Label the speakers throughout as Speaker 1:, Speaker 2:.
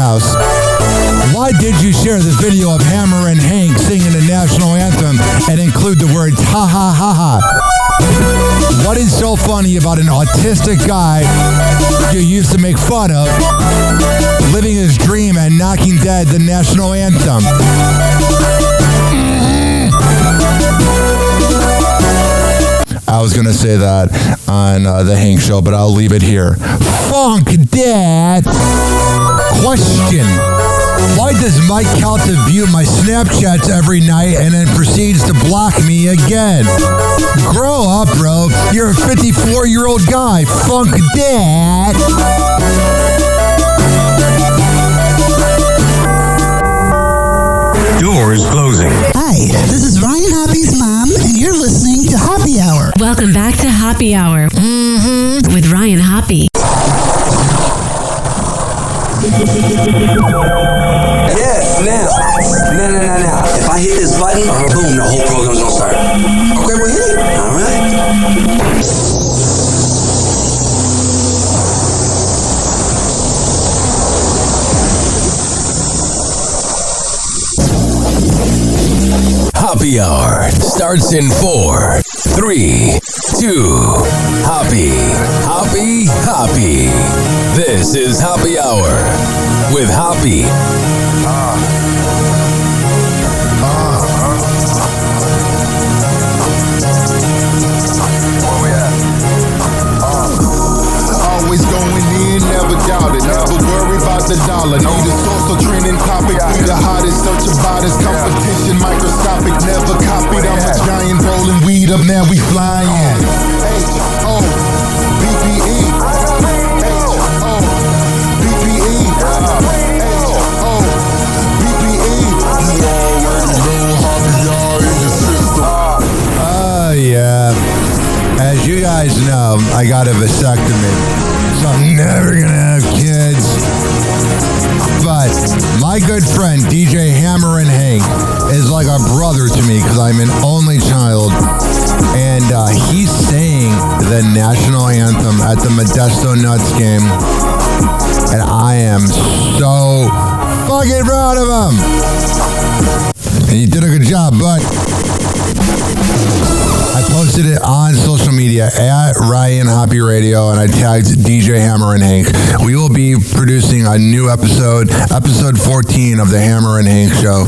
Speaker 1: House. Why did you share this video of Hammer and Hank singing the national anthem and include the words ha ha ha ha? What is so funny about an autistic guy you used to make fun of living his dream and knocking dead the national anthem? I was going to say that on the Hank Show, but I'll leave it here. Funk Dad. Question. Why does Mike Calta view my Snapchats every night and then proceeds to block me again? Grow up, bro. You're a 54-year-old guy. Funk Dad.
Speaker 2: Doors closing.
Speaker 3: Hi, this is Ryan Hoppy's mom, and you're listening to Hoppy Hour.
Speaker 4: Welcome back to Hoppy Hour with Ryan Hoppe.
Speaker 5: Yeah, now. If I hit this button, boom, the whole program's gonna start. Okay, well, hit it. All right.
Speaker 2: Hoppy Hour starts in 4, 3, 2. Hoppy. This is Hoppy Hour with Hoppy.
Speaker 6: Where we at? Always going in, never doubt it. Never worry about the dollar. Need a source of trending topic. Be the hottest, search about us. Competition microscopic, never copied. I'm a giant rolling weed up, now we flying. H-O-B-P-E. H-O-B-P-E. H-O-B-P-E. You already know Hoppy Hour in the system.
Speaker 1: Oh, yeah. As you guys know, I got a vasectomy, so I'm never going to have kids. But my good friend, DJ Hammer and Hank, is like a brother to me because I'm an only child. And he sang the national anthem at the Modesto Nuts game. And I am so fucking proud of him. And he did a good job, but I posted it on social media at Ryan Hoppy Radio, and I tagged DJ Hammer and Hank. We will be producing a new episode 14 of the Hammer and Hank Show.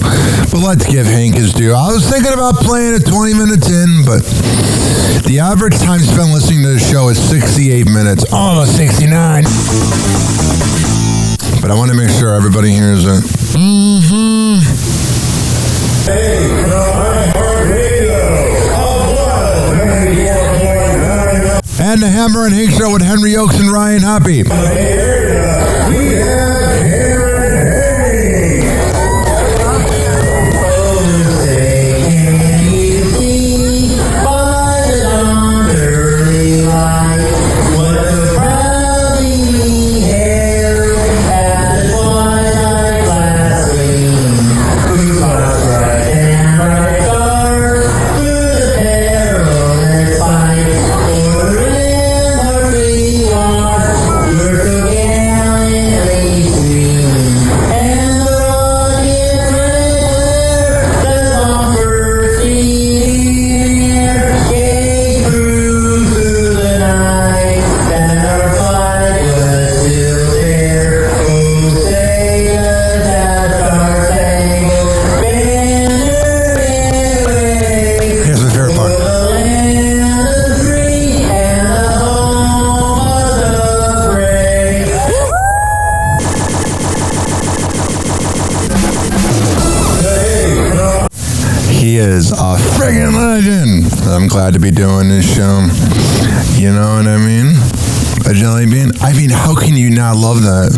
Speaker 1: But let's give Hank his due. I was thinking about playing it 20 minutes in, but the average time spent listening to the show is 68 minutes, almost 69. But I want to make sure everybody hears it.
Speaker 7: Hey,
Speaker 1: and the Hammer and Hank Show with Henry Oakes and Ryan Hoppe. I'm glad to be doing this show. You know what I mean? A jelly bean? I mean, how can you not love that?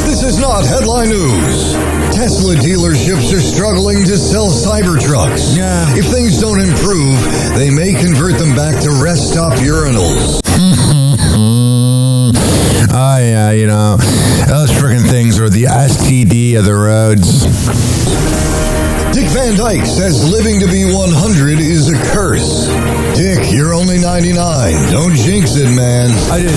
Speaker 8: This is not headline news. Tesla dealerships are struggling to sell Cybertrucks.
Speaker 1: Yeah.
Speaker 8: If things don't improve, they may convert them back to rest stop urinals.
Speaker 1: Oh, yeah, you know, those freaking things are the STD of the roads.
Speaker 8: Dick Van Dyke says living to be 100 is a curse. Dick, you're only 99. Don't jinx it, man.
Speaker 1: I did.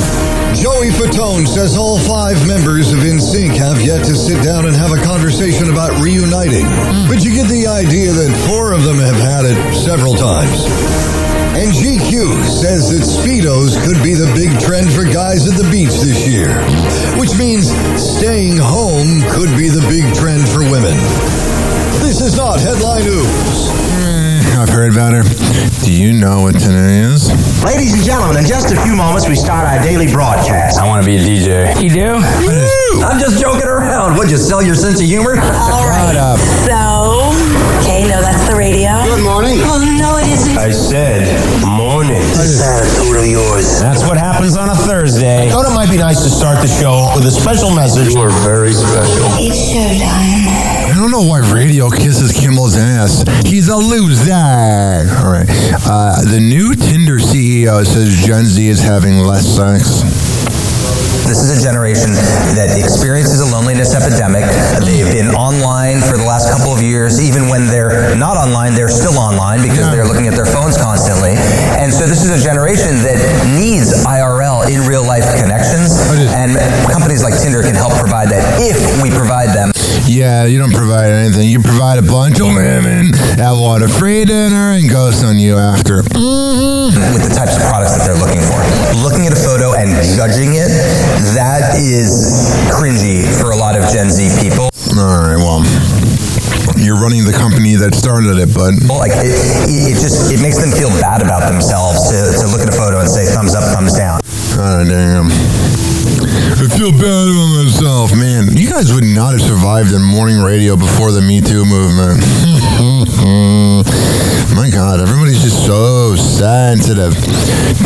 Speaker 8: Joey Fatone says all 5 members of NSYNC have yet to sit down and have a conversation about reuniting. But you get the idea that 4 of them have had it several times. And GQ says that Speedos could be the big trend for guys at the beach this year. Which means staying home could be the big trend for women. This is not headline news.
Speaker 1: I've heard about her. Do you know what today is?
Speaker 7: Ladies and gentlemen, in just a few moments, we start our daily broadcast.
Speaker 5: I want to be a DJ.
Speaker 7: You do?
Speaker 5: I'm just joking around. Would you sell your sense of humor?
Speaker 4: All right.
Speaker 1: Shut up.
Speaker 4: So, okay, no, that's the radio.
Speaker 7: Good morning.
Speaker 4: Oh, no, it isn't.
Speaker 7: I said morning.
Speaker 5: This attitude of yours.
Speaker 7: That's what happens on a Thursday. I thought it might be nice to start the show with a special message.
Speaker 5: You are very special.
Speaker 4: It's showtime.
Speaker 1: I don't know why radio kisses Kimmel's ass. He's a loser. All right. The new Tinder CEO says Gen Z is having less sex.
Speaker 5: This is a generation that experiences a loneliness epidemic. They've been online for the last couple of years. Even when they're not online, they're still online because they're looking at their phones constantly. And so this is a generation that needs IRL, in real life connections. And companies like Tinder can help provide that if we provide them.
Speaker 1: Yeah, you don't provide anything. You provide a bunch of women that want a free dinner and ghost on you after.
Speaker 5: With the types of products that they're looking for. Looking at a photo and judging it, that is cringy for a lot of Gen Z people.
Speaker 1: All right, well, you're running the company that started it, bud.
Speaker 5: Like it makes them feel bad about themselves to look at a photo and say thumbs up, thumbs down.
Speaker 1: Oh, damn. I feel bad about myself. Man, you guys would not have survived in morning radio before the Me Too movement. My God, everybody's just so sensitive.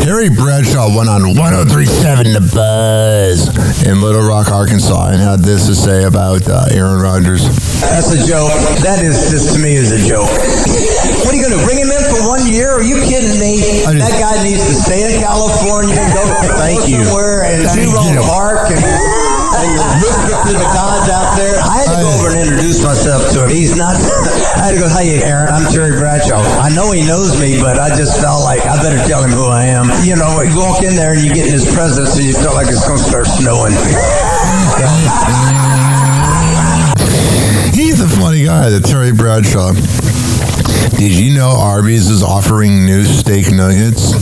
Speaker 1: Terry Bradshaw went on 103.7 The Buzz in Little Rock, Arkansas, and had this to say about Aaron Rodgers.
Speaker 7: That's a joke. That is just, to me, is a joke. What are you going to bring him in for 1 year? Are you kidding me? That guy needs to stay in California and go somewhere and shoot on the park and whisper to the gods out there. I had to go over and introduce myself to him. He's not. I had to go, hey, Aaron, I'm Terry Bradshaw. I know he knows me, but I just felt like I better tell him who I am. You know, you walk in there and you get in his presence and you feel like it's going to start snowing.
Speaker 1: He's a funny guy, the Terry Bradshaw. Did you know Arby's is offering new steak nuggets?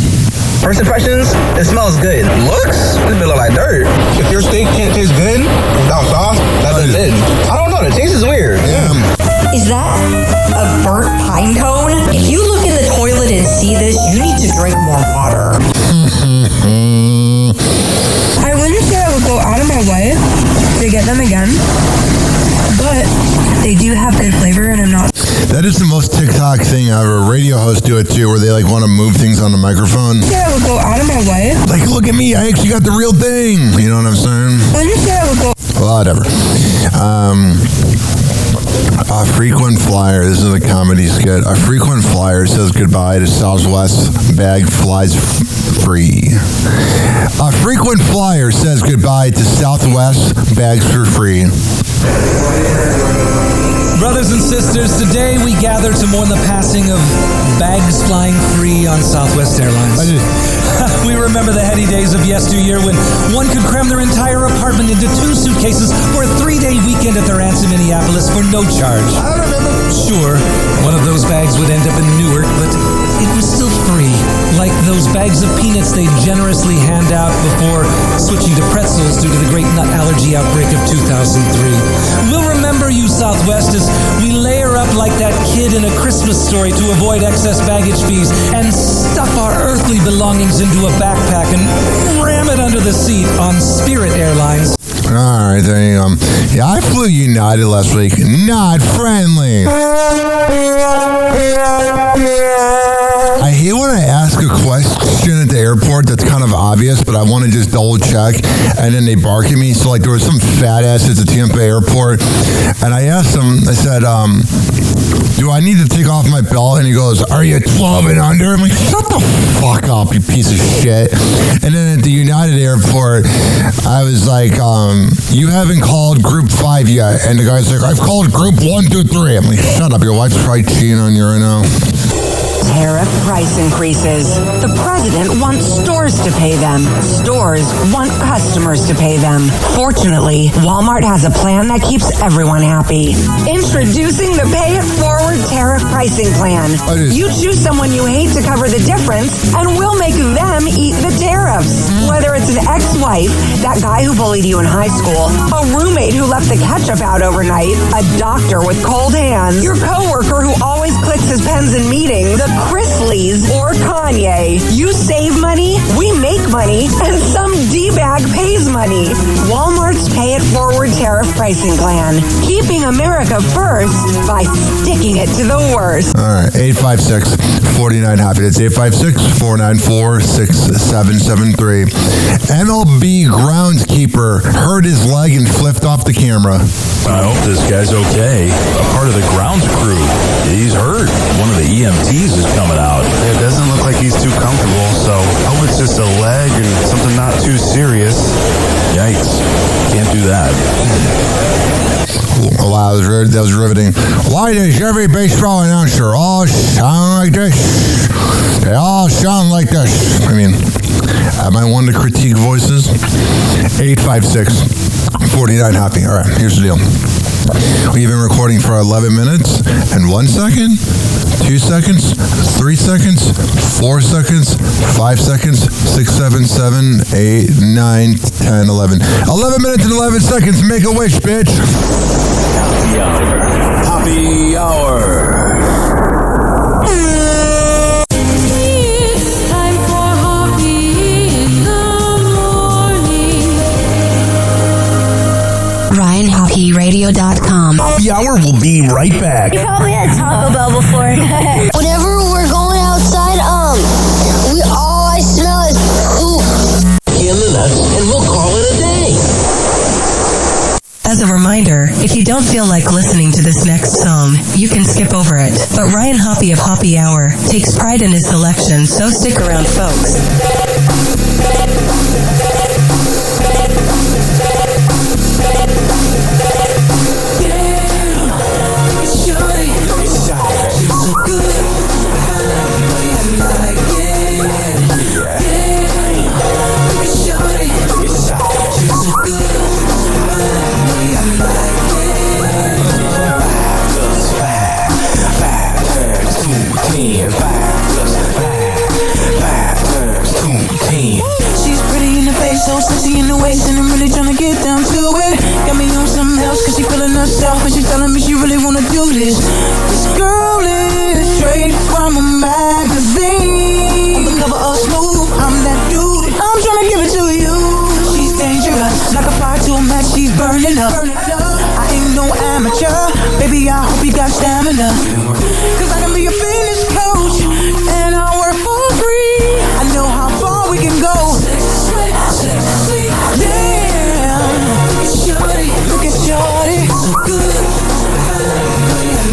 Speaker 9: First impressions, it smells good. Looks, it look like dirt.
Speaker 7: If your steak can't taste good without sauce, that's it.
Speaker 9: I don't know, the taste is weird.
Speaker 10: Is that a burnt pine cone? If you look in the toilet and see this, you need to drink more water.
Speaker 11: I wouldn't say I would go out of my way to get them again, but they do have good flavor and I'm not.
Speaker 1: That is the most TikTok thing ever. Radio hosts do it too, where they like want to move things on the microphone.
Speaker 11: I would go out of my way.
Speaker 1: Like, look at me, I actually got the real thing. You know what I'm saying?
Speaker 11: Wouldn't say I would go.
Speaker 1: Whatever. A frequent flyer, this is a comedy skit. A frequent flyer says goodbye to Southwest bag flies free. A frequent flyer says goodbye to Southwest bags for free.
Speaker 12: Brothers and sisters, today we gather to mourn the passing of bags flying free on Southwest Airlines. We remember the heady days of yesteryear when one could cram their entire apartment into 2 suitcases for a 3-day weekend at their aunt's in Minneapolis for no charge. I remember. Sure, one of those bags would end up in Newark, but it was still free. Like those bags of peanuts they generously hand out before switching to pretzels due to the great nut allergy outbreak of 2003. We'll remember you, Southwest, as we layer up like that kid in A Christmas Story to avoid excess baggage fees and stuff our earthly belongings into a backpack and ram it under the seat on Spirit Airlines.
Speaker 1: All right, there you go. Yeah, I flew United last week. Not friendly. I hate when I ask a question at the airport that's kind of obvious, but I want to just double check, and then they bark at me. So, like, there was some fat ass at the Tampa airport, and I asked them, I said, do I need to take off my belt? And he goes, are you 12 and under? I'm like, shut the fuck up, you piece of shit. And then at the United Airport, I was like, you haven't called Group 5 yet. And the guy's like, I've called Group 1, 2, 3. I'm like, shut up, your wife's probably cheating on you right now.
Speaker 13: Tariff price increases. The president wants stores to pay them. Stores want customers to pay them. Fortunately, Walmart has a plan that keeps everyone happy. Introducing the Pay It Forward Tariff Pricing Plan. You choose someone you hate to cover the difference, and we'll make them eat the tariffs. Whether it's an ex-wife, that guy who bullied you in high school, a roommate who left the ketchup out overnight, a doctor with cold hands, your coworker who always clicks his pens in meetings, the Chrisleys, or Kanye. You save money, we make money, and some D-bag pays money. Walmart's Pay It Forward Tariff Pricing Plan. Keeping America first by sticking it to the worst.
Speaker 1: All right, 856-49-HAPPY. That's 856-494-6773. MLB groundskeeper hurt his leg and flipped off the camera.
Speaker 14: I hope this guy's okay. A part of the grounds crew. He's hurt. One of the EMTs is coming out.
Speaker 15: It doesn't look like he's too comfortable, so I hope it's just a leg and something not too serious.
Speaker 14: Yikes. Can't do that.
Speaker 1: Wow, that was riveting. Why does every baseball announcer all sound like this? They all sound like this. I mean, am I one to critique voices? 856-49-HAPPY. All right, here's the deal. We've been recording for 11 minutes and 1 second, 2 seconds, 3 seconds, 4 seconds, 5 seconds, 6, 7, 7, 8, 9, 10, 11. 11 minutes and 11 seconds. Make a wish, bitch.
Speaker 2: Happy Hour. Happy Hour.
Speaker 4: RyanHockeyRadio.com.
Speaker 16: Happy Hour will be right back.
Speaker 17: You probably had Taco Bell before.
Speaker 18: Whenever we're going outside, all I smell is poop.
Speaker 7: Killing us, and we'll call it a day.
Speaker 11: As a reminder, if you don't feel like listening to this next song, you can skip over it. But Ryan Hoppe of Happy Hour takes pride in his selection, so stick around, folks.
Speaker 19: She's pretty in the face, so sexy in the waist, and I'm really trying to get down to it. Got me on something else, cause she feeling herself, and she's telling me she really wanna do this. This girl is straight from a magazine. On the cover of Smooth, I'm that dude. I'm trying to give it to you. She's dangerous, like a fire to a match, she's burning up. I ain't no amateur, baby, I hope you got stamina. Cause I can be your fitness coach, and I work for free. I know how far we can go. Look at Shorty, so good.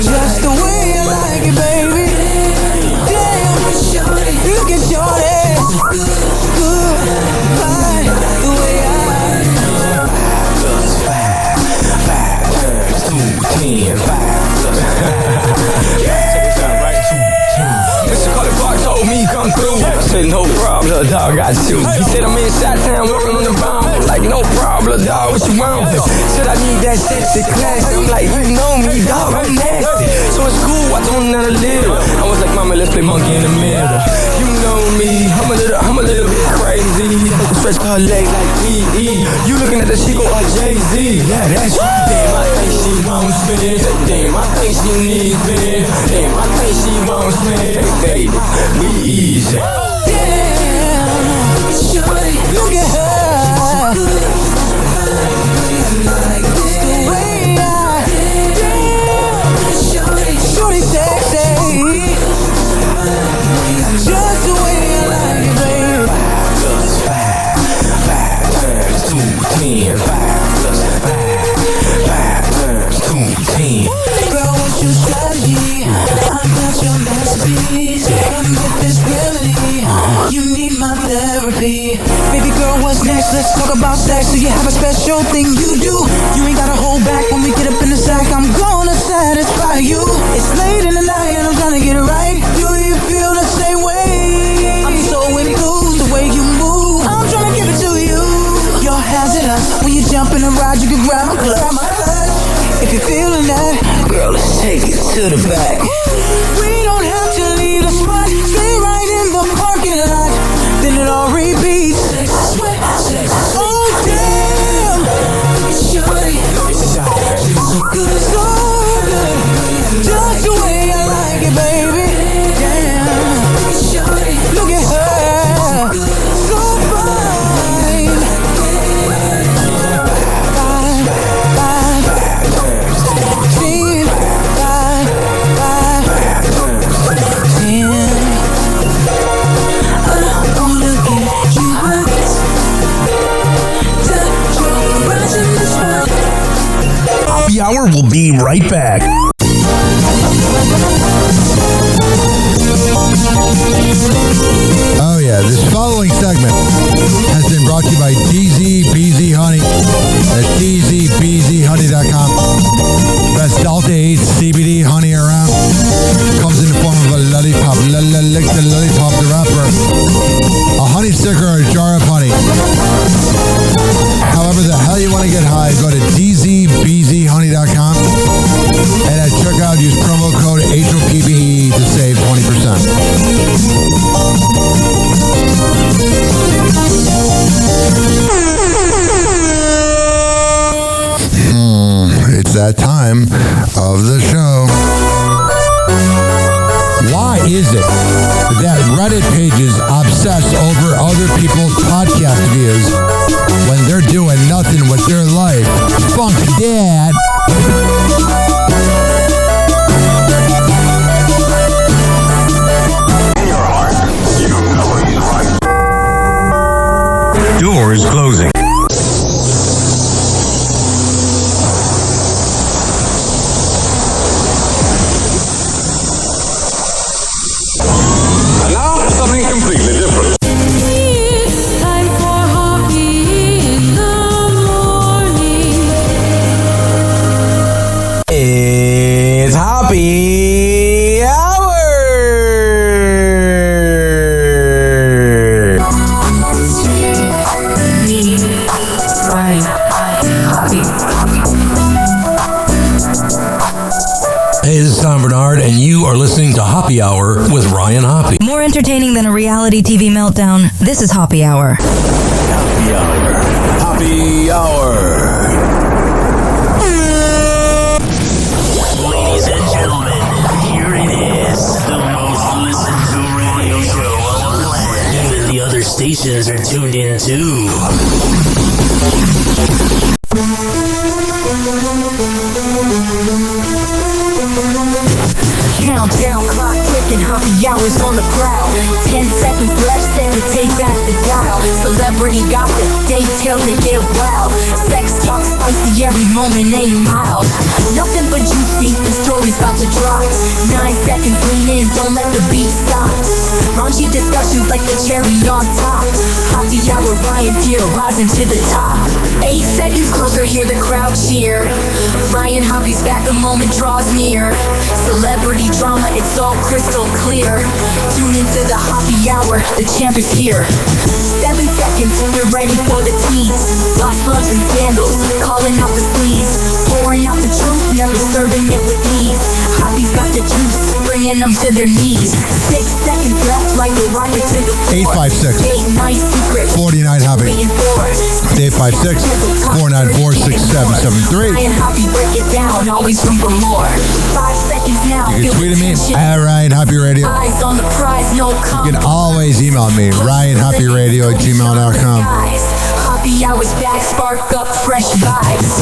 Speaker 19: Just the way I like it, baby. Damn, look at Shorty, so good. Like the way I like it. 5
Speaker 20: Mr. Carter Park told me come through. Said no problem, dog, got you. He said I'm in Shot-Town working on the bomb. Like no problem, dog, what you want? Said I need that sexy class. I'm like, you know me, dog, I'm nasty. So it's cool, I don't know how to live. I was like, mama, let's play monkey in the middle. You know me, I'm a little bit crazy. Stretch her legs like P.E. You looking at the Chico or Jay-Z. Yeah, that's right. Damn, I think she wants me. Damn, I think she needs me. Damn, I think she wants me. Baby, we easy.
Speaker 19: Damn, shorty, look at her. Shorty sexy. Just the way I like it, baby.
Speaker 20: 5 turns to 10. 5 turns to 10.
Speaker 19: Girl, what's your strategy? my therapy. Baby girl, what's next? Let's talk about sex. Do you have a special thing you do? You ain't gotta hold back when we get up in the sack. I'm gonna satisfy you. It's late in the night and I'm trying to get it right. Do you feel the same way? I'm so enthused the way you move. I'm trying to give it to you. Your hands it up when you jump in a ride. You can grab my clutch. If you're feeling that, girl, let's take it to the back. We don't have to leave the spot. Stay right in the parking lot. Then it all repeats. Sex is wet, sex is wet. Oh damn, shorty, so good, so good. Just the way I like it, baby. Damn, shorty, look at her, so fine.
Speaker 16: Happy Hour will be right back.
Speaker 1: Oh yeah, this following segment has been brought to you by DZ Honey. That's DZBZHoney.com. Best Delta 8 CBD honey around. Comes in the form of a lollipop. Lick the lollipop, the wrapper. A honey sticker or a jar of honey. However the hell you want to get high, go to DZBZHoney.com. And at checkout, use promo code HOPPE to save 20%. It's that time of the show. Why is it that Reddit pages obsess over other people's podcast views when they're doing nothing with their life? Funk Dad.
Speaker 16: In your heart, you know he's right. Doors closing.
Speaker 2: Completely different.
Speaker 19: It's time for Hoppe in the morning.
Speaker 5: It's Happy Hour!
Speaker 16: Hey, this is Tom Bernard, and you are listening to Happy Hour with Ryan Hoppe.
Speaker 10: More entertaining than a reality TV meltdown, this is Happy Hour.
Speaker 2: Happy Hour. Happy Hour.
Speaker 21: Ladies and gentlemen, here it is, the most listened to radio show on the land. Even the other stations are tuned in too.
Speaker 17: Countdown clock ticking, Happy Hours on the prowl. 10 seconds left, set to take back the dial. Celebrity gossip, details that get wild. Sex talk spicy, every moment ain't mild. Nothing but juicy, the story's about to drop. 9 seconds, lean in, don't let the beat stop. Raunchy discussions like the cherry on top. Happy Hour, Ryan here, rising to the top. 8 seconds closer, hear the crowd cheer. Ryan Hoppe's back, the moment draws near. Celebrity drama, it's all crystal clear. Tune into the Happy Hour, the champ is here. 7 seconds, we're ready for the tease. Lost loves and scandals, calling out the sleaze. Pouring out the truth, never serving it with ease. Hoppe's got the juice, bringing them to their knees. 6 seconds left, like a rocket to the floor.
Speaker 1: 856 49 Hoppe. 856 494 6773.
Speaker 17: Ryan Hoppe, break it down, always room for more. 5 seconds now.
Speaker 1: You can tweet at me at Ryan Hoppe Radio.
Speaker 17: Eyes on the prize, no
Speaker 1: You can always email me, RyanHoppeRadio@gmail.com.
Speaker 17: Happy Hours back, spark up fresh vibes.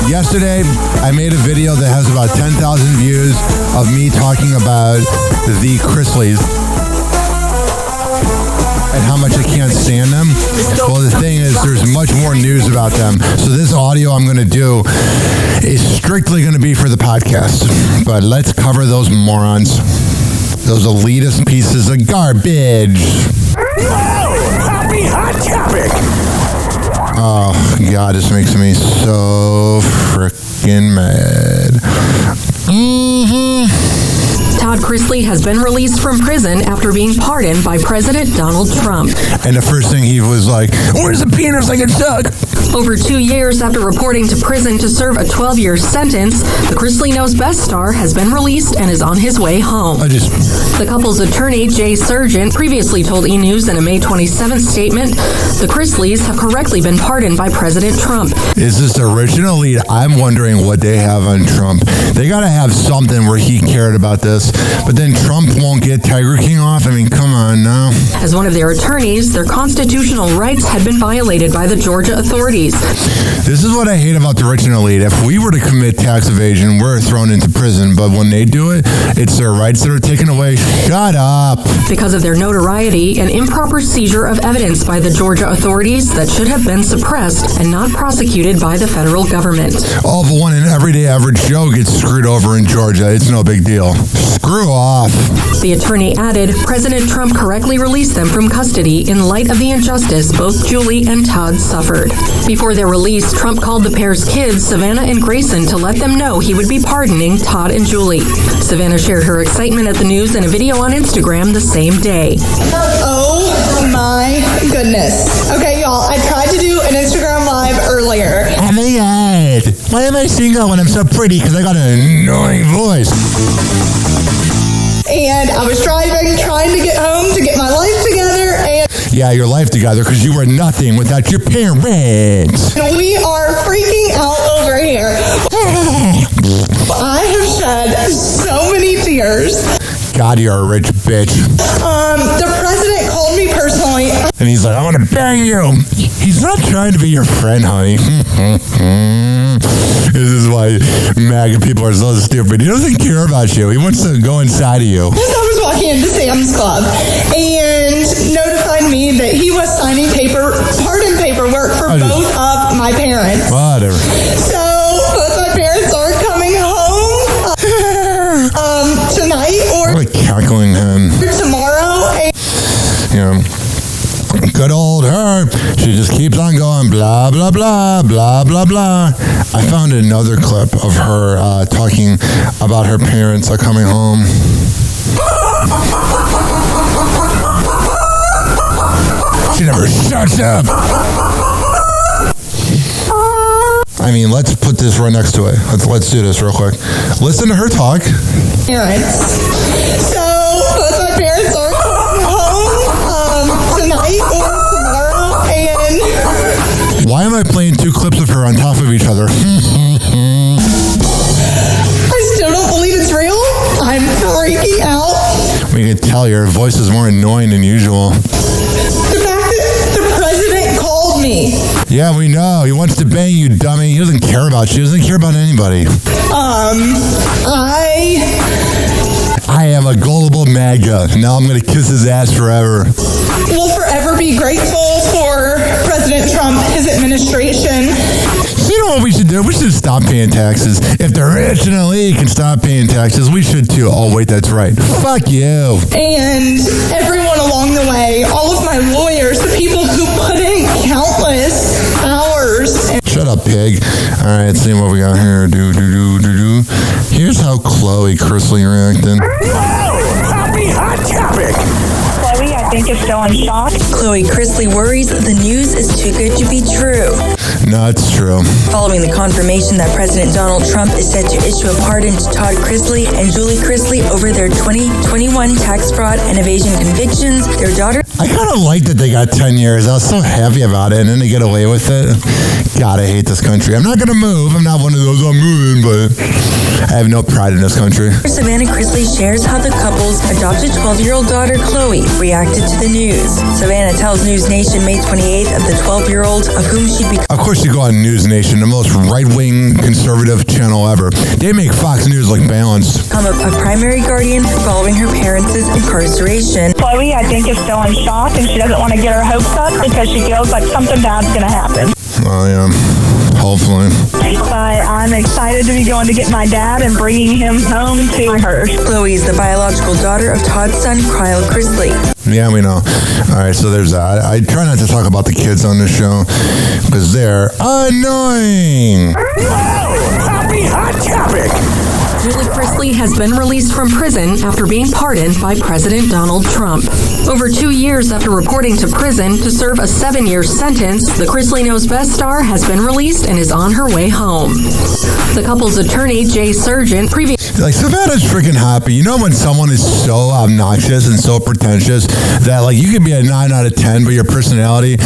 Speaker 1: Yesterday, I made a video that has about 10,000 views of me talking about the Chrisleys and how much I can't stand them. Well, the thing is, there's much more news about them. So this audio I'm going to do is strictly going to be for the podcast. But let's cover those morons. Those elitist pieces of garbage.
Speaker 21: Happy hot topic.
Speaker 1: Oh, God, this makes me so freaking mad.
Speaker 3: Todd Chrisley has been released from prison after being pardoned by President Donald Trump.
Speaker 1: And the first thing he was like, where's the penis I can suck?
Speaker 3: Over 2 years after reporting to prison to serve a 12-year sentence, the Chrisley Knows Best star has been released and is on his way home. The couple's attorney, Jay Sargent, previously told E! News in a May 27th statement, the Chrisleys have correctly been pardoned by President Trump.
Speaker 1: Is this the original lead? I'm wondering what they have on Trump. They got to have something where he cared about this, but then Trump won't get Tiger King off? I mean, come on now.
Speaker 3: As one of their attorneys, their constitutional rights had been violated by the Georgia authorities.
Speaker 1: This is what I hate about the rich and elite. If we were to commit tax evasion, we're thrown into prison, but when they do it, it's their rights that are taken away. Shut up.
Speaker 3: Because of their notoriety and improper seizure of evidence by the Georgia authorities that should have been suppressed and not prosecuted by the federal government.
Speaker 1: All but one in everyday average Joe gets screwed over in Georgia. It's no big deal. Screw off.
Speaker 3: The attorney added, President Trump correctly released them from custody in light of the injustice both Julie and Todd suffered. Before their release, Trump called the pair's kids, Savannah and Grayson, to let them know he would be pardoning Todd and Julie. Savannah shared her excitement at the news in a video on Instagram the same day.
Speaker 22: Oh my goodness. Okay, y'all, I tried to do an Instagram Live earlier.
Speaker 1: Oh my God. Why am I single when I'm so pretty? Because I got an annoying voice.
Speaker 22: And I was driving, trying to get home to get my life together, and
Speaker 1: yeah, your life together, because you were nothing without your parents.
Speaker 22: We are freaking out over here. I have shed so many tears.
Speaker 1: God, you're a rich bitch.
Speaker 22: The president called me personally.
Speaker 1: And he's like, I want to bang you. He's not trying to be your friend, honey. This is why MAGA people are so stupid. He doesn't care about you. He wants to go inside of you.
Speaker 22: I was walking into Sam's Club and notified me that he was signing pardon paperwork for both of my parents.
Speaker 1: Whatever.
Speaker 22: So both my parents are coming home tonight or
Speaker 1: what a cackling hen.
Speaker 22: Tomorrow.
Speaker 1: Yeah. Good old her. She just keeps on going, blah, blah, blah, blah, blah, blah. I found another clip of her talking about her parents are coming home. She never shuts up. I mean, let's put this right next to it. Let's do this real quick. Listen to her talk.
Speaker 22: Parents. So both my parents are coming home tonight or tomorrow, and
Speaker 1: why am I playing two clips of her on top of each other?
Speaker 22: I still don't believe it's real. I'm freaking out.
Speaker 1: We can tell your voice is more annoying than usual.
Speaker 22: The fact that the president called me.
Speaker 1: Yeah, we know. He wants to bang you, dummy. He doesn't care about you. He doesn't care about anybody. I am a gullible MAGA. Now I'm going to kiss his ass forever.
Speaker 22: We'll forever be grateful for President Trump, his administration.
Speaker 1: You know what we should do? We should stop paying taxes. If the rich and elite can stop paying taxes, we should too. Oh, wait, that's right. Fuck you.
Speaker 22: And everyone along the way, all of my lawyers, the people who put in countless hours.
Speaker 1: Shut up, pig. All right, let's see what we got here. Here's how Chrisley reacted.
Speaker 21: Happy hot topic.
Speaker 23: Chloe, I think, is still in shock.
Speaker 24: Chrisley worries the news is too good to be true.
Speaker 1: No, it's true.
Speaker 24: Following the confirmation that President Donald Trump is set to issue a pardon to Todd Chrisley and Julie Chrisley over their 2021 tax fraud and evasion convictions, their daughter...
Speaker 1: I kind of like that they got 10 years. I was so happy about it, and then they get away with it. God, I hate this country. I'm not going to move. I'm not one of those, I'm moving, but I have no pride in this country.
Speaker 24: Savannah Chrisley shares how the couple's adopted 12-year-old daughter, Chloe, reacted to the news. Savannah tells News Nation May 28th of the 12-year-old of whom she'd become...
Speaker 1: Of course you go on News Nation, the most right-wing conservative channel ever. They make Fox News look balanced.
Speaker 24: ...become a primary guardian following her parents' incarceration.
Speaker 23: Chloe, I think, is still in shock, and she doesn't want to get her hopes up because she feels like something bad's going to happen.
Speaker 1: Oh, yeah. Hopefully.
Speaker 23: But I'm excited to be going to get my dad and bringing him home to her.
Speaker 24: Chloe is the biological daughter of Todd's son, Kyle Chrisley.
Speaker 1: Yeah, we know. All right, so there's that. I try not to talk about the kids on this show because they're annoying.
Speaker 2: Happy Hot Topic.
Speaker 3: Julie Chrisley has been released from prison after being pardoned by President Donald Trump. Over 2 years after reporting to prison to serve a 7-year sentence, the Chrisley Knows Best star has been released and is on her way home. The couple's attorney, Jay Surgeon,
Speaker 1: Like, Savannah's freaking happy. You know when someone is so obnoxious and so pretentious that, like, you can be a 9 out of 10, but your personality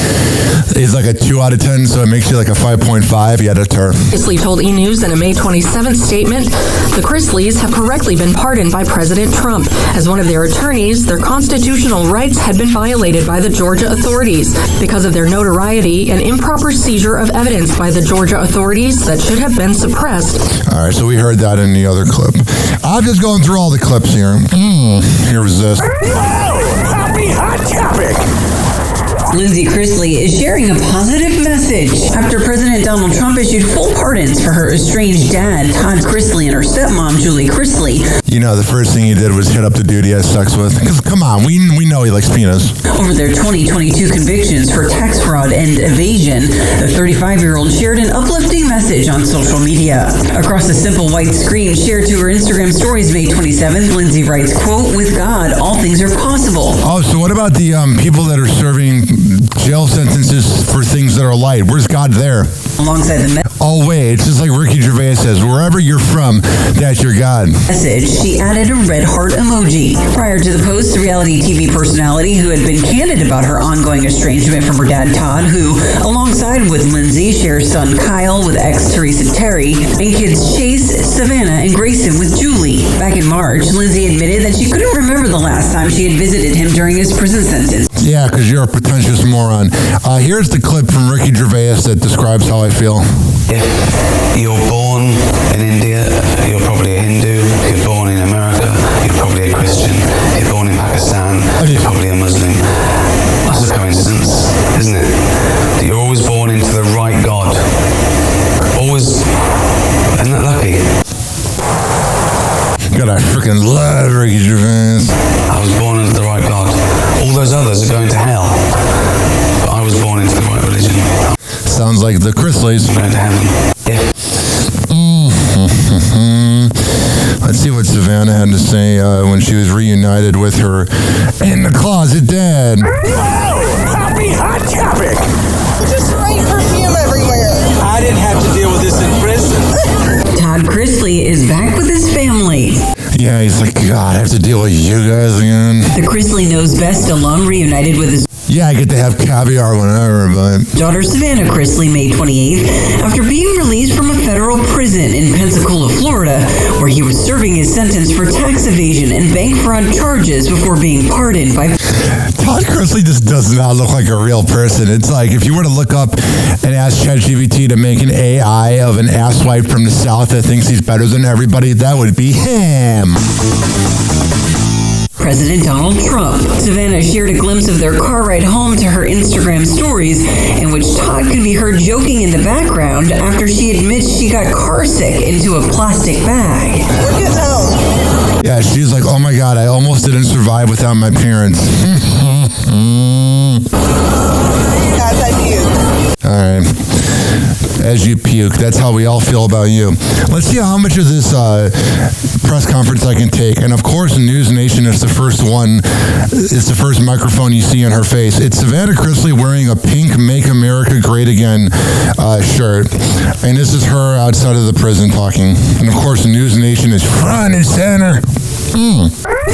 Speaker 1: is like a 2 out of 10, so it makes you like a 5.5. Yeah, that's her.
Speaker 3: Chrisley told E! News in a May 27th statement, the Chrisleys have correctly been pardoned by President Trump. As one of their attorneys, their constitutional rights had been violated by the Georgia authorities because of their notoriety and improper seizure of evidence by the Georgia authorities that should have been suppressed.
Speaker 1: All right, so we heard that in the other clip. I'm just going through all the clips here. Here was this.
Speaker 2: Happy Hot Topic.
Speaker 6: Lindsay Chrisley is sharing a positive message after President Donald Trump issued full pardons for her estranged dad, Todd Chrisley, and her stepmom, Julie Chrisley.
Speaker 1: You know, the first thing he did was hit up the dude he has sex with. Because, come on, we know he likes penis.
Speaker 6: Over their 2022 convictions for tax fraud and evasion, the 35-year-old shared an uplifting message on social media. Across a simple white screen shared to her Instagram stories May 27th, Lindsay writes, quote, "With God, all things are possible."
Speaker 1: Oh, so what about the people that are serving jail sentences for things that are light? Where's God there?
Speaker 6: Alongside the
Speaker 1: oh, wait, it's just like Ricky Gervais says, wherever you're from, that's your God.
Speaker 6: Message, she added a red heart emoji. Prior to the post, the reality TV personality who had been candid about her ongoing estrangement from her dad, Todd, who, alongside with Lindsay, shares son Kyle with ex Teresa Terry, and kids Chase, Savannah, and Grayson with Julie. Back in March, Lindsay admitted that she couldn't remember the last time she had visited him during his prison sentence.
Speaker 1: Yeah, because you're a pretentious moron. Here's the clip from Ricky Gervais that describes how I feel.
Speaker 8: If you're born in India, you're probably a Hindu. If you're born in America, you're probably a Christian. If you're born in Pakistan, you're probably a Muslim. That's a coincidence, isn't it? That you're always born into the right God. Always. Isn't that lucky?
Speaker 1: God, I freaking love Ricky Gervais.
Speaker 8: I was born into the right God. All those others are going to hell. But I was born into the right religion.
Speaker 1: Sounds like the Chrisleys.
Speaker 8: I'm going to heaven. Yeah.
Speaker 1: Let's see what Savannah had to say when she was reunited with her in the closet dad.
Speaker 2: Happy Hot Topic.
Speaker 22: Just spraying perfume everywhere.
Speaker 20: I didn't have to deal with this in prison.
Speaker 6: Todd Chrisley is back with his family.
Speaker 1: Yeah, he's like, God, I have to deal with you guys again.
Speaker 6: The Chrisley Knows Best alum reunited with his
Speaker 1: Yeah, I get to have caviar whenever, but
Speaker 6: daughter Savannah Chrisley May 28th after being released from a federal prison in Pensacola, Florida, where he was serving his sentence for tax evasion and bank fraud charges before being pardoned by
Speaker 1: Todd Chrisley just does not look like a real person. It's like if you were to look up and ask ChatGPT to make an AI of an asswipe from the South that thinks he's better than everybody, that would be him.
Speaker 6: President Donald Trump. Savannah shared a glimpse of their car ride home to her Instagram stories, in which Todd could be heard joking in the background after she admits she got car sick into a plastic bag.
Speaker 22: We're getting home.
Speaker 1: Yeah, she's like, oh my God, I almost didn't survive without my parents.
Speaker 22: As I puke.
Speaker 1: All right. As you puke. That's how we all feel about you. Let's see how much of this press conference I can take. And of course, News Nation is the first one. It's the first microphone you see in her face. It's Savannah Chrisley wearing a pink Make America Great Again shirt. And this is her outside of the prison talking. And of course, News Nation is front and center.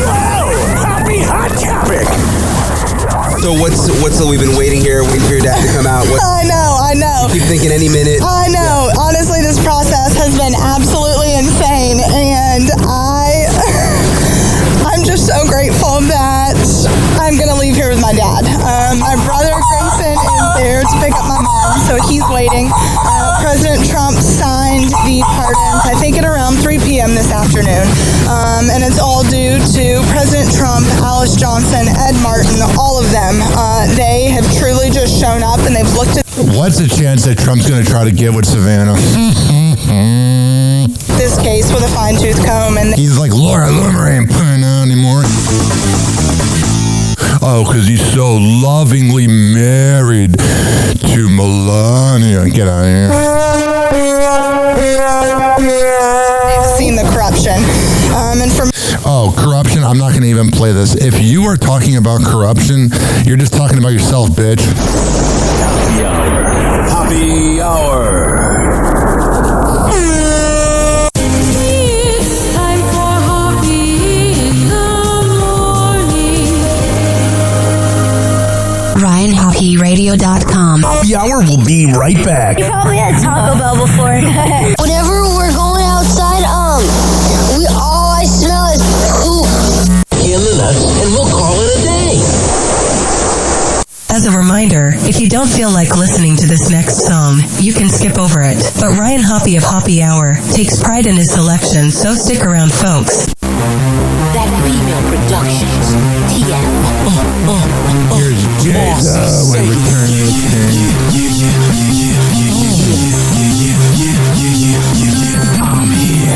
Speaker 2: Happy Hot Topic.
Speaker 9: So what's we've been waiting waiting for your dad to come out.
Speaker 22: I know.
Speaker 9: You keep thinking any minute.
Speaker 22: I know. Yeah. Honestly, this process has been absolutely insane, and I'm just so grateful that I'm gonna leave here with my dad. My brother Grayson is there to pick up my mom, so he's waiting. President Trump signed the pardons, I think at around 3 p.m. this afternoon, and it's all due to President Trump, Alice Johnson, Ed Martin, all of them. They have truly just shown up and they've looked at
Speaker 1: What's the chance that Trump's going to try to get with Savannah?
Speaker 22: this case with a fine-tooth comb, and
Speaker 1: He's like, Laura ain't putting out anymore. Oh, because he's so lovingly married to Melania. Get out of here.
Speaker 22: they've seen the corruption. And from
Speaker 1: Oh, corruption. I'm not going to even play this. If you are talking about corruption, you're just talking about yourself, bitch.
Speaker 2: Happy Hour.
Speaker 4: RyanHoppyRadio.com.
Speaker 21: Happy Hour will be right back.
Speaker 18: You probably had Taco Bell before. Whenever we're going outside, all I smell is poop.
Speaker 21: Killing us, and we'll call it a day.
Speaker 11: As a reminder, if you don't feel like listening to this next song, you can skip over it. But Ryan Hoppe of Hoppe Hour takes pride in his selection, so stick around, folks.
Speaker 17: That female productions. TM.
Speaker 1: Here's Jada with Return of the King.
Speaker 21: I'm here.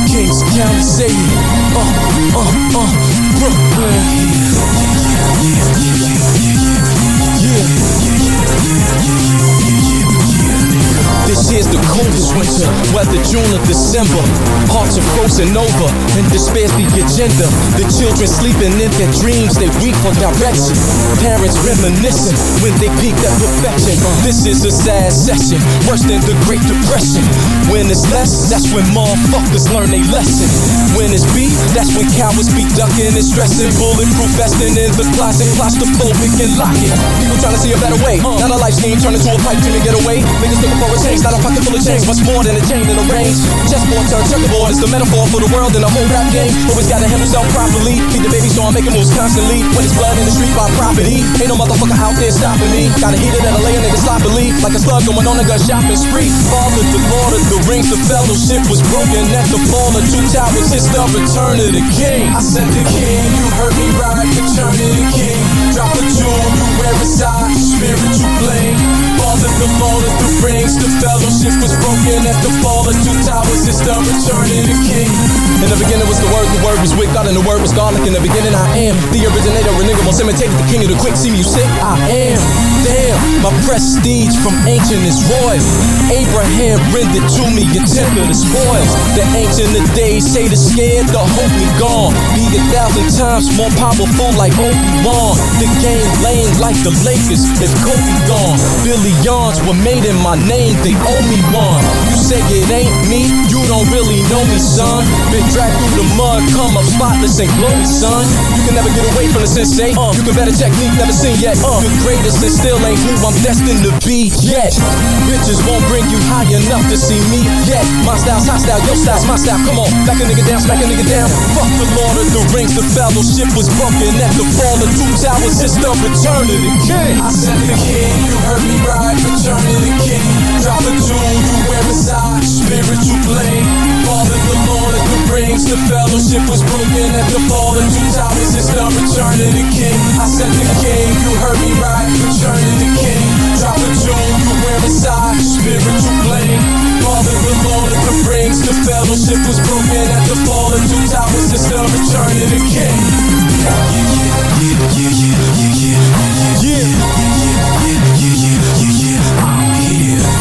Speaker 21: Kings County City. Brooklyn. This here's the coldest winter, whether June or December. Hearts are frozen over, and despair's the agenda. The children sleeping in their dreams, they weak for direction. Parents reminiscing when they peak at perfection. This is a sad session, worse than the Great Depression. When it's less, that's when motherfuckers learn they lesson. When it's beef, that's when cowards be ducking and stressing. Bulletproof vesting in the closet, claustrophobic and locking. People trying to see a better way. Now the life scheme turn into a pipe dream and get away. Niggas looking for a change, not a pocket full of change. Much more than a chain in a range. Chessboard turned checkerboard is the metaphor for the world in the whole rap game. Always gotta handle himself properly. Feed the baby so I'm making moves constantly. When it's blood in the street by property, ain't no motherfucker out there stopping me. Gotta heat it at a layer, nigga sloppily. Like a slug going on a gun shopping spree. Father, the Lord of the Rings, the fellowship was broken at the fall of two towers. It's the return of the king. I said the king, you heard me right, return of the king. Drop a jewel, you wear a side, spirit you blame. Father, the Lord of the Rings, the fellowship was broken at the fall of two towers. It's the return of the king. In the beginning was the word was with God, and the word was God. Like in the beginning I am the originator, renegable, imitated the king of the quick. See me, you sick? I am. Damn, my prestige from ancient is royal. Abraham rendered to me a tenth of the spoils. The ancient of days say the scared, the hope be gone. Be 1,000 times more powerful like Obi-Wan. The game lame like the Lakers if Kobe gone. Billions were made in my name, they owe me one. You say it ain't me, you don't really know me, son. Been dragged through the mud, come up spotless and glowy, son. You can never get away from the sensei. You can better technique, never seen yet. The greatest and still ain't who I'm destined to be yet. Bitches won't bring you high enough to see me yet. My style's hot style, your style's my style. Come on, back a nigga down, smack a nigga down. Fuck the Lord of the Rings, the fellowship was broken at the fall of two towers. It's the return of the king. I said the king, you heard me right, return of the king. Drop a tune, you wear a side, spirit you blame. Father, the Lord of the Rings, the fellowship was broken at the fall of two towers. It's the return of the king. I said the king, you heard me right, return of the king. Drop a tune, you wear a side, spirit you blame. Father, the Lord of the Rings, the fellowship was broken at the fall of two towers. It's the return of the king.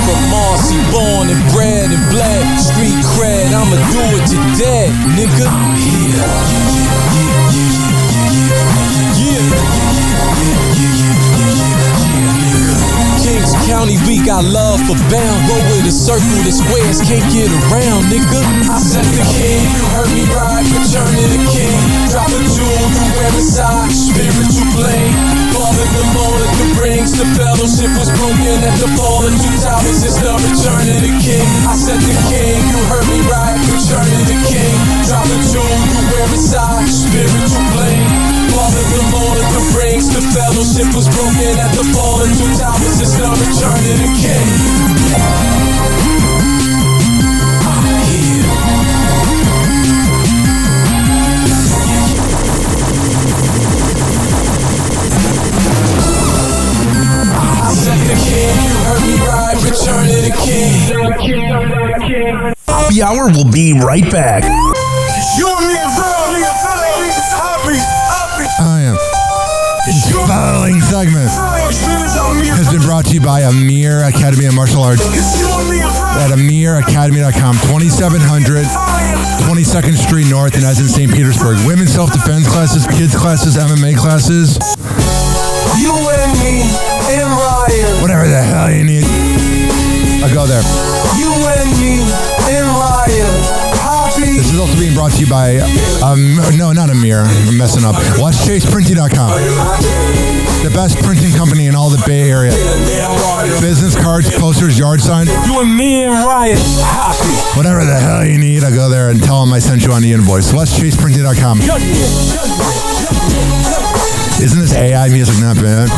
Speaker 21: From Marcy, born and bred and bled, street cred, I'ma do it to dead, nigga. I'm here. Kings County, we got love for bound. Roll with a circle, the squares can't get around, nigga. I said the king, you heard me right, return of the king. Drop a jewel, you wear a side, spirit you blame. Father, the Lord of the Rings, the fellowship was broken at the fall of two towers. It's the return of the king. I said the king, you heard me right, return of the king. Drop a jewel, you wear a side, spirit you blame. Father, the Lord of the Rings, the fellowship was broken at the fall of two towers. It's the return of the king. I'm here.
Speaker 16: Hour will be right back.
Speaker 1: I am. The following segment has been brought to you by Amir Academy of Martial Arts at amiracademy.com, 2700 22nd Street North in Essen, St. Petersburg. Women's self-defense classes, kids classes, MMA classes.
Speaker 20: You and me and Ryan.
Speaker 1: Whatever the hell you need. I'll go there.
Speaker 20: You and me and Ryan.
Speaker 1: This is also being brought to you by, no, not Amir. I'm messing up. WatchChasePrinting.com. The best printing company in all the Bay Area. Business cards, posters, yard signs.
Speaker 20: You and me and Ryan.
Speaker 1: Whatever the hell you need, I go there and tell them I sent you on the invoice. WatchChasePrinting.com. Isn't this AI music not bad?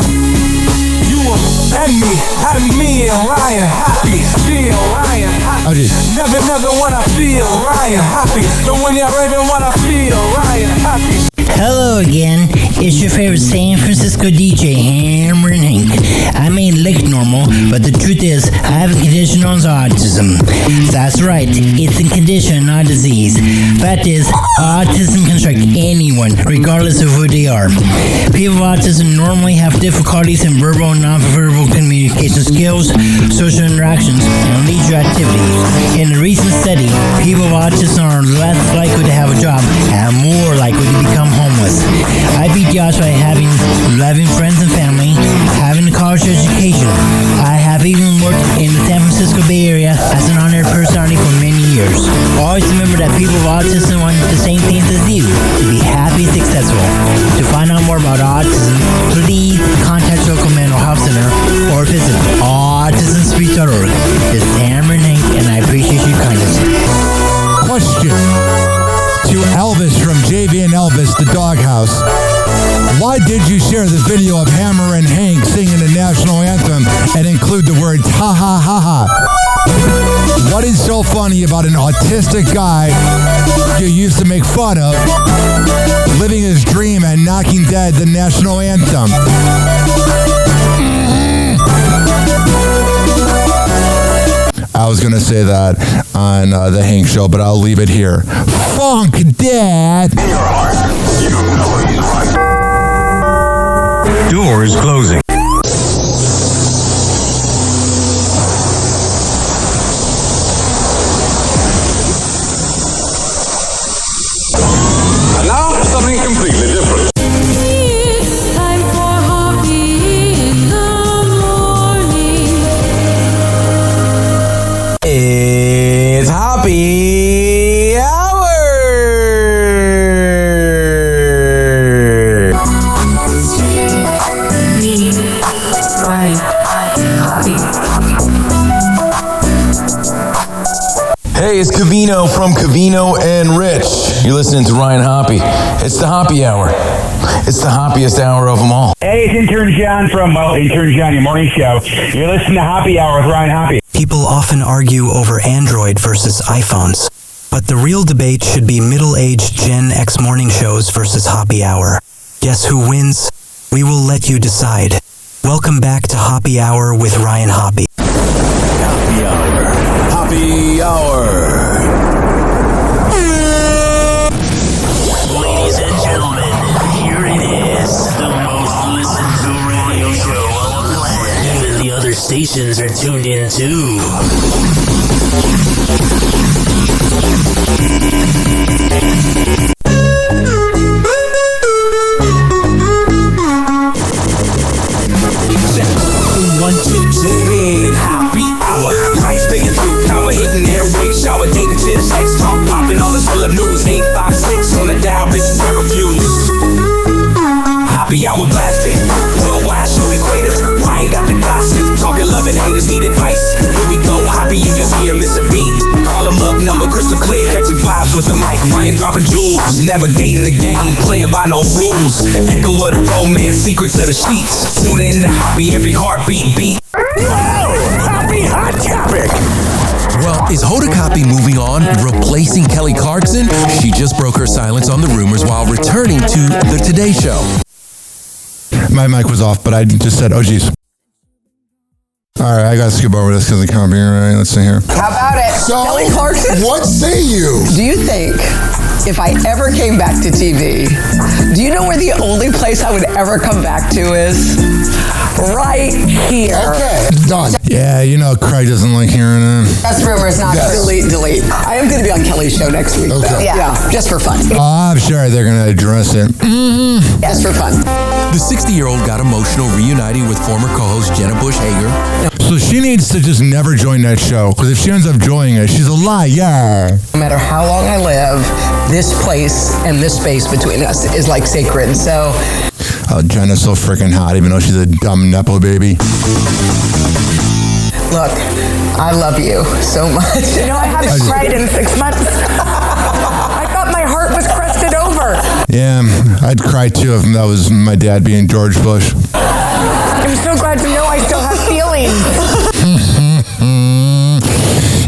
Speaker 20: And me and Ryan happy, feel Ryan happy.
Speaker 1: Oh, geez.
Speaker 20: Never wanna feel Ryan happy. But when you're even wanna feel Ryan happy.
Speaker 12: Hello again, it's your favorite San Francisco DJ, Hammer and Hank. I may look normal, but the truth is, I have a condition known as autism. That's right, it's a condition, not a disease. Fact is, autism can strike anyone, regardless of who they are. People with autism normally have difficulties in verbal and non-verbal communication skills, social interactions, and leisure activities. In a recent study, people with autism are less likely to have a job and more likely to become homeless. I beat the odds by having loving friends and family, having a college education. I have even worked in the San Francisco Bay Area as an honored personality for many years. Always remember that people with autism want the same things as you, to be happy and successful. To find out more about autism, please contact your local mental health center or visit autismspeech.org. This is Hammer and Hank, and I appreciate your kindness.
Speaker 1: Question to Elvis from JV and Elvis, the Doghouse. Why did you share this video of Hammer and Hank singing the national anthem and include the words ha ha ha ha? What is so funny about an autistic guy you used to make fun of living his dream and knocking dead the national anthem? I was going to say that on the Hank Show, but I'll leave it here. Funk Dad! In your heart, you know he's right.
Speaker 13: Doors closing.
Speaker 14: And now, something completely different.
Speaker 15: It's time for Hoppe in the morning.
Speaker 5: It's Hoppe Hour!
Speaker 2: Hey, it's Cavino from Cavino and Rich. You're listening to Ryan Hoppe. It's the Hoppe Hour. It's the hoppiest hour of them all.
Speaker 25: Hey, it's Intern John from Intern John, your morning show. You're listening to Hoppe Hour with Ryan Hoppe.
Speaker 26: People often argue over Android versus iPhones, but the real debate should be middle-aged Gen X morning shows versus Hoppe Hour. Guess who wins? We will let you decide. Welcome back to Hoppe Hour with Ryan Hoppe.
Speaker 2: Hoppe Hour. Hoppe Hour.
Speaker 27: Ladies and gentlemen, here it is, the most listened to radio show on the planet. Even the other stations are tuned in too.
Speaker 20: One, two, three, Hoppe Hour. Price taking through power, hitting airways, shower, data, chit, sex, talk, popping all this full of news. 856 on the dial, bitches, I refuse. Hoppe Hour blasting, worldwide show equators. Ryan got the gossip, talking love and haters need advice. Here we go, Hoppe, you just hear, miss a beat. Call him up, number crystal clear, catching vibes with the mic. Ryan dropping jewels, never dating the game, playing by no rules. Echo of the romance, secrets of the sheets. Tune in to Hoppe, every heartbeat beat.
Speaker 2: Hoppe Hot Topic. Well, is Hoda Kotb moving on, replacing Kelly Clarkson? She just broke her silence on the rumors while returning to the Today Show.
Speaker 1: My mic was off, but I just said, oh, geez. All right, I got to skip over this because of copyright. Let's see here.
Speaker 3: How about it?
Speaker 1: So,
Speaker 3: Kelly Clarkson?
Speaker 1: what say you?
Speaker 3: Do you think if I ever came back to TV, do you know where the only place I would ever come back to is? Right here.
Speaker 1: Okay, done. Yeah, you know Craig doesn't like hearing it.
Speaker 3: That's rumors, not delete. I am going to be on Kelly's show next week, though. Yeah, just for fun.
Speaker 1: Oh, I'm sure they're going to address it.
Speaker 3: Just for fun.
Speaker 2: The 60-year-old got emotional reuniting with former co-host Jenna Bush Hager.
Speaker 1: So she needs to just never join that show, because if she ends up joining it, she's a liar.
Speaker 3: No matter how long I live, this place and this space between us is like sacred, so...
Speaker 1: Oh, Jenna's so freaking hot, even though she's a dumb Nepo baby.
Speaker 3: Look, I love you so much.
Speaker 7: You know, I haven't cried in 6 months. I thought my heart was crusted over.
Speaker 1: Yeah, I'd cry too if that was my dad being George Bush.
Speaker 7: I'm so glad to know I still have feelings.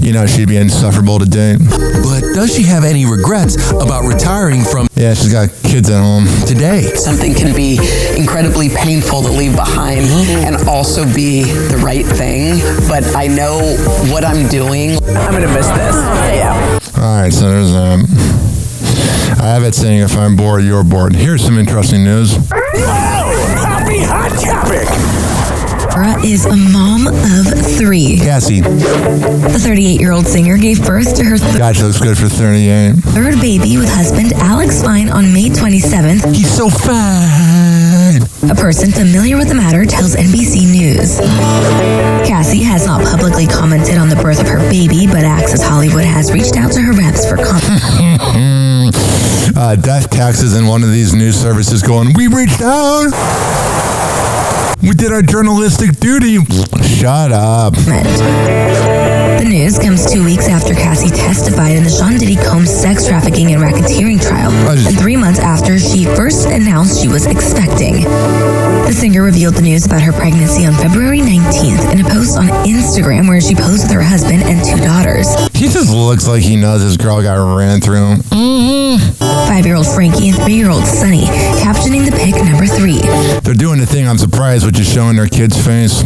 Speaker 1: You know, she'd be insufferable to date.
Speaker 2: But does she have any regrets about retiring from...
Speaker 1: Yeah, she's got kids at home.
Speaker 2: Today.
Speaker 3: Something can be incredibly painful to leave behind and also be the right thing. But I know what I'm doing. I'm going to miss this. Yeah.
Speaker 1: All right, so there's I have it saying if I'm bored, you're bored. Here's some interesting news.
Speaker 14: Happy Hot Topic!
Speaker 11: Laura is a mom of 3.
Speaker 1: Cassie.
Speaker 11: The 38-year-old singer gave birth to her
Speaker 1: God, she looks good for 38.
Speaker 11: third baby with husband Alex Fine on May 27th.
Speaker 1: He's so fine.
Speaker 11: A person familiar with the matter tells NBC News. Cassie has not publicly commented on the birth of her baby, but Access Hollywood has reached out to her reps for comment.
Speaker 1: Death taxes in one of these news services going, we reached out. We did our journalistic duty. Shut up.
Speaker 11: The news comes 2 weeks after Cassie testified in the Sean Diddy Combs sex trafficking and racketeering trial, and 3 months after she first announced she was expecting. The singer revealed the news about her pregnancy on February 19th in a post on Instagram where she posed with her husband and 2 daughters.
Speaker 1: He just looks like he knows his girl got ran through him.
Speaker 11: 5-year-old Frankie and 3-year-old Sunny, captioning the pic number 3.
Speaker 1: They're doing the thing I'm surprised, which is showing their kid's face.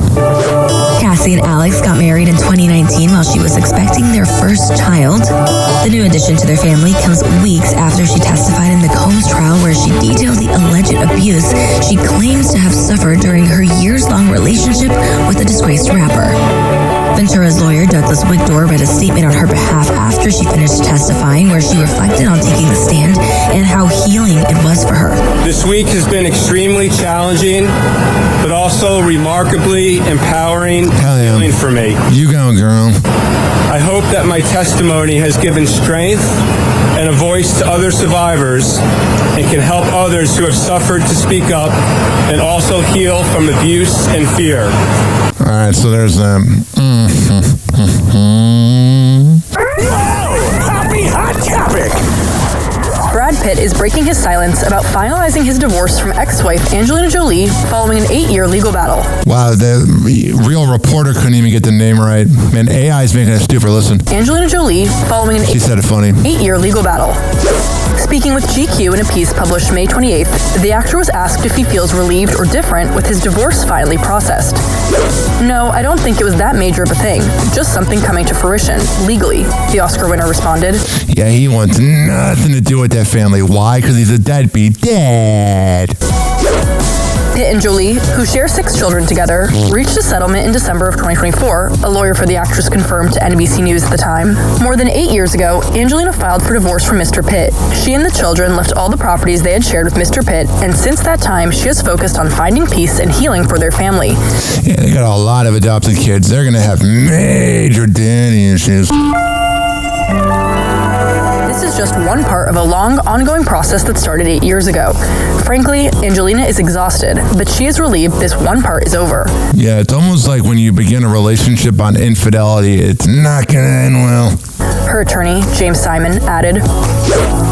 Speaker 11: Cassie and Alex got married in 2019 while she was expecting their first child. The new addition to their family comes weeks after she testified in the Combs trial where she detailed the alleged abuse she claims to have suffered during her years-long relationship with the disgraced rapper. Ventura's lawyer, Douglas Wigdor, read a statement on her behalf after she finished testifying where she reflected on taking the stand and how healing it was for her.
Speaker 10: This week has been extremely challenging, but also remarkably empowering feeling for me.
Speaker 1: You go, girl.
Speaker 10: I hope that my testimony has given strength and a voice to other survivors and can help others who have suffered to speak up and also heal from abuse and fear.
Speaker 1: All right, so there's
Speaker 14: Happy Hot Topic!
Speaker 13: Brad Pitt is breaking his silence about finalizing his divorce from ex-wife Angelina Jolie following an 8-year legal battle.
Speaker 1: Wow, the real reporter couldn't even get the name right. Man, AI is making us stupid. Listen.
Speaker 13: Angelina Jolie following an
Speaker 1: She said it funny.
Speaker 13: 8-year legal battle. Speaking with GQ in a piece published May 28th, the actor was asked if he feels relieved or different with his divorce finally processed. No, I don't think it was that major of a thing. Just something coming to fruition, legally, the Oscar winner responded.
Speaker 1: Yeah, he wants nothing to do with that family. Why? Because he's a deadbeat dad.
Speaker 13: Pitt and Jolie, who share 6 children together, reached a settlement in December of 2024, a lawyer for the actress confirmed to NBC News at the time. More than 8 years ago, Angelina filed for divorce from Mr. Pitt. She and the children left all the properties they had shared with Mr. Pitt, and since that time, she has focused on finding peace and healing for their family.
Speaker 1: Yeah, they got a lot of adopted kids. They're going to have major daddy issues.
Speaker 13: This is just one part of a long, ongoing process that started 8 years ago. Frankly, Angelina is exhausted, but she is relieved this one part is over.
Speaker 1: Yeah, it's almost like when you begin a relationship on infidelity, it's not going to end well.
Speaker 13: Her attorney, James Simon, added.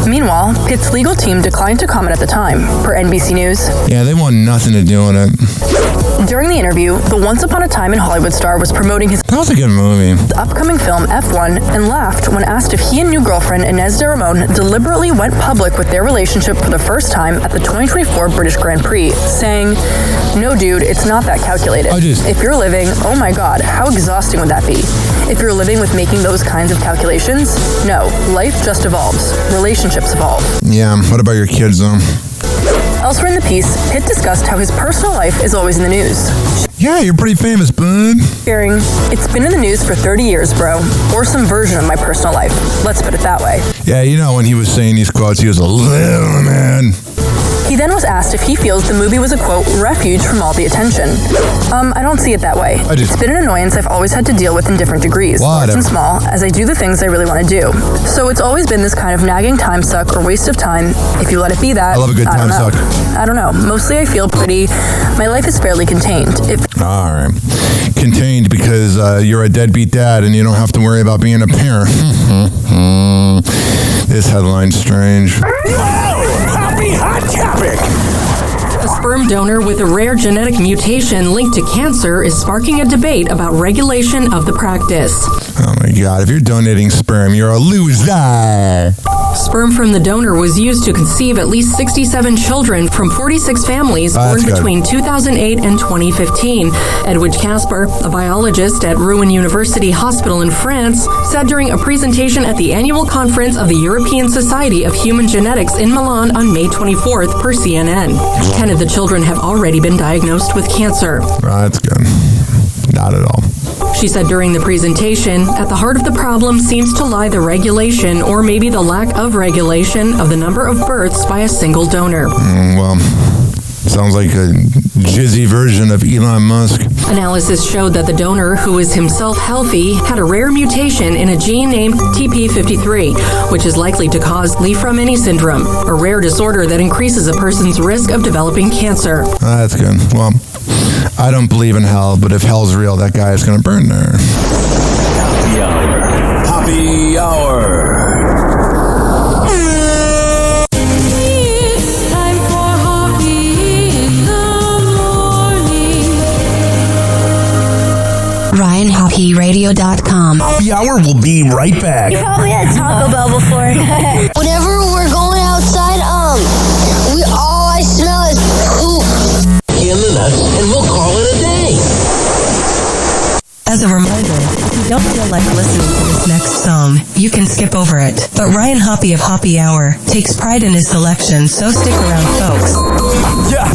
Speaker 13: Meanwhile, Pitt's legal team declined to comment at the time, per NBC News.
Speaker 1: Yeah, they want nothing to do with it.
Speaker 13: During the interview, the Once Upon a Time in Hollywood star was promoting his
Speaker 1: That was a good movie.
Speaker 13: upcoming film F1 and laughed when asked if he and new girlfriend Inez de Ramon deliberately went public with their relationship for the first time at the 2024 British Grand Prix, saying, "No, dude, it's not that calculated. If you're living, oh my God, how exhausting would that be? If you're living with making those kinds of calculations, no, life just evolves. Relationships evolve."
Speaker 1: Yeah, what about your kids, though?
Speaker 13: Elsewhere in the piece, Pitt discussed how his personal life is always in the news.
Speaker 1: Yeah, you're pretty famous, bud.
Speaker 13: Sharing, "It's been in the news for 30 years, bro. Or some version of my personal life. Let's put it that way."
Speaker 1: Yeah, you know, when he was saying these quotes, he was a little man.
Speaker 13: He then was asked if he feels the movie was a, quote, refuge from all the attention. I don't see it that way. It's been an annoyance I've always had to deal with in different degrees, large and small, as I do the things I really want to do. So it's always been this kind of nagging time suck or waste of time, if you let it be that.
Speaker 1: I love a good time suck.
Speaker 13: I don't know. Mostly I feel my life is fairly contained.
Speaker 1: All right. Contained because you're a deadbeat dad and you don't have to worry about being a parent. This headline's strange.
Speaker 14: Happy Hot Topic!
Speaker 6: A sperm donor with a rare genetic mutation linked to cancer is sparking a debate about regulation of the practice.
Speaker 1: Oh my God, if you're donating sperm, you're a loser.
Speaker 6: Sperm from the donor was used to conceive at least 67 children from 46 families born between 2008 and 2015. Edwidge Casper, a biologist at Rouen University Hospital in France, said during a presentation at the annual conference of the European Society of Human Genetics in Milan on May 24th per CNN. 10 of the children have already been diagnosed with cancer.
Speaker 1: That's good. Not at all.
Speaker 6: She said during the presentation, at the heart of the problem seems to lie the regulation, or maybe the lack of regulation, of the number of births by a single donor.
Speaker 1: Well, sounds like a jizzy version of Elon Musk.
Speaker 6: Analysis showed that the donor, who is himself healthy, had a rare mutation in a gene named TP53, which is likely to cause Li-Fraumeni syndrome, a rare disorder that increases a person's risk of developing cancer.
Speaker 1: That's good. Well, I don't believe in hell, but if hell's real, that guy is going to burn there.
Speaker 27: Happy Hour. Happy Hour.
Speaker 15: It's time for Hoppe in the morning.
Speaker 11: RyanHoppeRadio.com.
Speaker 27: Happy Hour will be right back.
Speaker 18: You probably had Taco Bell before. Whenever we're going outside, all I smell is poop.
Speaker 27: In the nuts, and we'll call it a day.
Speaker 11: As a reminder, if you don't feel like listening to this next song, you can skip over it. But Ryan Hoppe of Hoppe Hour takes pride in his selection, so stick around, folks.
Speaker 20: Yeah.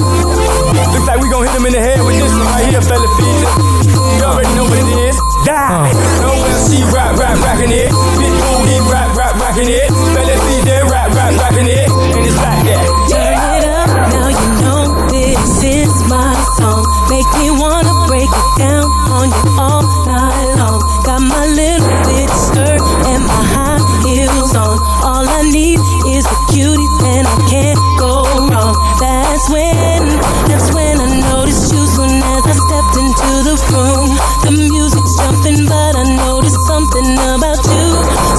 Speaker 20: Looks like we gon' hit him in the head with this one right here, fella. You already know what it is. Die. No LC rockin' it. Big booty rockin' it. Fella feet there rockin' it. And it's like that.
Speaker 15: Turn it up, now you know this is my song. Make me wanna break it down on you all night long. Got my little bit skirt and my high heels on. All I need is a cutie and I can't go wrong. That's when I noticed you soon as I stepped into the room. The music's jumping, but I noticed something about you.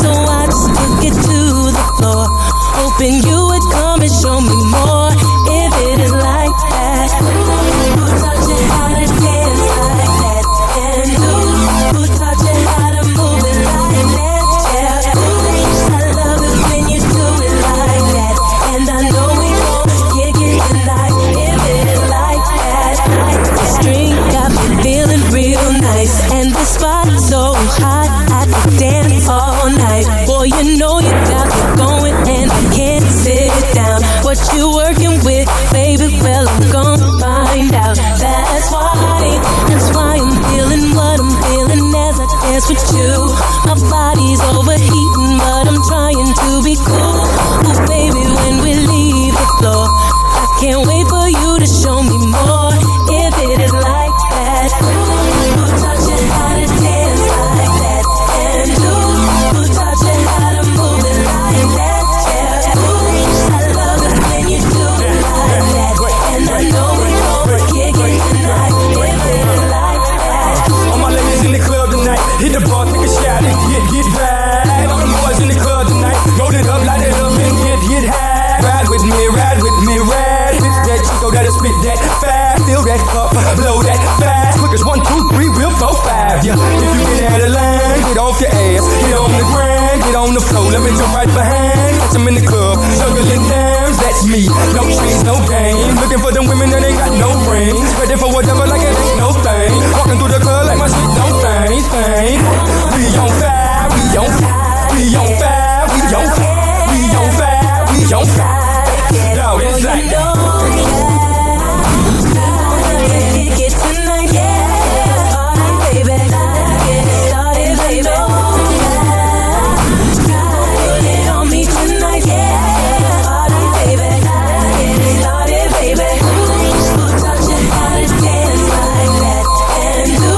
Speaker 15: So I just took it to the floor, hoping you would come and show me more. If it is like that, who taught you how to dance like that? And who taught you how to move it like that? Yeah, I love it when you do it like that. And I know we gon' kick it tonight. If it is like that, this drink got me feeling real nice, and the spot so hot I could dance all night. Boy, you know you got me going, and I can't sit down. What you working with, baby? Well, I'm gon' find out. That's why I'm feeling what I'm feeling as I dance with you. My body's overheating, but I'm trying to be cool. Oh, baby, when we leave the floor, I can't wait for you to show me more. If it is like that, who taught you how to dance like that? And who taught you how to move it like that? Yeah, I love it when you do it like that. And I know we gon' kick it tonight. If it is like that.
Speaker 20: All my ladies in the club tonight, hit the bar, take a shot. that fast, fill that cup, blow that fast. Quick as 1, 2, 3, we'll go 5. Yeah, if you get out of line, get off your ass, get on the ground, get on the floor. Let me jump right behind, catch them in the club, juggling dimes. That's me, no chains, no game. Looking for them women that ain't got no rings, ready for whatever like it ain't no thing. Walking through the club like my shit don't thing. We on fire, we on fire, we on fire, we on fire, we on fire, we on fire. Yo, it's like
Speaker 15: kick it tonight, yeah. Party, baby. Get it started, baby. Put it on me tonight, yeah. Party, baby. Get it started, baby. Who taught you how to dance like that? And who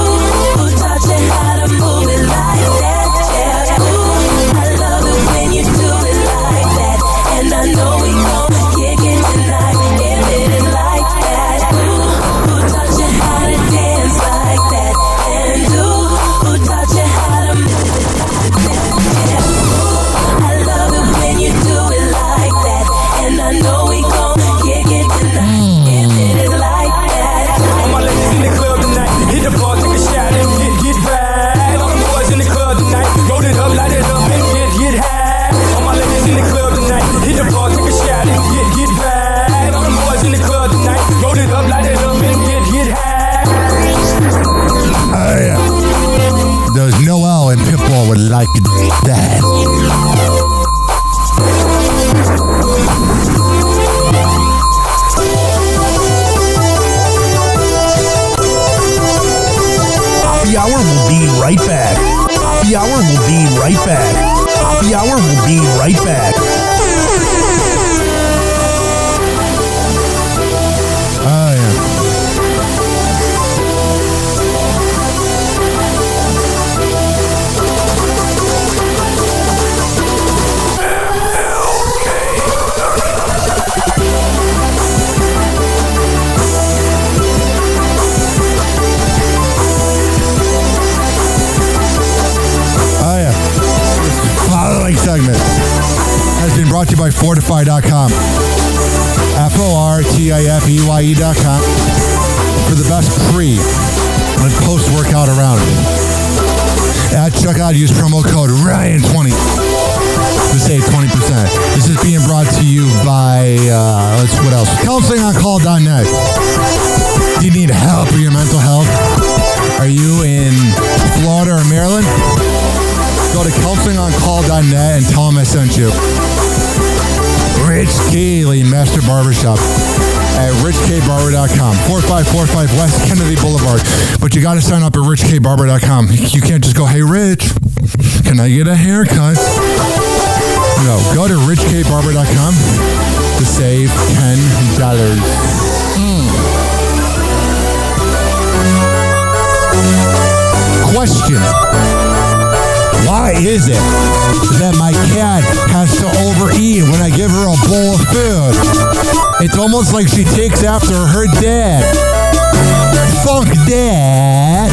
Speaker 15: taught you how to move it like that? Yeah. Ooh, I love it when you do it like that. And I know we gon' kick it tonight if it is like that. Who taught you how to dance like that? And who taught you how to move it like that? Yeah. Ooh, I love it when you do it like that. And I know we gon' kick it tonight if it is like that.
Speaker 20: all my ladies in the club tonight. Hit the bar, take a shot and get right. All the boys in the club tonight. Roll it up, light it up and get high. All my ladies in the club tonight. Hit the bar, take a shot and get right. All the boys in the club tonight. Roll it up, light it up and get high.
Speaker 1: Oh, yeah. Those Noel and Pitbull would like that.
Speaker 14: The hour will be right back. The hour will be right back. The hour will be right back.
Speaker 1: Oh, yeah. Oh, yeah. Following segment has been brought to you by Fortify.com. FORTIFEYE.com for the best pre and post-workout around. At checkout, use promo code RYAN20 to save 20%. This is being brought to you by, what else? CounselingOnCall.net. Do you need help with your mental health? Are you in Florida or Maryland? Go to CounselingOnCall.net and tell them I sent you. Rich Keeley Master Barbershop at richkbarber.com, 4545 West Kennedy Boulevard. But you got to sign up at richkbarber.com. You can't just go, hey, Rich, can I get a haircut? No, go to richkbarber.com to save $10. Question. Why is it that my cat has to overeat when I give her a bowl of food? It's almost like she takes after her dad. Fuck that.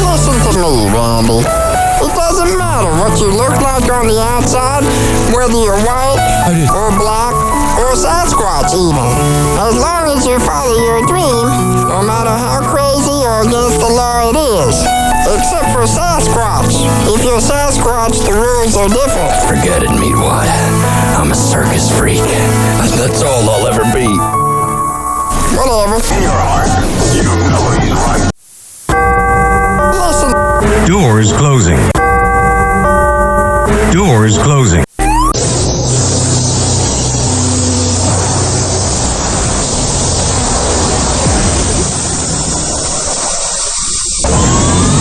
Speaker 4: Listen to me, Randy. It doesn't matter what you look like on the outside, whether you're white or black or Sasquatch even. As long as you follow your dream, no matter how crazy or against the law it is. Except for Sasquatch. If you're Sasquatch, the rules are different.
Speaker 27: Forget it, Meatwad. I'm a circus freak. That's all I'll ever be.
Speaker 4: Whatever.
Speaker 14: You know what you like.
Speaker 4: Listen.
Speaker 14: Doors closing. Doors closing.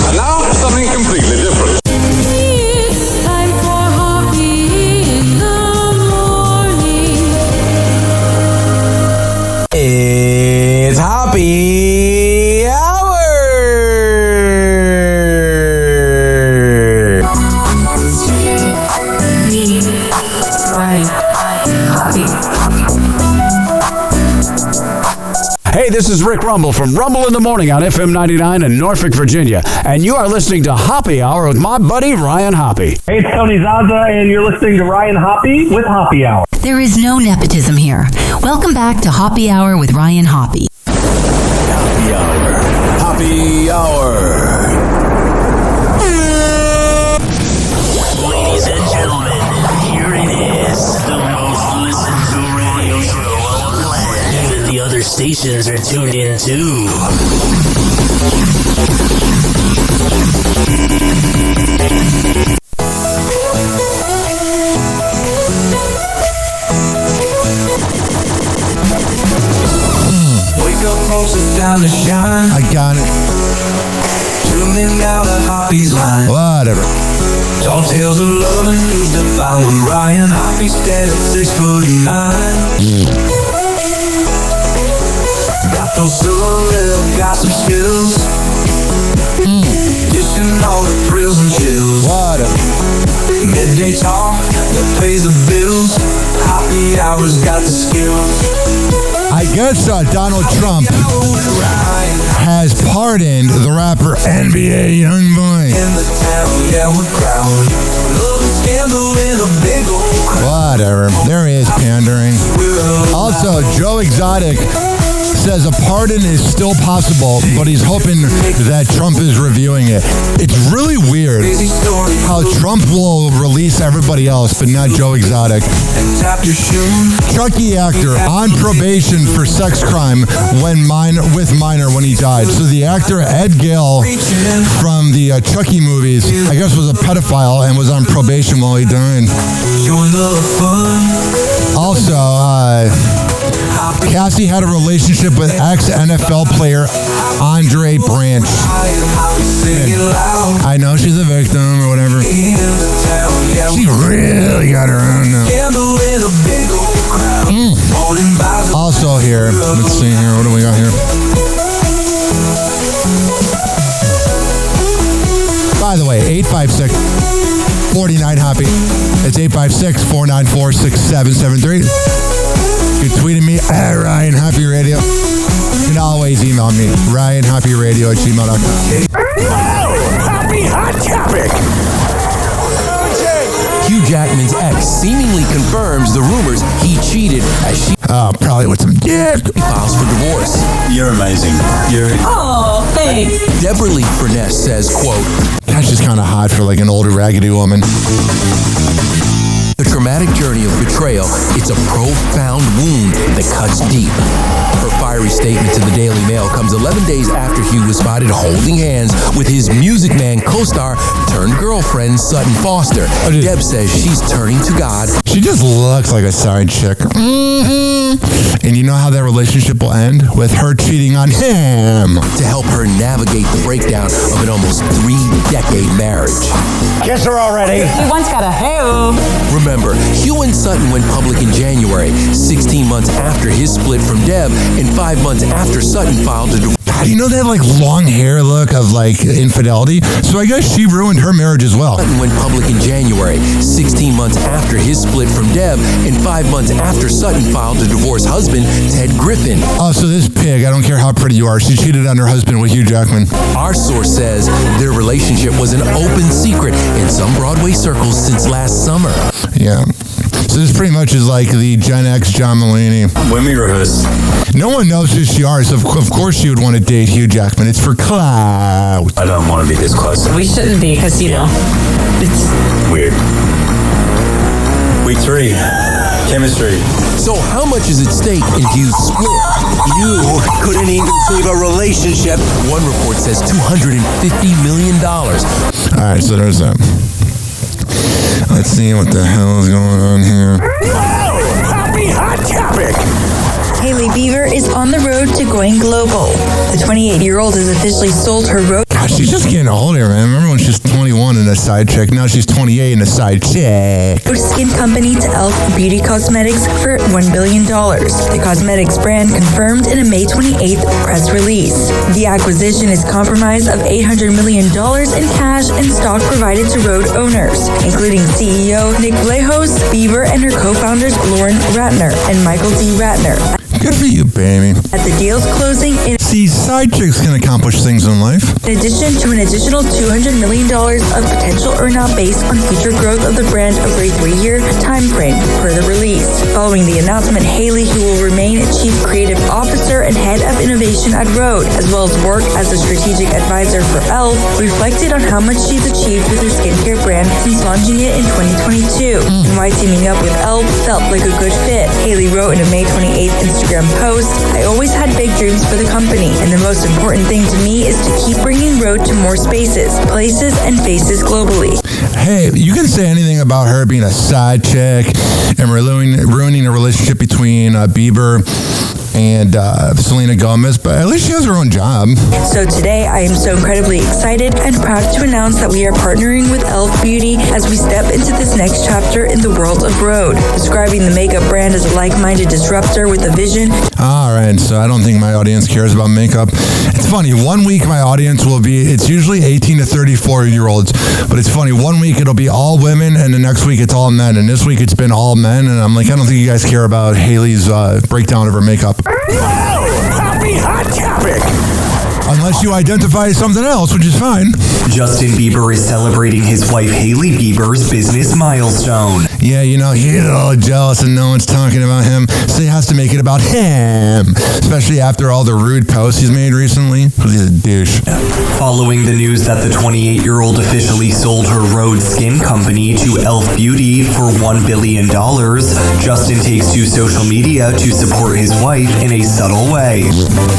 Speaker 8: And now, something completely different.
Speaker 15: It's time for Hoppe in the morning.
Speaker 5: It's Hoppe Hour!
Speaker 9: Hey, this is Rick Rumble from Rumble in the Morning on FM 99 in Norfolk, Virginia. And you are listening to Hoppe Hour with my buddy Ryan Hoppe.
Speaker 25: Hey, it's Tony Zaza, and you're listening to Ryan Hoppe with Hoppe Hour.
Speaker 17: There is no nepotism here. Welcome back to Hoppe Hour with Ryan Hoppe.
Speaker 2: Hoppe Hour. Hoppe Hour.
Speaker 27: Ladies and gentlemen, here it is, the most listened to radio show on the planet. Even the other stations are tuned in too.
Speaker 19: Wake up, folks, it's time to shine.
Speaker 1: I got it.
Speaker 19: Tune in now to Hoppe's line.
Speaker 1: Whatever.
Speaker 19: Tall tales of love and news to find with Ryan Hoppe, stand at 6'9". Got those silver lip gossip skills. Dishing all the thrills and chills.
Speaker 1: Whatever.
Speaker 19: Midday talk that pays the bills. Hoppe Hour's got the skills.
Speaker 1: I guess Donald Trump has pardoned the rapper NBA Youngboy.
Speaker 19: In the town, yeah, we're proud. Love and scandal in a big old crowd.
Speaker 1: Whatever. There he is pandering. Also, Joe Exotic says a pardon is still possible, but he's hoping that Trump is reviewing it. It's really weird how Trump will release everybody else, but not Joe Exotic. Chucky actor on probation for sex crime with minor when he died. So the actor Ed Gale from the Chucky movies, I guess, was a pedophile and was on probation while he died. Also, Cassie had a relationship with ex-NFL player Andre Branch. I know she's a victim or whatever. She really got her own now. Also here, let's see here, what do we got here? By the way, 856-49-HOPPE. It's 856-494-6773. You're tweeting me at Ryan Hoppe Radio. You can always email me, ryanhopperadio@gmail.com.
Speaker 2: Happy Hot Topic! Hugh Jackman's ex seemingly confirms the rumors he cheated as she
Speaker 1: probably with some dick.
Speaker 2: Files for divorce.
Speaker 21: You're amazing.
Speaker 17: Oh, thanks.
Speaker 2: Deborah Lee Furness says, quote,
Speaker 1: That's just kind of hot for like an older raggedy woman.
Speaker 2: The traumatic journey of betrayal, it's a profound wound that cuts deep. Her fiery statement to the Daily Mail comes 11 days after Hugh was spotted holding hands with his Music Man co-star turned girlfriend Sutton Foster. Deb says she's turning to God.
Speaker 1: She just looks like a side chick. And you know how that relationship will end? With her cheating on him.
Speaker 2: To help her navigate the breakdown of an almost 3-decade marriage.
Speaker 21: Kiss her already.
Speaker 17: He once got a hey-o.
Speaker 2: Remember, Hugh and Sutton went public in January, 16 months after his split from Deb, and 5 months after Sutton filed a divorce.
Speaker 1: You know that like long hair look of like infidelity? So I guess she ruined her marriage as well.
Speaker 2: Sutton went public in January, 16 months after his split from Deb, and 5 months after Sutton filed to divorce husband Ted Griffin.
Speaker 1: Oh, so this pig, I don't care how pretty you are, she cheated on her husband with Hugh Jackman.
Speaker 2: Our source says their relationship was an open secret in some Broadway circles since last summer.
Speaker 1: Yeah. So this pretty much is like the Gen X John Mulaney.
Speaker 21: When we rehearse,
Speaker 1: no one knows who she is. Of course she would want to date Hugh Jackman. It's for Cloudz.
Speaker 21: I don't want to be this close.
Speaker 17: We shouldn't be, because, you know, it's
Speaker 21: Weird. Week 3. Chemistry.
Speaker 2: So how much is at stake in Hugh's split?
Speaker 21: You couldn't even save a relationship.
Speaker 2: One report says $250 million.
Speaker 1: All right, so there's that. Let's see what the hell is going on here.
Speaker 2: Happy Hot Topic!
Speaker 22: Hailey Bieber is on the road to going global. The 28-year-old has officially sold her road.
Speaker 1: God, she's just getting older, man. Remember when she was 21 and a side chick? Now she's 28 and a side chick.
Speaker 22: Skin company to Elf Beauty Cosmetics for $1 billion. The cosmetics brand confirmed in a May 28th press release. The acquisition is comprised of $800 million in cash and stock provided to road owners, including CEO Nick Vlahos, Bieber, and her co-founders Lauren Ratner and Michael D. Ratner.
Speaker 1: Good for you, baby.
Speaker 22: At the deal's closing,
Speaker 1: See, side chicks can accomplish things in life.
Speaker 22: in addition to an additional $200 million of potential earnout based on future growth of the brand over a 3-year time frame per the release. Following the announcement, Haley, who will remain Chief Creative Officer and Head of Innovation at Rhode, as well as work as a strategic advisor for e.l.f., reflected on how much she's achieved with her skincare brand since launching it in 2022, and why teaming up with e.l.f. felt like a good fit. Haley wrote in a May 28th Instagram post, "I always had big dreams for the company, and the most important thing to me is to keep bringing Rhode to more spaces, places, and faces globally."
Speaker 1: Hey, you can say anything about her being a side chick and ruining a relationship between Bieber and Selena Gomez, but at least she has her own job.
Speaker 22: So today, I am so incredibly excited and proud to announce that we are partnering with e.l.f. Beauty as we step into this next chapter in the world of Rhode, describing the makeup brand as a like-minded disruptor with a vision.
Speaker 1: All right, so I don't think my audience cares about makeup. It's funny, 1 week my audience will be, it's usually 18 to 34-year-olds, but it's funny, 1 week it'll be all women, and the next week it's all men, and this week it's been all men, and I'm like, I don't think you guys care about Haley's breakdown of her makeup.
Speaker 14: Happy Hot Topic!
Speaker 1: Unless you identify as something else, which is fine.
Speaker 3: Justin Bieber is celebrating his wife Hailey Bieber's business milestone.
Speaker 1: Yeah, you know, he's a little jealous and no one's talking about him, so he has to make it about him. Especially after all the rude posts he's made recently, because he's a douche.
Speaker 3: Following the news that the 28-year-old officially sold her Rhode Skin Company to e.l.f. Beauty for $1 billion, Justin takes to social media to support his wife in a subtle way.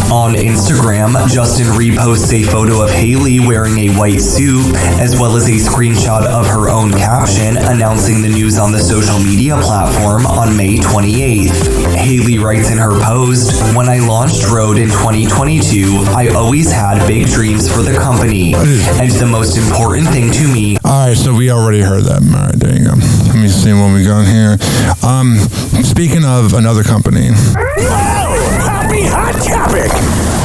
Speaker 3: On Instagram, Justin reposts a photo of Haley wearing a white suit, as well as a screenshot of her own caption announcing the news on the social media platform on May 28th. Haley writes in her post, "When I launched Rhode in 2022, I always had big dreams for the company, and the most important thing to me..."
Speaker 1: Alright, so we already heard that. Alright, there you go. Let me see what we got here. Speaking of another company.
Speaker 14: Happy Hot Topic!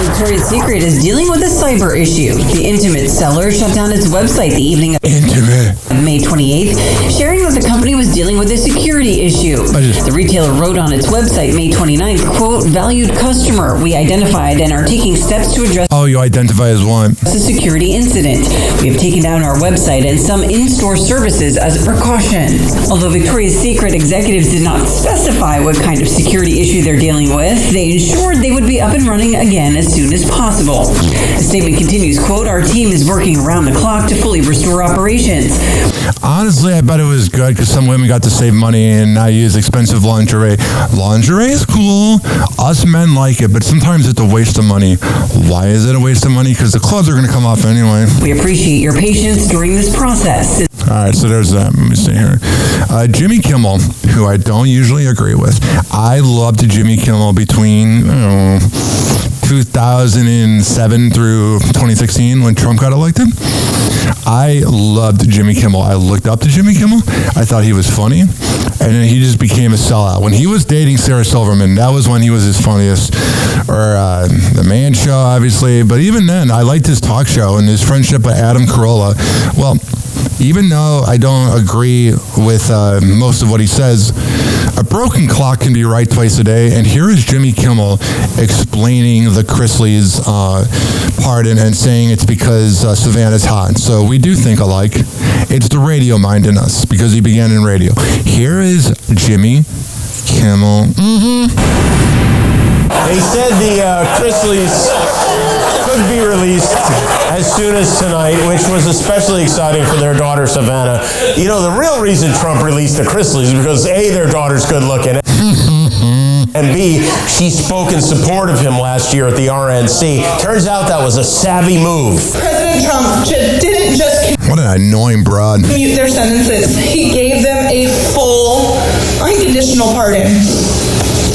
Speaker 7: Victoria's Secret is dealing with a cyber issue. The Intimate seller shut down its website the evening of May 28th, sharing that the company was dealing with a security issue. The retailer wrote on its website May 29th, quote, "Valued customer, we identified and are taking steps to address..."
Speaker 1: Oh, you identify as what?
Speaker 7: "A security incident. We have taken down our website and some in-store services as a precaution." Although Victoria's Secret executives did not specify what kind of security issue they're dealing with, they ensured they would be up and running again as soon as possible. The statement continues, quote, "Our team is working around the clock to fully restore operations."
Speaker 1: Honestly, I bet it was good because some women got to save money and not use expensive lingerie. Lingerie is cool. Us men like it, but sometimes it's a waste of money. Why is it a waste of money? Because the clothes are going to come off anyway.
Speaker 7: We appreciate your patience during this process.
Speaker 1: All right, so there's that. Let me see here. Jimmy Kimmel, who I don't usually agree with. I loved Jimmy Kimmel between 2007 through 2016 when Trump got elected. I loved Jimmy Kimmel. I looked up to Jimmy Kimmel. I thought he was funny. And then he just became a sellout. When he was dating Sarah Silverman, that was when he was his funniest. Or The Man Show, obviously. But even then, I liked his talk show and his friendship with Adam Carolla. Well, even though I don't agree with most of what he says, a broken clock can be right twice a day. And here is Jimmy Kimmel explaining the Chrisley's pardon and saying it's because Savannah's hot. So we do think alike. It's the radio mind in us because he began in radio. Here is Jimmy Kimmel.
Speaker 12: They said the Chrisleys could be released as soon as tonight, which was especially exciting for their daughter, Savannah. You know, the real reason Trump released the Chrisleys is because A, their daughter's good looking, and B, she spoke in support of him last year at the RNC. Turns out that was a savvy move.
Speaker 16: President Trump didn't just
Speaker 1: What an annoying broad.
Speaker 16: commute their sentences. He gave them a full, unconditional pardon.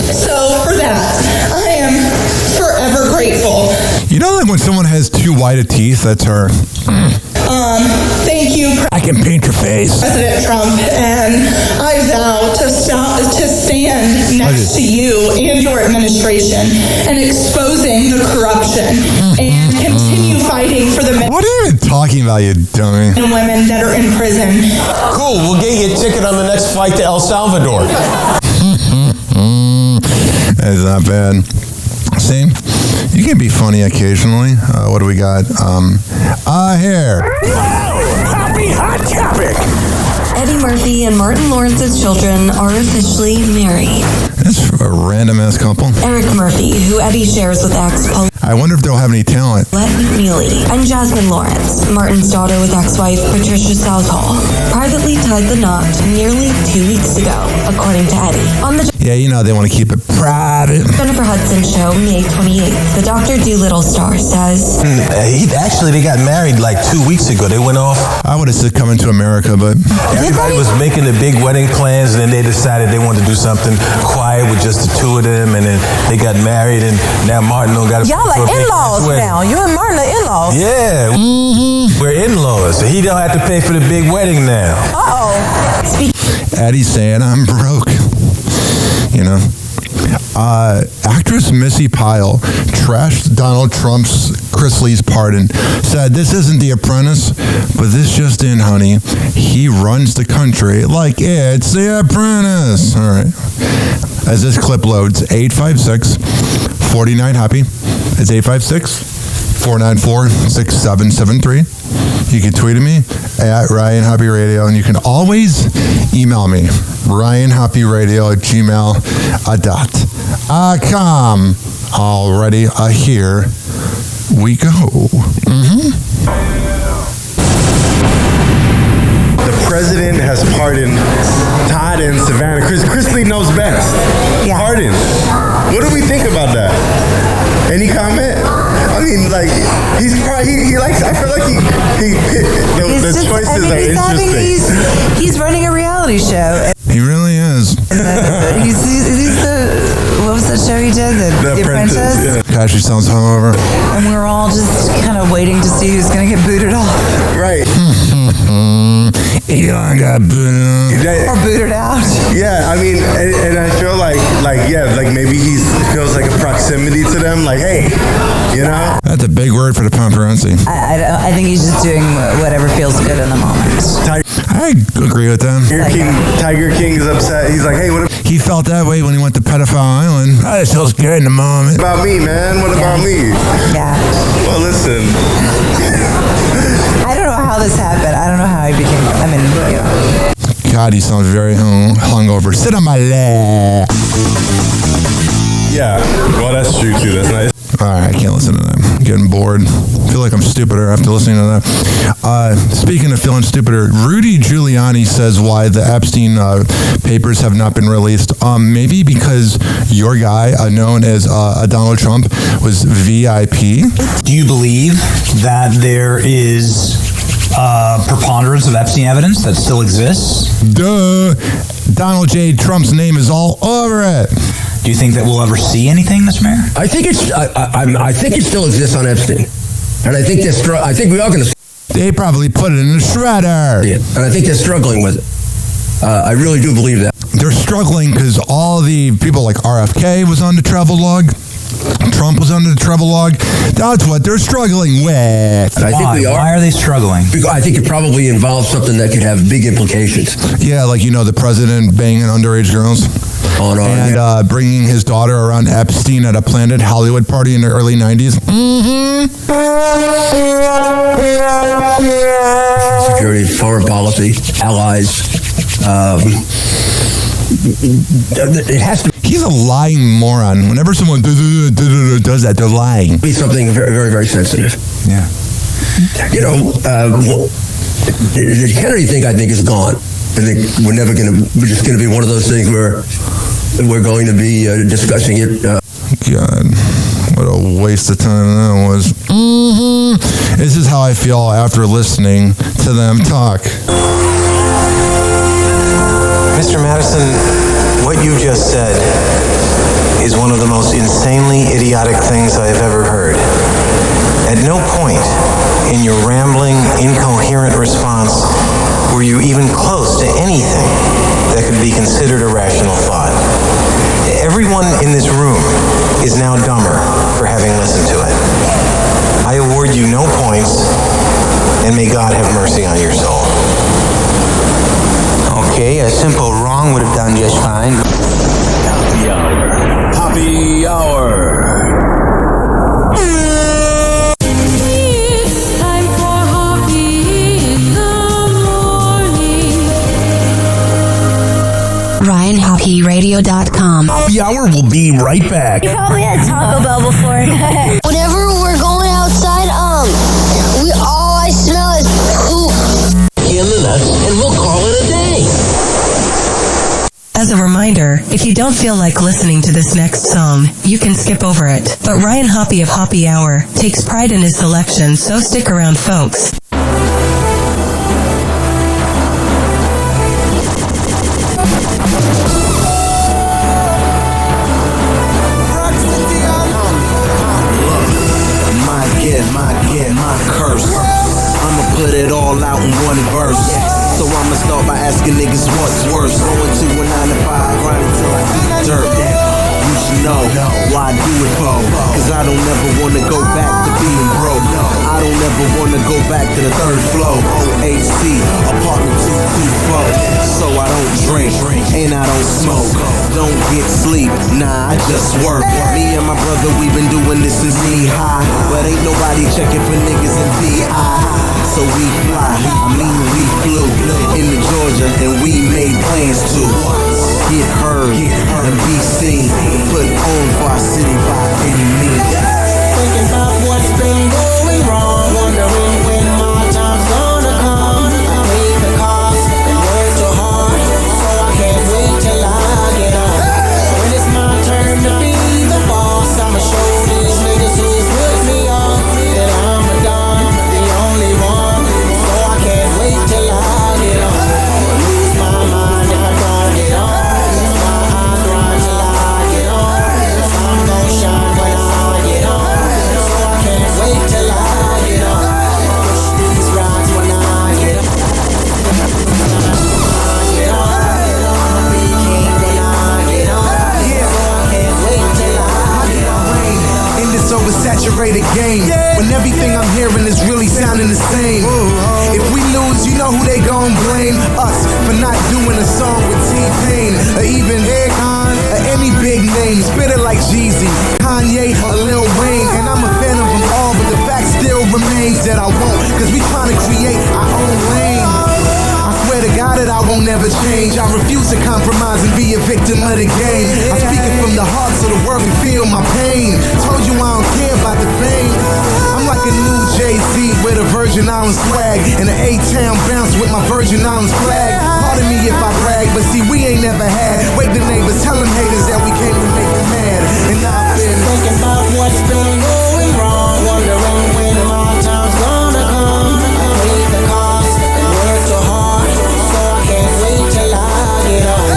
Speaker 16: So for that, I am forever grateful.
Speaker 1: You know, like when someone has too white of teeth, that's her.
Speaker 16: Thank you,
Speaker 1: I can paint your face.
Speaker 16: President Trump, and I vow to stand next to you and your administration and exposing the corruption and continue fighting for the men
Speaker 1: What are you even talking about, you dummy?
Speaker 16: and women that are in prison.
Speaker 12: Cool, we'll get you a ticket on the next flight to El Salvador.
Speaker 1: It's not bad. See, you can be funny occasionally. What do we got? Here.
Speaker 6: Happy hot topic.
Speaker 22: Eddie Murphy and Martin Lawrence's children are officially married.
Speaker 1: That's a random-ass couple.
Speaker 22: Eric Murphy, who Eddie shares with ex-Paulette
Speaker 1: I wonder if they'll have any talent.
Speaker 22: McNeely, and Jasmine Lawrence, Martin's daughter with ex-wife Patricia Southall, privately tied the knot nearly 2 weeks ago, according to Eddie. On the
Speaker 1: Yeah, you know they want to keep it private.
Speaker 22: Jennifer Hudson show, May 28th, the Dr. Dolittle star says,
Speaker 12: They got married like 2 weeks ago. They went off.
Speaker 1: I would have said coming to America, but
Speaker 12: everybody was making the big wedding plans, and then they decided they wanted to do something quiet with just the two of them, and then they got married, and now Martin don't got to.
Speaker 10: Y'all are in-laws now. You and Martin are in-laws.
Speaker 12: Yeah, we're in-laws, so he don't have to pay for the big wedding now.
Speaker 1: Eddie's saying I'm broke. You know. Actress Missy Pyle trashed Donald Trump's Chrisley's pardon, said this isn't The Apprentice, but this just in, honey. He runs the country like it's The Apprentice. All right. As this clip loads, 856-49-HAPPY. It's 856-494-6773. You can tweet at me at Ryan Hoppe Radio, and you can always email me, ryanhopperadio@gmail.com. Already, here we go.
Speaker 13: The president has pardoned Todd and Savannah. Chrisley knows best.
Speaker 10: Yeah.
Speaker 13: Pardon. What do we think about that? Any comment? I mean, like, he's probably, he likes, I feel like the choices are interesting.
Speaker 10: He's running a reality show.
Speaker 1: He really is.
Speaker 10: He's what was that show he did? The Apprentice?
Speaker 1: Yeah. Gosh, he sounds hungover.
Speaker 10: And we're all just kind of waiting to see who's going to get booted off.
Speaker 13: Right.
Speaker 1: Elon got booted
Speaker 10: or booted out.
Speaker 13: Yeah, I mean, and I feel like maybe he feels like a proximity to them. Like, hey, you know?
Speaker 1: That's a big word for the paparazzi.
Speaker 10: I think he's just doing whatever feels good in the moment.
Speaker 1: I agree with that.
Speaker 13: Tiger King is upset. He's like, hey, what
Speaker 1: he felt that way when he went to Pedophile Island. I just feels good in the moment.
Speaker 13: About me, man? What about me?
Speaker 10: Yeah.
Speaker 13: Well, listen.
Speaker 10: I don't know how this happened. I don't know how he became.
Speaker 1: God, he sounds very hungover. Sit on my lap.
Speaker 13: Yeah. Well, that's true too. That's nice.
Speaker 1: All right, I can't listen to that. I'm getting bored. I feel like I'm stupider after listening to that. Speaking of feeling stupider, Rudy Giuliani says why the Epstein papers have not been released. Maybe because your guy, known as Donald Trump, was VIP.
Speaker 18: Do you believe that there is preponderance of Epstein evidence that still exists?
Speaker 1: Duh. Donald J. Trump's name is all over it.
Speaker 18: Do you think that we'll ever see anything, Mr. Mayor?
Speaker 23: I think it's. I think it still exists on Epstein, and I think I think we are going to.
Speaker 1: They probably put it in the shredder.
Speaker 23: Yeah, and I think they're struggling with it. I really do believe that.
Speaker 1: They're struggling because all the people like RFK was on the travel log. Trump was under the travel log. That's what they're struggling with.
Speaker 23: I think we are.
Speaker 18: Why are they struggling?
Speaker 23: Because I think it probably involves something that could have big implications.
Speaker 1: Yeah, like, the president banging underage girls. And bringing his daughter around Epstein at a planned Hollywood party in the early 90s.
Speaker 23: Security, foreign policy, allies. It has to.
Speaker 1: He's a lying moron. Whenever someone does that, they're lying.
Speaker 23: Be something very, very, very sensitive.
Speaker 1: Yeah.
Speaker 23: The Kennedy thing, I think, is gone. I think we're just going to be one of those things where we're going to be discussing it.
Speaker 1: God, what a waste of time that was. This is how I feel after listening to them talk.
Speaker 24: Mr. Madison, what you just said is one of the most insanely idiotic things I have ever heard. At no point in your rambling, incoherent response were you even close to anything that could be considered a rational thought. Everyone in this room is now dumber for having listened to it. I award you no points, and may God have mercy on your soul. Okay, a simple wrong would have done just fine.
Speaker 8: Happy
Speaker 17: HappyHourWB.com.
Speaker 14: Happy Hour will be right back.
Speaker 4: You probably had Taco Bell before. Whenever we're going outside, all I smell is poop.
Speaker 27: In the nuts, and we'll call it a day.
Speaker 5: As a reminder, if you don't feel like listening to this next song, you can skip over it. But Ryan Hoppe of Happy Hour takes pride in his selection, so stick around, folks.
Speaker 21: My curse. I'ma put it all out in one verse. So I'ma start by asking niggas what's worse. Going to a 9 to 5, grinding till I eat dirt. You should know why I do it for. Cause I don't ever wanna go back to being broke. I don't ever wanna go back to the third floor. OHC, apartment 224. So I don't drink and I don't smoke. Don't get sleep, nah, I just work. Me and my brother, we been doing this since knee-high. But ain't nobody checking for niggas in VI. So we fly, we flew into Georgia and we made plans to get heard and be seen, put on for our city by any means.
Speaker 9: Thinking about what's been going wrong, wondering when my time's gonna come. I paid the cost and worked too hard, so I can't wait till I get up. When it's my turn to be the boss, I'ma show these niggas who's put me up that I'm a don, the only one. So I can't wait till I get up. I'ma lose my mind if I don't get on. I grind till I get on. I'm gon' shine when I get on. So I can't wait till I get on. Push these rides when I get on. I'ma be king when I get on. So I can't wait till I get on.
Speaker 21: In this oversaturated game, when everything I'm hearing is really sounding the same. If we lose, you know who they gon' blame? Us for not doing a song with T-Pain, or even Akon, or any big name. Spit it like Jeezy, Kanye, or Lil Wayne. And I'm a fan of them all, but the fact still remains that I won't, cause we tryna create our own lane. I swear to God that I won't ever change. I refuse to compromise and be a victim of the game. I'm speaking from the heart so the world can feel my pain. Told you I don't care about the fame. I'm like a new Jay-Z with a Virgin Islands swag and an A-Town bounce with my Virgin Islands flag. Pardon me if I brag, but see we ain't never had. Wake the neighbors, tell them haters that we came to make them mad. And I've been
Speaker 9: thinking about what's been going wrong, wondering when my time's gonna come. I paid the cost and worked too hard, so I can't wait till I get on.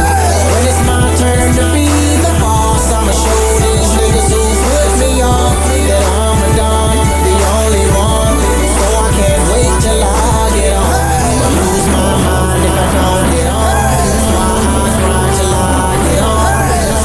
Speaker 9: When it's my turn to be the boss, I'ma show these niggas who put me on that I'm a don, the only one. So I can't wait till I get on. I'ma lose my mind if I don't get on. My eyes grind till I get on. So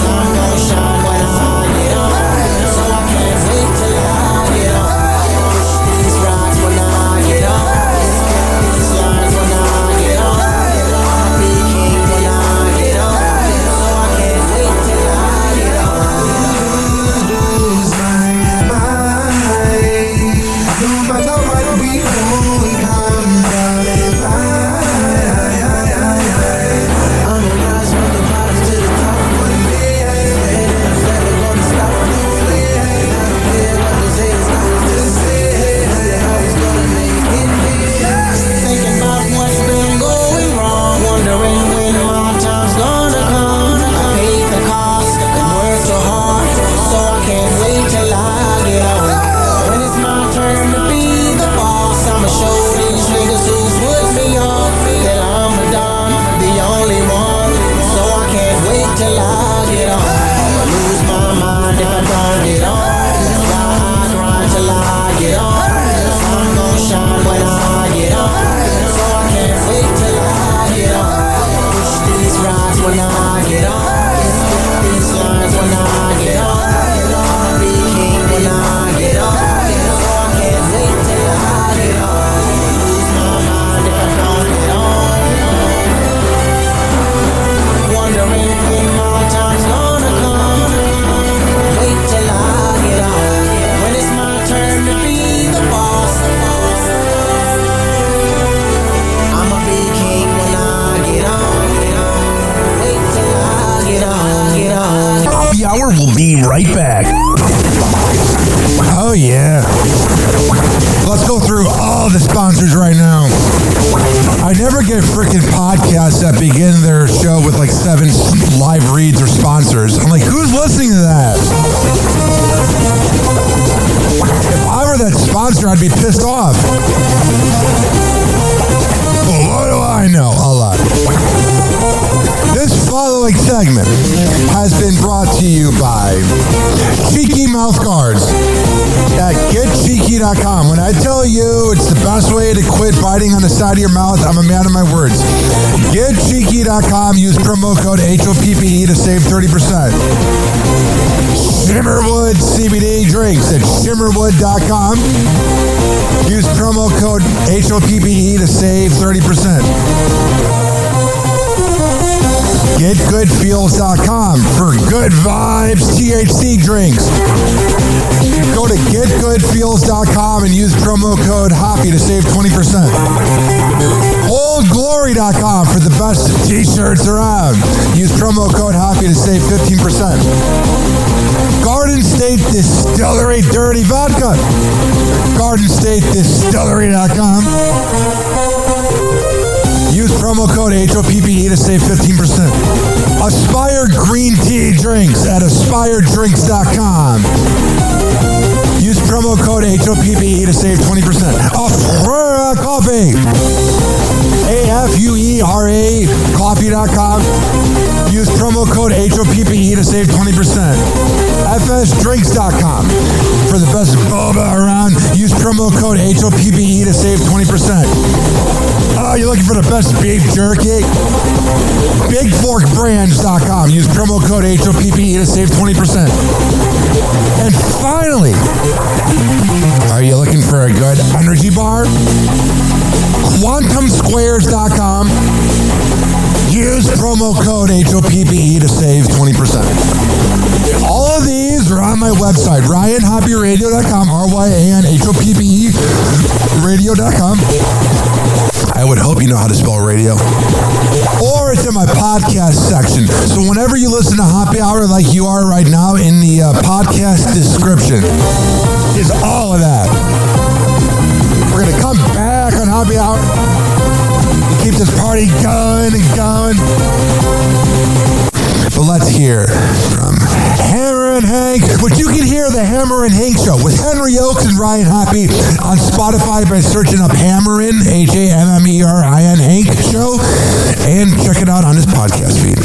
Speaker 14: right back.
Speaker 1: Oh, yeah. Let's go through all the sponsors right now. I never get freaking podcasts that begin their show with like 7 live reads or sponsors. I'm like, who's listening to that? If I were that sponsor, I'd be pissed off. Well, what do I know? A lot. This following segment has been brought to you by Cheeky Mouth Guards at getcheeky.com. When I tell you it's the best way to quit biting on the side of your mouth, I'm a man of my words. Getcheeky.com. Use promo code HOPPE to save 30%. Shimmerwood CBD drinks at shimmerwood.com. Use promo code HOPPE to save 30%. GetGoodFeels.com for good vibes THC drinks. Go to GetGoodFeels.com and use promo code Hoppy to save 20%. OldGlory.com for the best t-shirts around. Use promo code Hoppy to save 15%. Garden State Distillery Dirty Vodka. GardenStateDistillery.com. Use promo code HOPPE to save 15%. Aspire Green Tea Drinks at AspireDrinks.com. Use promo code HOPPE to save 20%. Afuera Coffee. AFUERA Coffee.com. Use promo code HOPPE to save 20%. FSDrinks.com. For the best boba around, use promo code HOPPE to save 20%. Oh, you're looking for the best beef jerky? BigForkBrands.com. Use promo code HOPPE to save 20%. And finally, are you looking for a good energy bar? QuantumSquares.com. Use promo code HOPPE to save 20%. All of these are on my website, RyanHoppyRadio.com, RYANHOPPE Radio.com. I would hope you know how to spell radio. Or it's in my podcast section. So whenever you listen to Happy Hour like you are right now, in the podcast description is all of that. We're going to come back on Happy Hour and keep this party going and going. But let's hear from Hammer and Hank, which you can hear the Hammer and Hank Show with Henry Oakes and Ryan Hoppy on Spotify by searching up Hammerin, HAMMERIN Hank Show, and check it out on his podcast feed.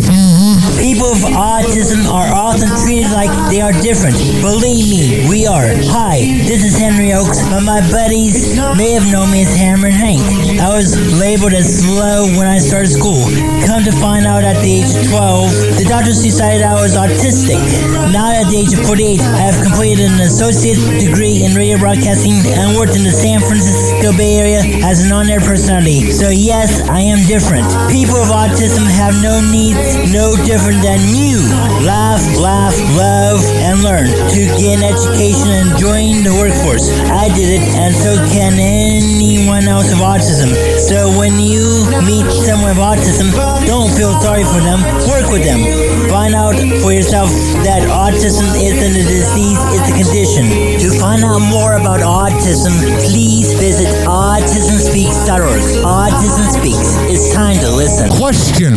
Speaker 2: People with autism are often treated like they are different. Believe me, we are. Hi, this is Henry Oakes, but my buddies may have known me as Hammer and Hank. I was labeled as slow when I started school. Come to find out at the age of 12, the doctors decided I was autistic. Now at the age of 48, I have completed an associate degree in radio broadcasting and worked in the San Francisco Bay Area as an on-air personality. So yes, I am different. People with autism have no needs, no different than you. Laugh, love, and learn to get an education and join the workforce. I did it, and so can anyone else with autism. So when you meet someone with autism, don't feel sorry for them. Work with them. Find out for yourself that autism isn't a disease, it's a condition. To find out more about autism, please visit autismspeaks.org. Autism Speaks. It's time to listen.
Speaker 1: Question.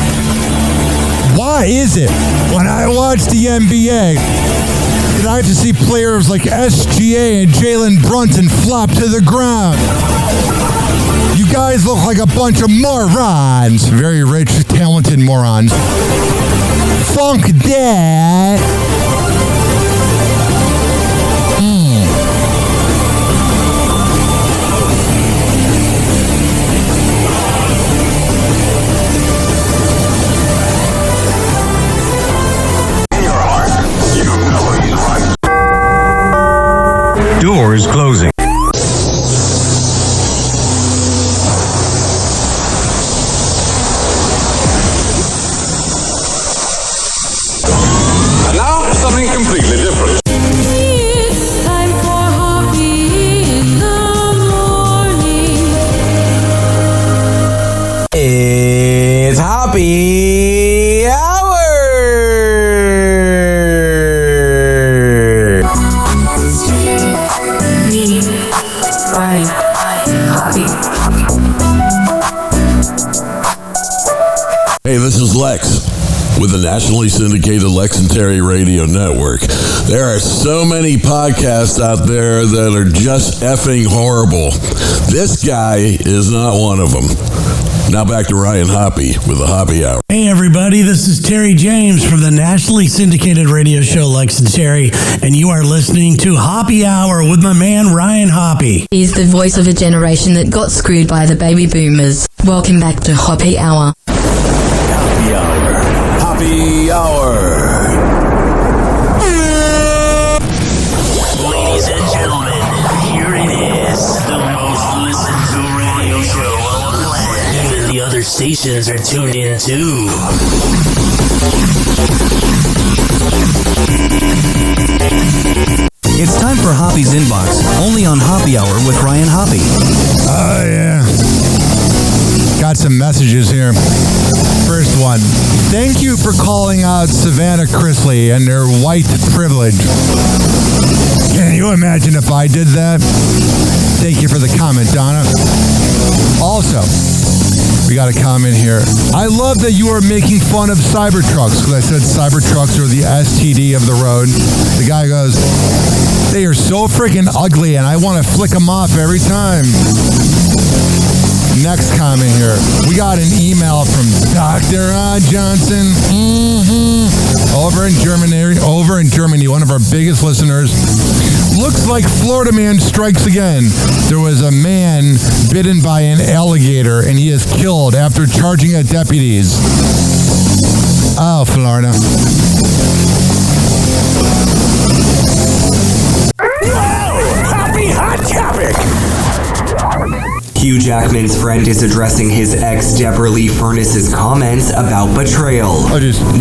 Speaker 1: Why is it when I watch the NBA that I have to see players like SGA and Jalen Brunson flop to the ground? You guys look like a bunch of morons. Very rich, talented morons. Funk that.
Speaker 11: Doors closing.
Speaker 8: And now, something completely different.
Speaker 9: It's time for Hoppy in the morning.
Speaker 15: It's Hoppy Hour.
Speaker 3: with the nationally syndicated Lex and Terry Radio Network. There are so many podcasts out there that are just effing horrible. This guy is not one of them. Now back to Ryan Hoppe with the Hoppe Hour.
Speaker 7: Hey everybody, this is Terry James from the nationally syndicated radio show Lex and Terry, and you are listening to Hoppe Hour with my man Ryan Hoppe.
Speaker 16: He's the voice of a generation that got screwed by the baby boomers. Welcome back to Hoppe Hour.
Speaker 27: Hoppe Hour. Hoppe Hour. Ladies and gentlemen, here it is, the most listened to radio show on the land. Even the other stations are tuned in too.
Speaker 19: It's time for Hoppe's Inbox, only on Hoppe Hour with Ryan Hoppe.
Speaker 1: Oh, yeah. Got some messages here. First one. Thank you for calling out Savannah Chrisley and their white privilege. Can you imagine if I did that? Thank you for the comment, Donna. Also, we got a comment here. I love that you are making fun of Cybertrucks, because I said Cybertrucks are the STD of the road. The guy goes, they are so freaking ugly and I want to flick them off every time. Next comment here. We got an email from Dr. Janssen. Over in Germany, one of our biggest listeners. Looks like Florida man strikes again. There was a man bitten by an alligator and he is killed after charging at deputies. Oh, Florida.
Speaker 6: Happy Hot Topic!
Speaker 20: Hugh Jackman's friend is addressing his ex Deborah Lee Furness's comments about betrayal.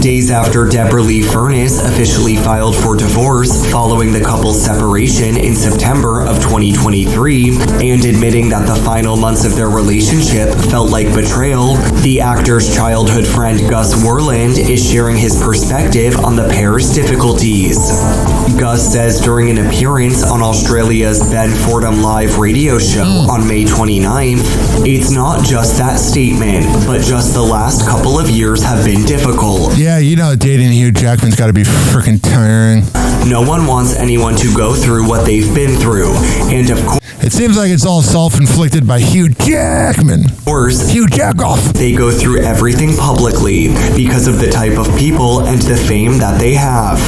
Speaker 20: Days after Deborah Lee Furness officially filed for divorce following the couple's separation in September of 2023 and admitting that the final months of their relationship felt like betrayal, the actor's childhood friend Gus Worland is sharing his perspective on the pair's difficulties. Gus says during an appearance on Australia's Ben Fordham Live radio show on May 29th, it's not just that statement, but just the last couple of years have been difficult.
Speaker 1: Yeah, you know, dating Hugh Jackman's got to be freaking tiring.
Speaker 20: No one wants anyone to go through what they've been through, and of course,
Speaker 1: it seems like it's all self-inflicted by Hugh Jackman. Hugh Jackoff.
Speaker 20: They go through everything publicly because of the type of people and the fame that they have.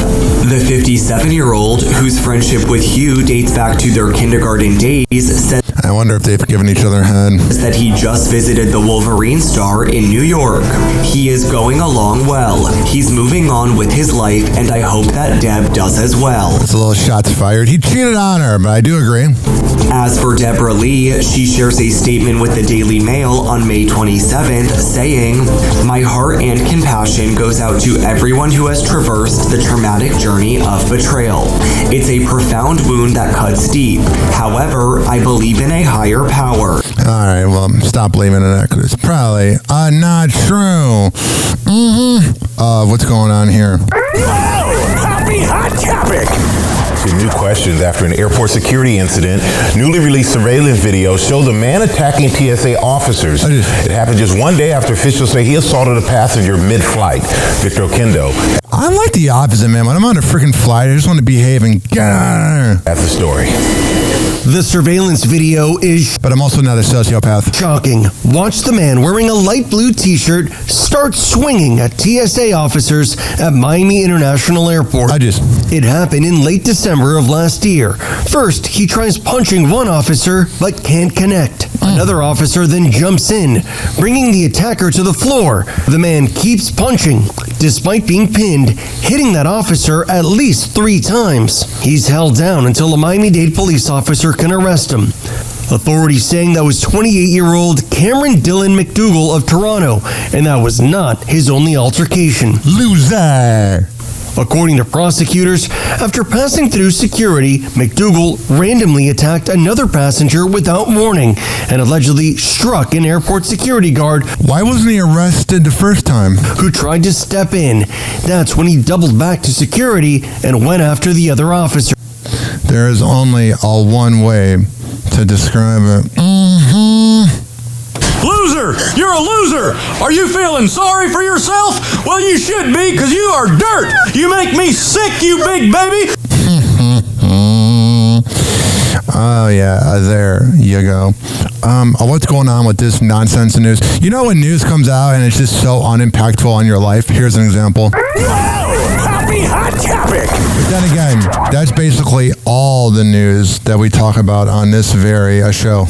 Speaker 20: The 57-year-old, whose friendship with Hugh dates back to their kindergarten days, said,
Speaker 1: I wonder if they've given each other a head.
Speaker 20: That he just visited the Wolverine star in New York. He is going along well. He's moving on with his life, and I hope that Deb does as well.
Speaker 1: It's a little shots fired. He cheated on her, but I do agree.
Speaker 20: As for Deborah Lee, she shares a statement with the Daily Mail on May 27th saying, my heart and compassion goes out to everyone who has traversed the traumatic journey of betrayal. It's a profound wound that cuts deep. However, I believe in a higher power.
Speaker 1: All right, well, stop believing in that because it's probably not true. What's going on here?
Speaker 6: Happy Hot Topic!
Speaker 13: New questions after an airport security incident. Newly released surveillance video showed a man attacking TSA officers. It happened just one day after officials say he assaulted a passenger mid-flight. Victor Okendo.
Speaker 1: I'm like the opposite, man. When I'm on a freaking flight, I just want to behave and get out.
Speaker 13: That's the story.
Speaker 25: The surveillance video is...
Speaker 1: But I'm also not a sociopath.
Speaker 25: Shocking. Watch the man wearing a light blue t-shirt start swinging at TSA officers at Miami International Airport. It happened in late December of last year. First, he tries punching one officer, but can't connect. Another officer then jumps in, bringing the attacker to the floor. The man keeps punching, despite being pinned, hitting that officer at least 3 times. He's held down until a Miami-Dade police officer can arrest him. Authorities saying that was 28-year-old Cameron Dylan McDougal of Toronto, and that was not his only altercation.
Speaker 1: Loser!
Speaker 25: According to prosecutors, after passing through security, McDougal randomly attacked another passenger without warning and allegedly struck an airport security guard.
Speaker 1: Why wasn't he arrested the first time?
Speaker 25: Who tried to step in. That's when he doubled back to security and went after the other officer.
Speaker 1: There is only one way to describe it.
Speaker 6: Loser!
Speaker 10: loser! You're a loser! Are you feeling sorry for yourself? Well, you should be, because you are dirt! You make me sick, you big baby!
Speaker 1: Oh, yeah, there you go. What's going on with this nonsense news? You know when news comes out and it's just so unimpactful on your life? Here's an example.
Speaker 6: Happy Hot Topic!
Speaker 1: But then again, that's basically all the news that we talk about on this very show.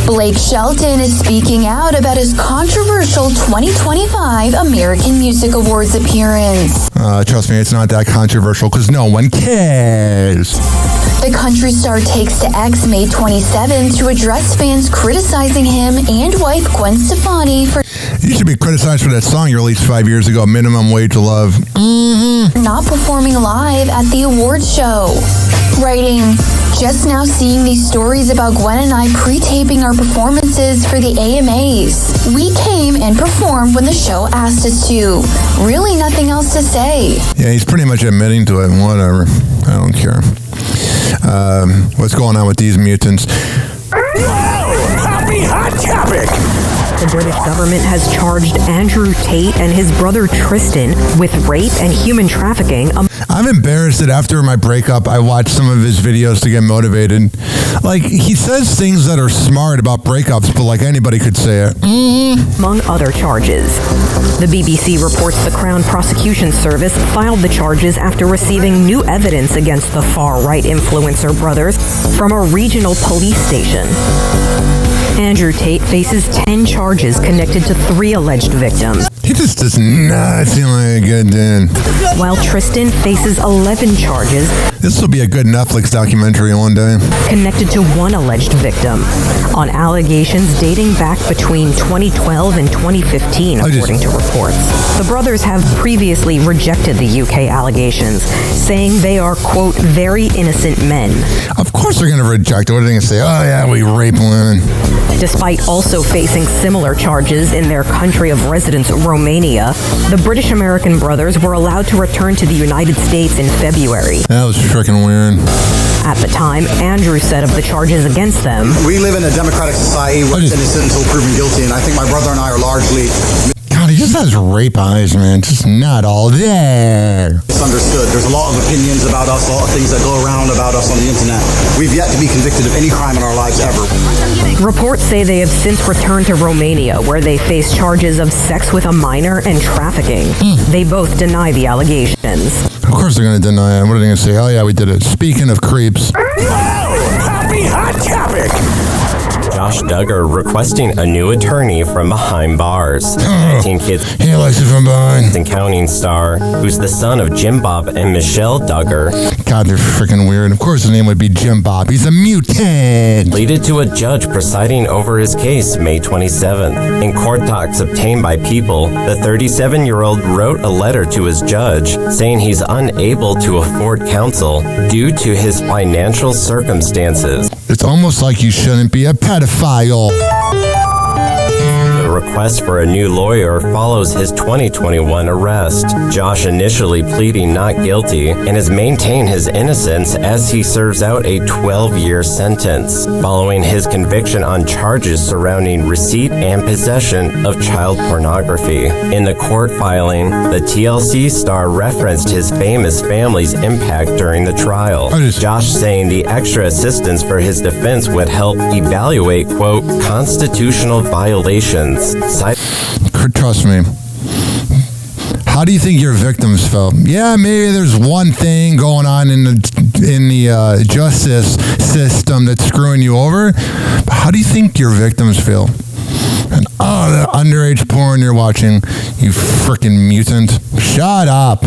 Speaker 12: Blake Shelton is speaking out about his controversial 2025 American Music Awards appearance.
Speaker 1: Trust me, it's not that controversial because no one cares.
Speaker 12: The country star takes to X May 27 to address fans criticizing him and wife Gwen Stefani for
Speaker 1: You should be criticized for that song you released 5 years ago, Minimum Wage Love.
Speaker 12: not performing live at the awards show. Writing, just now seeing these stories about Gwen and I pre-taping our performances for the AMAs. We came and performed when the show asked us to. Really nothing else to say.
Speaker 1: Yeah, he's pretty much admitting to it. Whatever. I don't care. What's going on with these mutants?
Speaker 6: Happy Hot Topic!
Speaker 18: The British government has charged Andrew Tate and his brother Tristan with rape and human trafficking.
Speaker 1: I'm embarrassed that after my breakup, I watched some of his videos to get motivated. Like, he says things that are smart about breakups, but like anybody could say it.
Speaker 18: Among other charges. The BBC reports the Crown Prosecution Service filed the charges after receiving new evidence against the far-right influencer brothers from a regional police station. Andrew Tate faces 10 charges connected to 3 alleged victims.
Speaker 1: He just does not seem like a good dude.
Speaker 18: While Tristan faces 11 charges.
Speaker 1: This will be a good Netflix documentary one day.
Speaker 18: Connected to 1 alleged victim on allegations dating back between 2012 and 2015, according to reports. The brothers have previously rejected the UK allegations, saying they are, quote, very innocent men.
Speaker 1: Of course they're going to reject it. What are they going to say? Oh, yeah, we rape women.
Speaker 18: Despite also facing similar charges in their country of residence, Romania, the British-American brothers were allowed to return to the United States in February.
Speaker 1: That was freaking weird.
Speaker 18: At the time, Andrew said of the charges against them,
Speaker 22: "We live in a democratic society where it's innocent until proven guilty, and I think my brother and I are largely..."
Speaker 1: God, he just has rape eyes, man. Just not all there.
Speaker 22: Misunderstood. There's a lot of opinions about us, a lot of things that go around about us on the internet. We've yet to be convicted of any crime in our lives ever.
Speaker 18: Reports say they have since returned to Romania, where they face charges of sex with a minor and trafficking. They both deny the allegations.
Speaker 1: Of course they're going to deny it. What are they going to say? Oh, yeah, we did it. Speaking of creeps.
Speaker 6: Happy Hot Topic!
Speaker 23: Josh Duggar requesting a new attorney from behind bars. 19 kids.
Speaker 1: He likes it from behind.
Speaker 23: And counting star, who's the son of Jim Bob and Michelle Duggar.
Speaker 1: God, they're freaking weird. Of course his name would be Jim Bob. He's a mutant.
Speaker 23: Pleaded to a judge presiding over his case May 27th. In court docs obtained by People, the 37-year-old wrote a letter to his judge saying he's unable to afford counsel due to his financial circumstances.
Speaker 1: It's almost like you shouldn't be a pedophile.
Speaker 23: The request for a new lawyer follows his 2021 arrest. Josh initially pleading not guilty and has maintained his innocence as he serves out a 12-year sentence, following his conviction on charges surrounding receipt and possession of child pornography. In the court filing, the TLC star referenced his famous family's impact during the trial. Josh saying the extra assistance for his defense would help evaluate, quote, constitutional violations.
Speaker 1: Trust me. How do you think your victims felt? Yeah, maybe there's one thing going on in the justice system that's screwing you over. But how do you think your victims feel? And the underage porn you're watching, you freaking mutant. Shut up.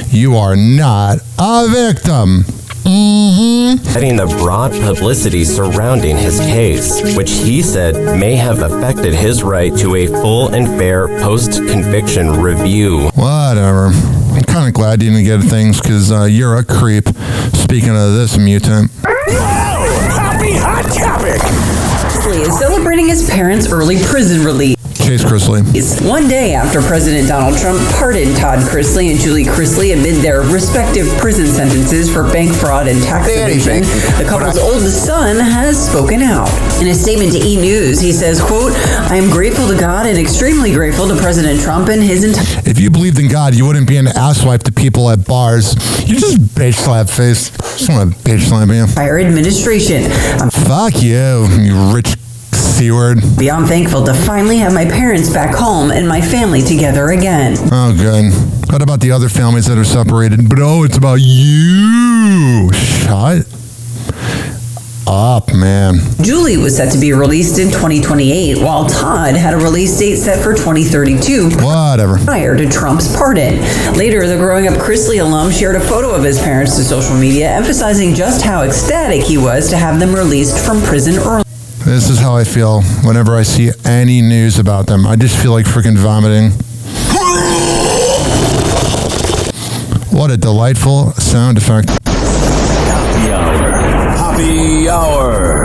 Speaker 1: You are not a victim.
Speaker 23: Citing the broad publicity surrounding his case, which he said may have affected his right to a full and fair post-conviction review.
Speaker 1: Whatever. I'm kind of glad you didn't get things because you're a creep. Speaking of this mutant.
Speaker 6: Happy Hot Topic!
Speaker 24: Chrisley is celebrating his parents' early prison release.
Speaker 1: Chase Chrisley.
Speaker 4: One day after President Donald Trump pardoned Todd Chrisley and Julie Chrisley amid their respective prison sentences for bank fraud and tax evasion, the couple's oldest son has spoken out. In a statement to E! News, he says, quote, "I am grateful to God and extremely grateful to President Trump and his entire..."
Speaker 1: If you believed in God, you wouldn't be an asswipe to people at bars. You just bitch slap face. Just want to bitch slap you.
Speaker 4: Entire administration.
Speaker 1: Fuck you, you rich C-word.
Speaker 4: I'm thankful to finally have my parents back home and my family together again.
Speaker 1: Oh, good. What about the other families that are separated? But it's about you. Shut up, man.
Speaker 4: Julie was set to be released in 2028, while Todd had a release date set for 2032.
Speaker 1: Whatever.
Speaker 4: Prior to Trump's pardon. Later, the Growing Up Chrisley alum shared a photo of his parents to social media, emphasizing just how ecstatic he was to have them released from prison early.
Speaker 1: This is how I feel whenever I see any news about them. I just feel like freaking vomiting. What a delightful sound effect.
Speaker 27: Happy hour. Happy hour.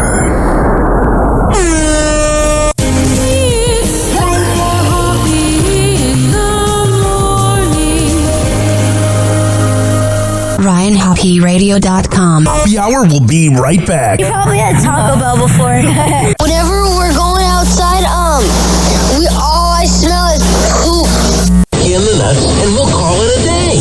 Speaker 16: RyanHoppyRadio.com.
Speaker 7: Happy hour will be right back.
Speaker 5: You probably had Taco Bell before.
Speaker 14: Whenever we're going outside, all I smell is poop.
Speaker 27: In the nuts, and we'll call it a day.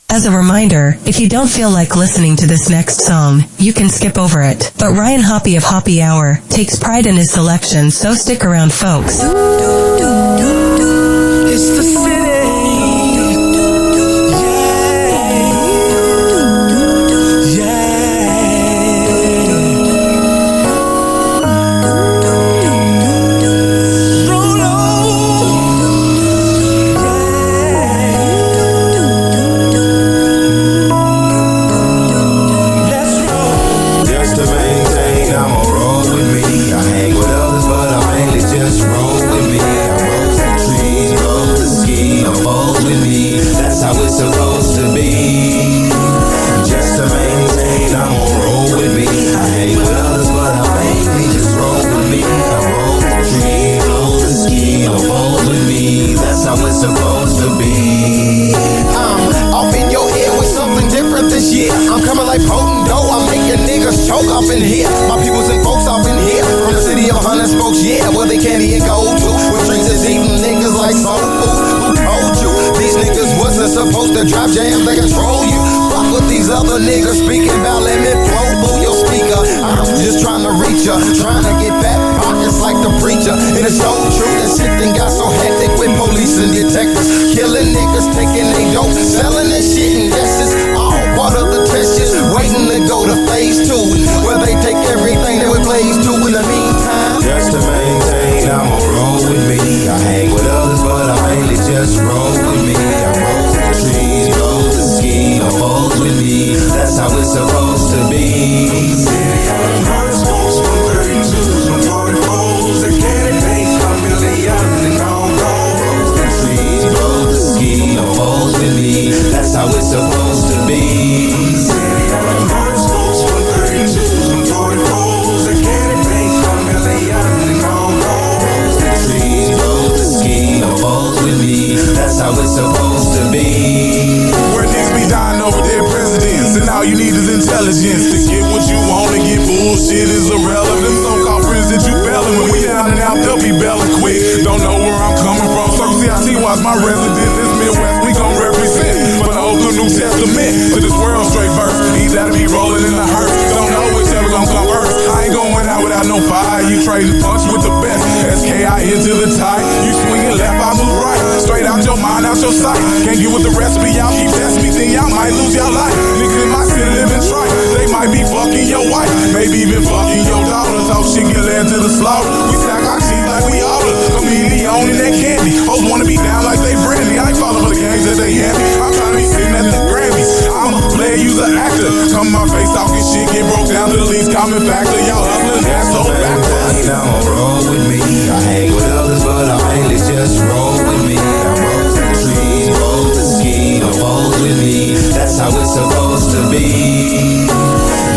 Speaker 17: As a reminder, if you don't feel like listening to this next song, you can skip over it. But Ryan Hoppe of Hoppe Hour takes pride in his selection, so stick around, folks.
Speaker 9: It's the city.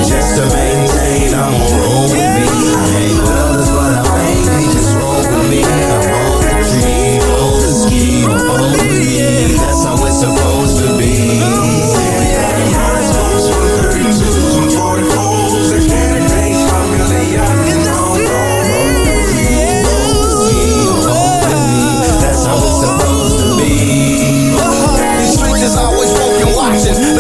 Speaker 9: Just to maintain, I'm on roll with me. I hang with others, but I mainly just roll with me.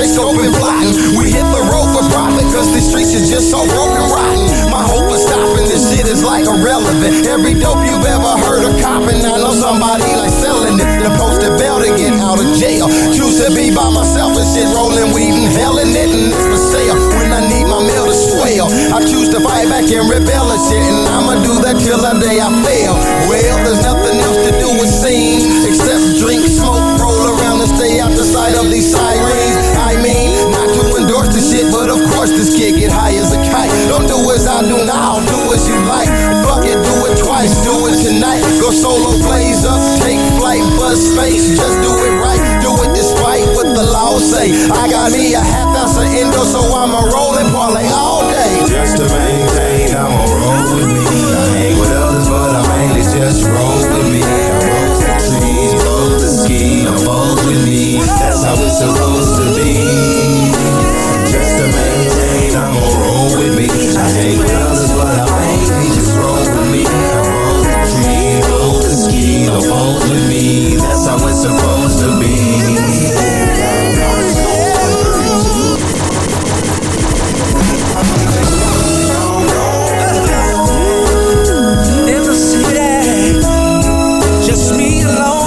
Speaker 2: straight scoping, plotting. We hit the road for profit, cause the streets is just so broken, rotten. My hope of stopping this shit is like irrelevant. Every dope you've ever heard of copping, I know somebody like selling it. The posted bail to get out of jail. Choose to be by myself and shit, rolling weed and hell and it, and it's for sale. When I need my mail to swell, I choose to fight back and rebel and shit, and I'ma do that till the day I fail. Well, there's nothing else to do it seems, except drink, smoke, roll around and stay out the sight of these sirens. I mean, not to endorse the shit, but of course this kid get high as a kite. Don't do as I do now, do as you like. Fuck it, do it twice, do it tonight. Go solo, blaze up, take flight, buzz space. Just do it right, do it despite what the law say. I got me a half ounce of endo, so I'ma roll and parlay all day.
Speaker 8: Just to maintain, I'ma roll with me. I hang with others, but I mainly just roll with me. I roll the trees, roll the ski, I'm bold with me. That's how it's supposed to be. Just to maintain, I'ma roll with me. I hang with others, but I mainly just roll with me. I roll the trees, roll the ski, I'm bold with me. That's how it's supposed to be.
Speaker 9: Just me alone.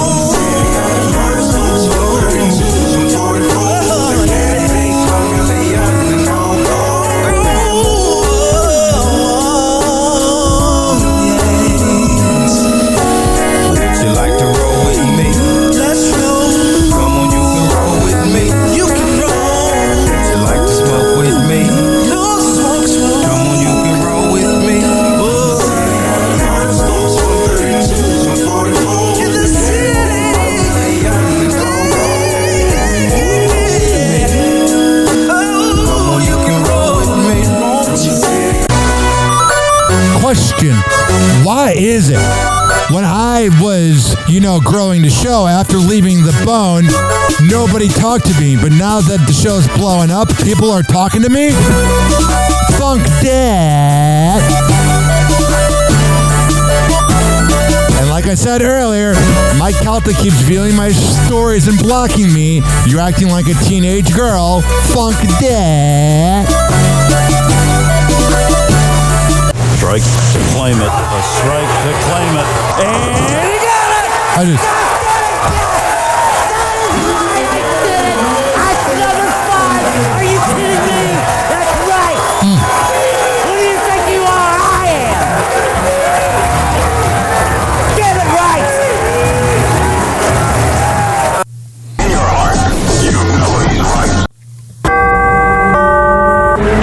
Speaker 9: Would you like to roll with me? Let's roll. Come on, you can roll with me. You can roll. Would you like to smoke with me? No smoke, smoke. Come on, you can roll with me. In the city. Oh, you can roll with me, won't you?
Speaker 1: Question, why is it when I was, growing the show, after leaving the Bone, nobody talked to me, but now that the show's blowing up, people are talking to me? Funk that. And like I said earlier, Mike Calta keeps viewing my stories and blocking me. You're acting like a teenage girl. Funk that.
Speaker 10: Strike to claim it. A strike to claim it. And he got it!
Speaker 9: That's number 5. Are you kidding me? That's right. Who do you think you are? I am. Get it right.
Speaker 27: In your heart, you know he's right.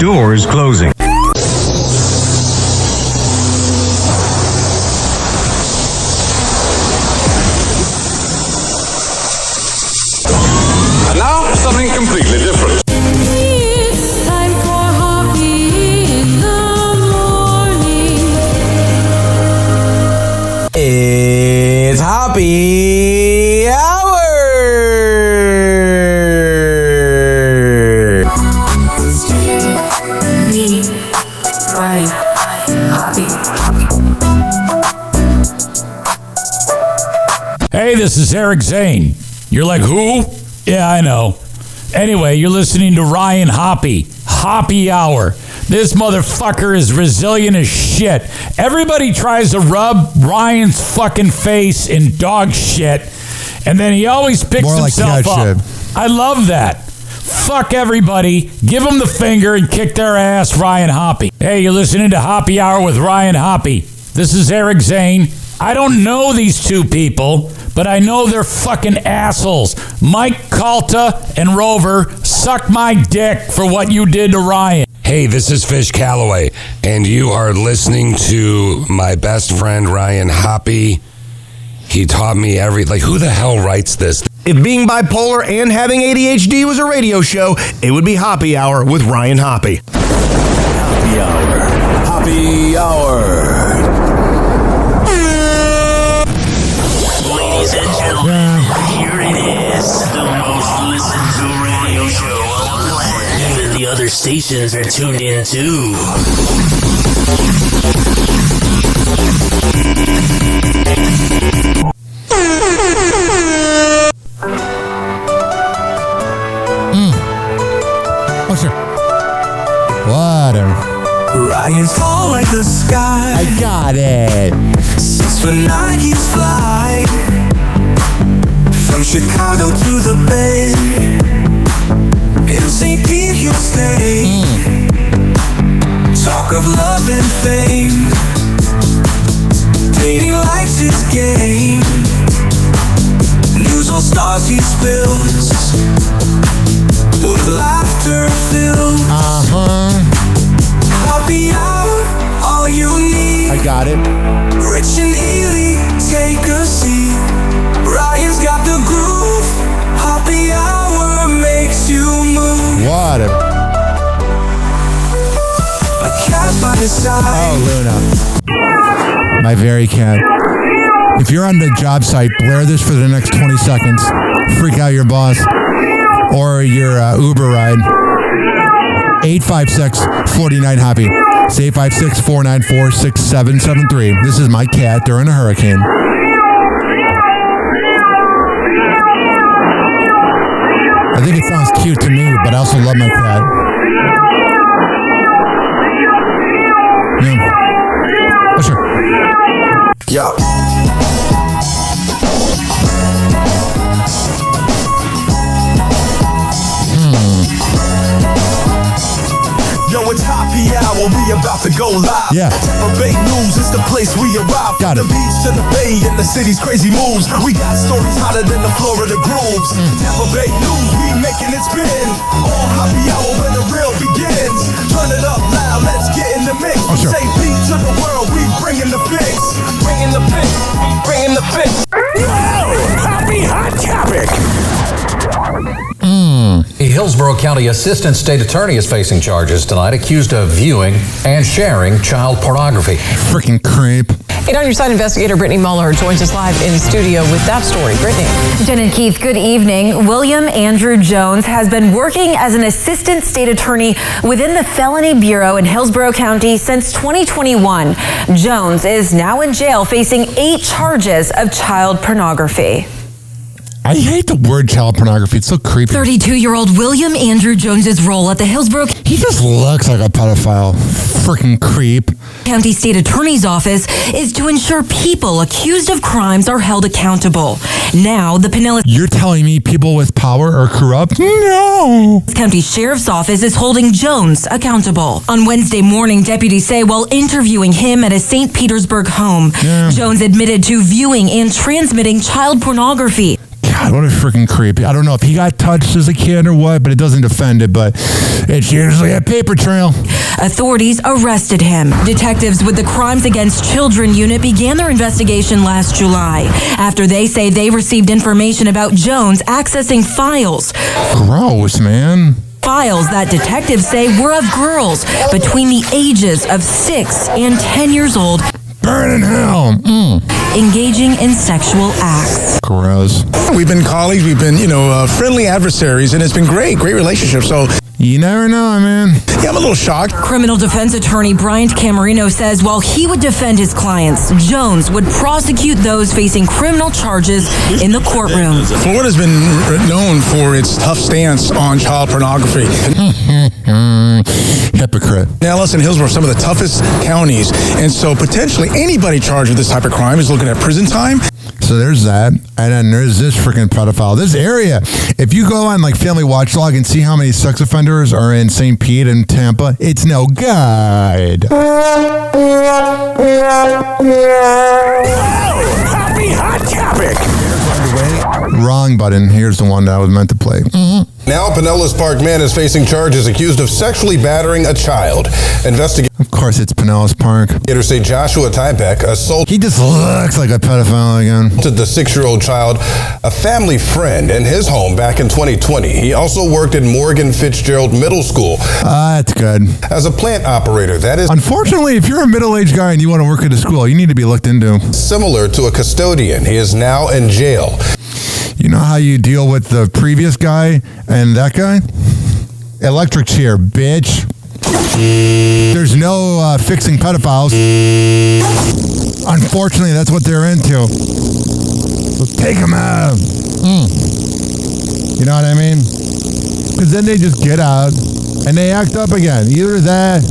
Speaker 11: Doors closing.
Speaker 27: And now, something completely different.
Speaker 9: It's time for Hoppe in the morning.
Speaker 15: It's Hoppe Hour!
Speaker 9: Me, Ryan, Hoppe.
Speaker 10: Hey, this is Eric Zane. You're like, who? Yeah, I know. Anyway, you're listening to Ryan Hoppe. Hoppe Hour. This motherfucker is resilient as shit. Everybody tries to rub Ryan's fucking face in dog shit, and then he always picks
Speaker 1: More like
Speaker 10: himself
Speaker 1: cat
Speaker 10: up.
Speaker 1: shit.
Speaker 10: I love that. Fuck everybody. Give them the finger and kick their ass, Ryan Hoppe. Hey, you're listening to Hoppe Hour with Ryan Hoppe. This is Eric Zane. I don't know these two people, but I know they're fucking assholes. Mike Calta and Rover, suck my dick for what you did to Ryan.
Speaker 21: Hey, this is Fish Calloway, and you are listening to my best friend Ryan Hoppe. He taught me who the hell writes this?
Speaker 25: If being bipolar and having ADHD was a radio show, it would be Hoppe Hour with Ryan Hoppe.
Speaker 10: Hoppe Hour. Hoppe Hour.
Speaker 27: Ladies and gentlemen, here it is, the most listened to radio show on the land. Even the other stations are tuned in too.
Speaker 9: Lions fall like the sky.
Speaker 1: I got it.
Speaker 9: 6'9" Nikes fly from Chicago to the Bay. In St. Pete you'll stay. Talk of love and fame. Dating life's his game. News on stars he spills. With laughter filled. Happy hour, all you need.
Speaker 1: I got it.
Speaker 9: Rich and Ely, take a seat. Ryan's got the groove. Happy hour makes you move.
Speaker 1: What a...
Speaker 9: A cat by his side.
Speaker 1: Oh, Luna. My very cat. If you're on the job site, blare this for the next 20 seconds. Freak out your boss. Or your Uber ride. 856-49-HOPPY. It's 856-494-6773. This is my cat during a hurricane. I think it sounds cute to me, but I also love my cat. Yeah. Oh, sure.
Speaker 2: Yeah. Yo, it's happy hour, we about to go live.
Speaker 1: Yeah.
Speaker 2: Tampa Bay News is the place we arrive.
Speaker 1: Got it.
Speaker 2: The beach to the bay and the city's crazy moves. We got stories hotter than the Florida grooves. Tampa Bay News, we making it spin. All happy hour when the real begins. Turn it up loud, let's get in the mix.
Speaker 1: Oh, sure.
Speaker 2: Say beat to the world, we bringing the fix. Bringing the fix, bringing the fix.
Speaker 6: Happy Hot Topic.
Speaker 3: The Hillsborough County Assistant State Attorney is facing charges tonight, accused of viewing and sharing child pornography.
Speaker 1: Freaking creep.
Speaker 11: 8 on Your Side investigator Brittany Muller joins us live in studio with that story. Brittany.
Speaker 13: Jen and Keith, good evening. William Andrew Jones has been working as an assistant state attorney within the Felony Bureau in Hillsborough County since 2021. Jones is now in jail facing 8 charges of child pornography.
Speaker 1: I hate the word child pornography. It's so creepy.
Speaker 13: 32-year-old William Andrew Jones's role at the Hillsborough
Speaker 1: He just looks like a pedophile. Freaking creep.
Speaker 13: County State Attorney's Office is to ensure people accused of crimes are held accountable. Now, the Pinellas
Speaker 1: You're telling me people with power are corrupt? No.
Speaker 13: County Sheriff's Office is holding Jones accountable. On Wednesday morning, deputies say while interviewing him at a St. Petersburg home, Jones admitted to viewing and transmitting child pornography.
Speaker 1: God, what a freaking creep. I don't know if he got touched as a kid or what, but it doesn't defend it, but it's usually a paper trail.
Speaker 13: Authorities arrested him. Detectives with the Crimes Against Children unit began their investigation last July after they say they received information about Jones accessing files.
Speaker 1: Gross, man.
Speaker 13: Files that detectives say were of girls between the ages of 6 and 10 years old.
Speaker 1: Burn in hell.
Speaker 13: Engaging in sexual acts.
Speaker 1: Gross.
Speaker 19: We've been colleagues, we've been, friendly adversaries, and it's been great relationship. So
Speaker 1: you never know, man.
Speaker 19: Yeah, I'm a little shocked.
Speaker 13: Criminal defense attorney Bryant Camerino says while he would defend his clients, Jones would prosecute those facing criminal charges in the courtroom.
Speaker 19: Florida's been known for its tough stance on child pornography.
Speaker 1: Hypocrite.
Speaker 19: Dallas and Hillsborough are some of the toughest counties, and so potentially anybody charged with this type of crime is looking at prison time.
Speaker 1: So there's that, and then there's this freaking pedophile. This area, if you go on like Family Watchdog and see how many sex offenders are in St. Pete and Tampa, it's no good.
Speaker 6: Happy Hot Topic.
Speaker 1: Wrong button. Here's the one that I was meant to play.
Speaker 20: Now, Pinellas Park man is facing charges accused of sexually battering a child.
Speaker 1: Of course, it's Pinellas Park.
Speaker 20: Investigators say Joshua Tybeck assaulted.
Speaker 1: He just looks like a pedophile again.
Speaker 20: The 6-year-old child, a family friend, in his home back in 2020. He also worked at Morgan Fitzgerald Middle School.
Speaker 1: That's good.
Speaker 20: As a plant operator, that is.
Speaker 1: Unfortunately, if you're a middle-aged guy and you want to work at a school, you need to be looked into.
Speaker 20: Similar to a custodian. He is now in jail.
Speaker 1: You know how you deal with the previous guy and that guy? Electric chair, bitch. There's no fixing pedophiles. Unfortunately, that's what they're into. So take them out. You know what I mean? Because then they just get out and they act up again. Either that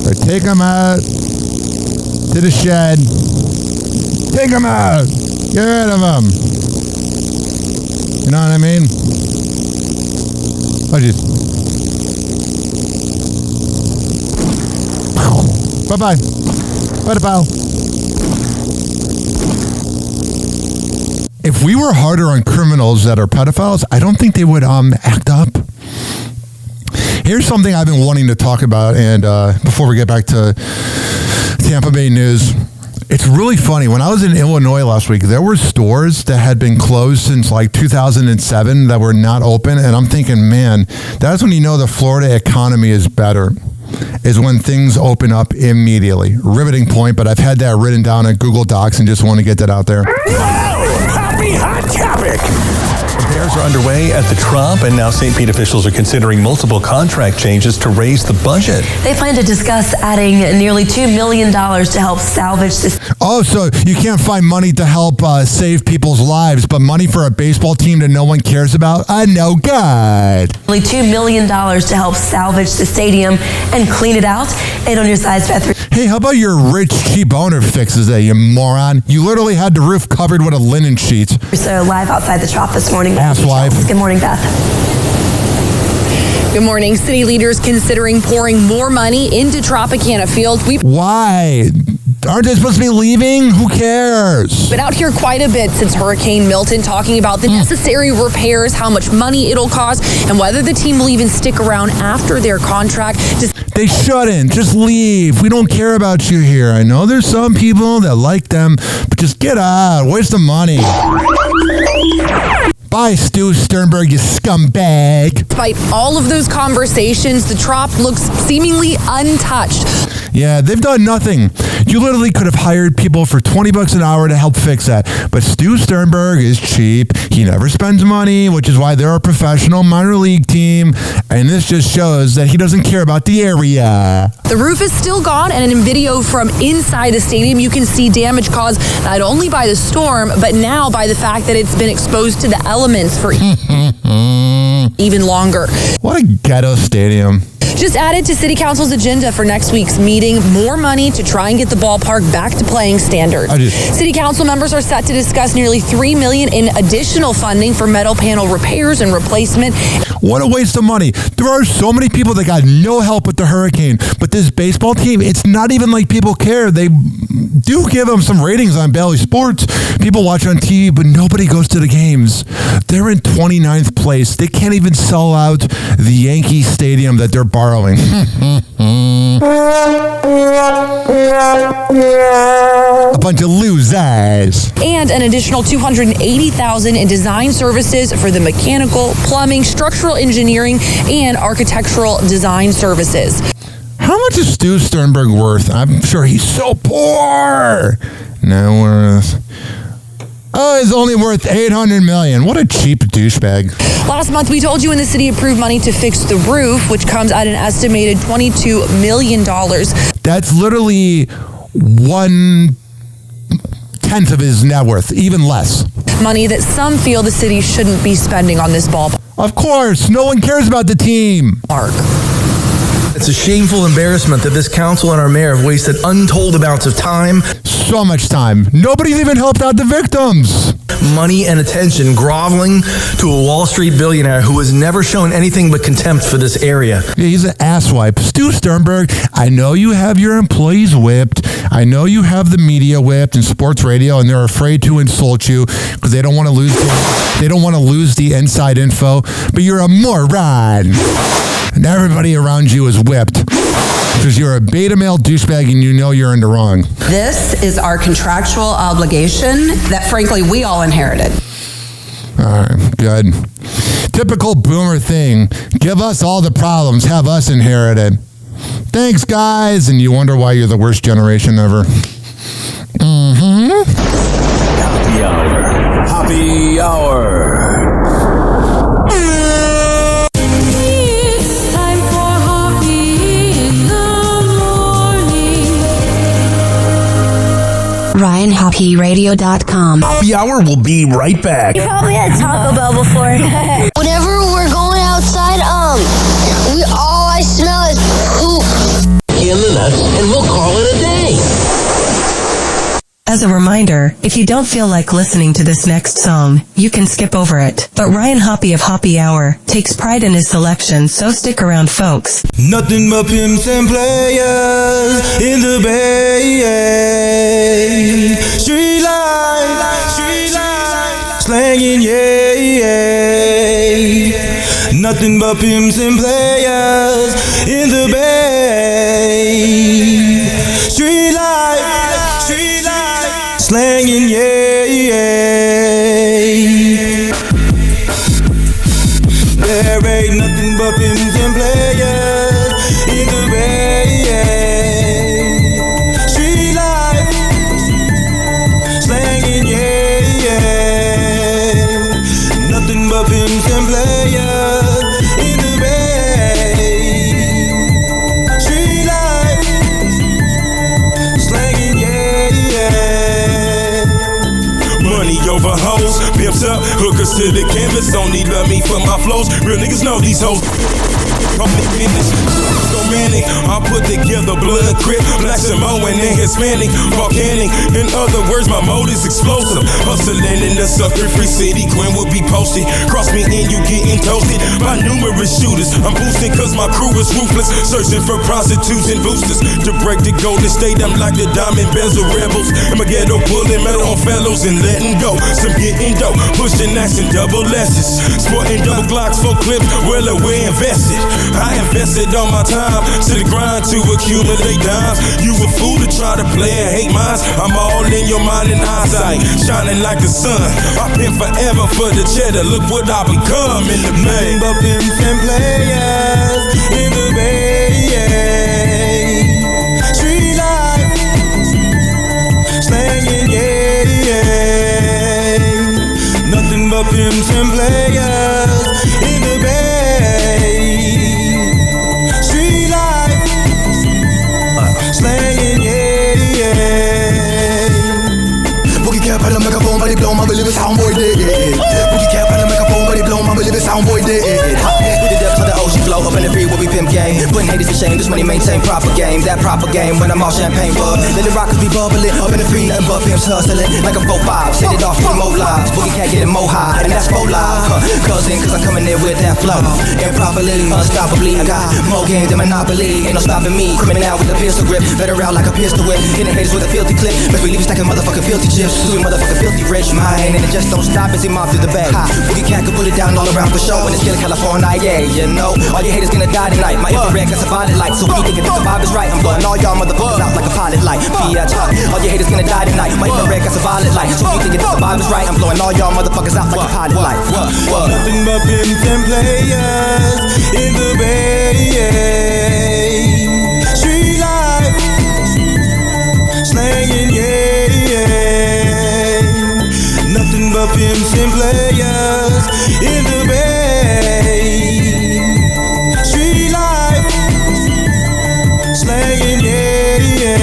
Speaker 1: Or take them out to the shed. Take them out. Get rid of them. You know what I mean? Bye-bye. Bye-bye. If we were harder on criminals that are pedophiles, I don't think they would act up. Here's something I've been wanting to talk about, and before we get back to Tampa Bay news, it's really funny. When I was in Illinois last week, there were stores that had been closed since like 2007 that were not open, and I'm thinking, man, that's when you know the Florida economy is better, is when things open up immediately. Riveting point, but I've had that written down on Google Docs and just want to get that out there.
Speaker 6: Happy Hot Topic!
Speaker 4: Repairs are underway at the Trop, and now St. Pete officials are considering multiple contract changes to raise the budget.
Speaker 12: They plan to discuss adding nearly $2 million to help salvage this.
Speaker 1: Oh, so you can't find money to help save people's lives, but money for a baseball team that no one cares about? No good.
Speaker 12: Nearly $2 million to help salvage the stadium and clean it out. 8 on your sides, Beth.
Speaker 1: Hey, how about your rich, cheap owner fixes it, you moron? You literally had the roof covered with a linen sheet.
Speaker 12: So live outside the Trop this morning.
Speaker 1: Asswife.
Speaker 12: Good morning, Beth.
Speaker 18: Good morning. City leaders considering pouring more money into Tropicana Field.
Speaker 1: Why? Aren't they supposed to be leaving? Who cares?
Speaker 18: Been out here quite a bit since Hurricane Milton, talking about the necessary repairs, how much money it'll cost, and whether the team will even stick around after their contract.
Speaker 1: They shouldn't. Just leave. We don't care about you here. I know there's some people that like them, but just get out. Where's the money? Bye, Stu Sternberg, you scumbag.
Speaker 18: Despite all of those conversations, the Trop looks seemingly untouched.
Speaker 1: Yeah, they've done nothing. You literally could have hired people for $20 an hour to help fix that. But Stu Sternberg is cheap. He never spends money, which is why they're a professional minor league team. And this just shows that he doesn't care about the area.
Speaker 18: The roof is still gone, and in video from inside the stadium, you can see damage caused not only by the storm, but now by the fact that it's been exposed to the elements for even longer.
Speaker 1: What a ghetto stadium.
Speaker 18: Just added to City Council's agenda for next week's meeting, more money to try and get the ballpark back to playing standards. City Council members are set to discuss nearly $3 million in additional funding for metal panel repairs and replacement.
Speaker 1: What a waste of money. There are so many people that got no help with the hurricane, but this baseball team, it's not even like people care. They do give them some ratings on Bally Sports. People watch on TV, but nobody goes to the games. They're in 29th place. They can't even sell out the Yankee Stadium that they're borrowing. A bunch of losers.
Speaker 18: And an additional $280,000 in design services for the mechanical, plumbing, structural engineering, and architectural design services.
Speaker 1: How much is Stu Sternberg worth? I'm sure he's so poor. Net worth. Oh, he's only worth $800 million. What a cheap douchebag.
Speaker 18: Last month, we told you when the city approved money to fix the roof, which comes at an estimated $22 million.
Speaker 1: That's literally 1/10 of his net worth, even less.
Speaker 18: Money that some feel the city shouldn't be spending on this ballpark.
Speaker 1: Of course, no one cares about the team.
Speaker 22: It's a shameful embarrassment that this council and our mayor have wasted untold amounts of time.
Speaker 1: So much time. Nobody's even helped out the victims.
Speaker 22: Money and attention groveling to a Wall Street billionaire who has never shown anything but contempt for this area.
Speaker 1: Yeah, he's an asswipe. Stu Sternberg, I know you have your employees whipped. I know you have the media whipped and sports radio, and they're afraid to insult you because they don't want to lose the inside info. But you're a moron. And everybody around you is whipped because you're a beta male douchebag and you know you're in the wrong.
Speaker 23: This is our contractual obligation that, frankly, we all inherited.
Speaker 1: All right, good. Typical boomer thing. Give us all the problems, have us inherited. Thanks, guys. And you wonder why you're the worst generation ever.
Speaker 6: Happy hour. Happy hour.
Speaker 16: RyanHappyRadio.com.
Speaker 4: Happy Hour will be right back.
Speaker 5: You probably had Taco Bell before.
Speaker 14: Whenever we're going outside, all I smell is poop.
Speaker 27: In the us, and we'll call it a day.
Speaker 7: As a reminder, if you don't feel like listening to this next song, you can skip over it. But Ryan Hoppe of Hoppe Hour takes pride in his selection, so stick around, folks.
Speaker 2: Nothing but pimps and players in the Bay. Street life, slanging, yeah. Nothing but pimps and players in the Bay. Street life, slanging, yeah. There ain't nothing but pimps and players in the Bay. Street life, slanging, yeah. Nothing but pimps and players in the Bay. Street life, slanging, yeah. Money over hoes, pimps up, hookers to the canvas. Only love me for my flows. Real niggas know these hoes. Romantic, I put together blood, crip, black Samoan and Hispanic, volcanic. In other words, my mode is explosive. Hustling in the sucker-free city, Gwen will be posted. Cross me and you getting toasted by numerous shooters. I'm boosting cause my crew is ruthless, searching for prostitutes and boosters. To break the golden state, I'm like the diamond bezel rebels. I'm a ghetto pulling metal on fellows and letting go. Some getting dope, pushing action, double S's. Sporting double Glocks, 4 clips, well away invested. I invested all my time to the grind to accumulate dimes. You a fool to try to play and hate minds. I'm all in your mind and eyesight, shining like the sun. I've been forever for the cheddar. Look what I become in the Bay. Nothing but pimps and players in the Bay. Street life, slanging, yeah. Nothing but pimps and players in the Bay. Slanging, yeah. Boogie cap on the microphone, but they blow my believe soundboy dead. Boogie cap on the microphone, but they blow my believe soundboy dead. We the depths of the ocean flow up in the free where we pimp game. Putting haters to shame, this money maintain proper game. That proper game when I'm all champagne bug. Let the rockers be bubbling up in the free, nothing but pimps hustling like a 4-5. Set it off with more lives. Boogie cat getting more high, and that's more live. Cousin, cause I'm coming in with that flow. Improperly, unstoppably, I got more game than Monopoly. Ain't no stopping me. Criminal out with a pistol grip, better out like a pistol whip. Hitting haters with a filthy clip. Best believe we stacking motherfucking filthy chips. Doing motherfucking filthy rich, mine. And it just don't stop as he mob through the bag. Boogie cat can put it down all around for show. And it's killing California, yeah, you know. All your haters gonna die tonight. My infrared got some violet light. So when you thinking that the vibe is right, I'm blowing all y'all motherfuckers out like a pilot light. Fiat. All your haters gonna die tonight. My infrared got some violet light. So when you thinking that the vibe is right, I'm blowing all y'all motherfuckers out like a pilot light. Nothing but pimps and players in the Bay. Street life, slanging, yeah. Nothing but pimps and players in the Bay. Street life, slanging, yeah.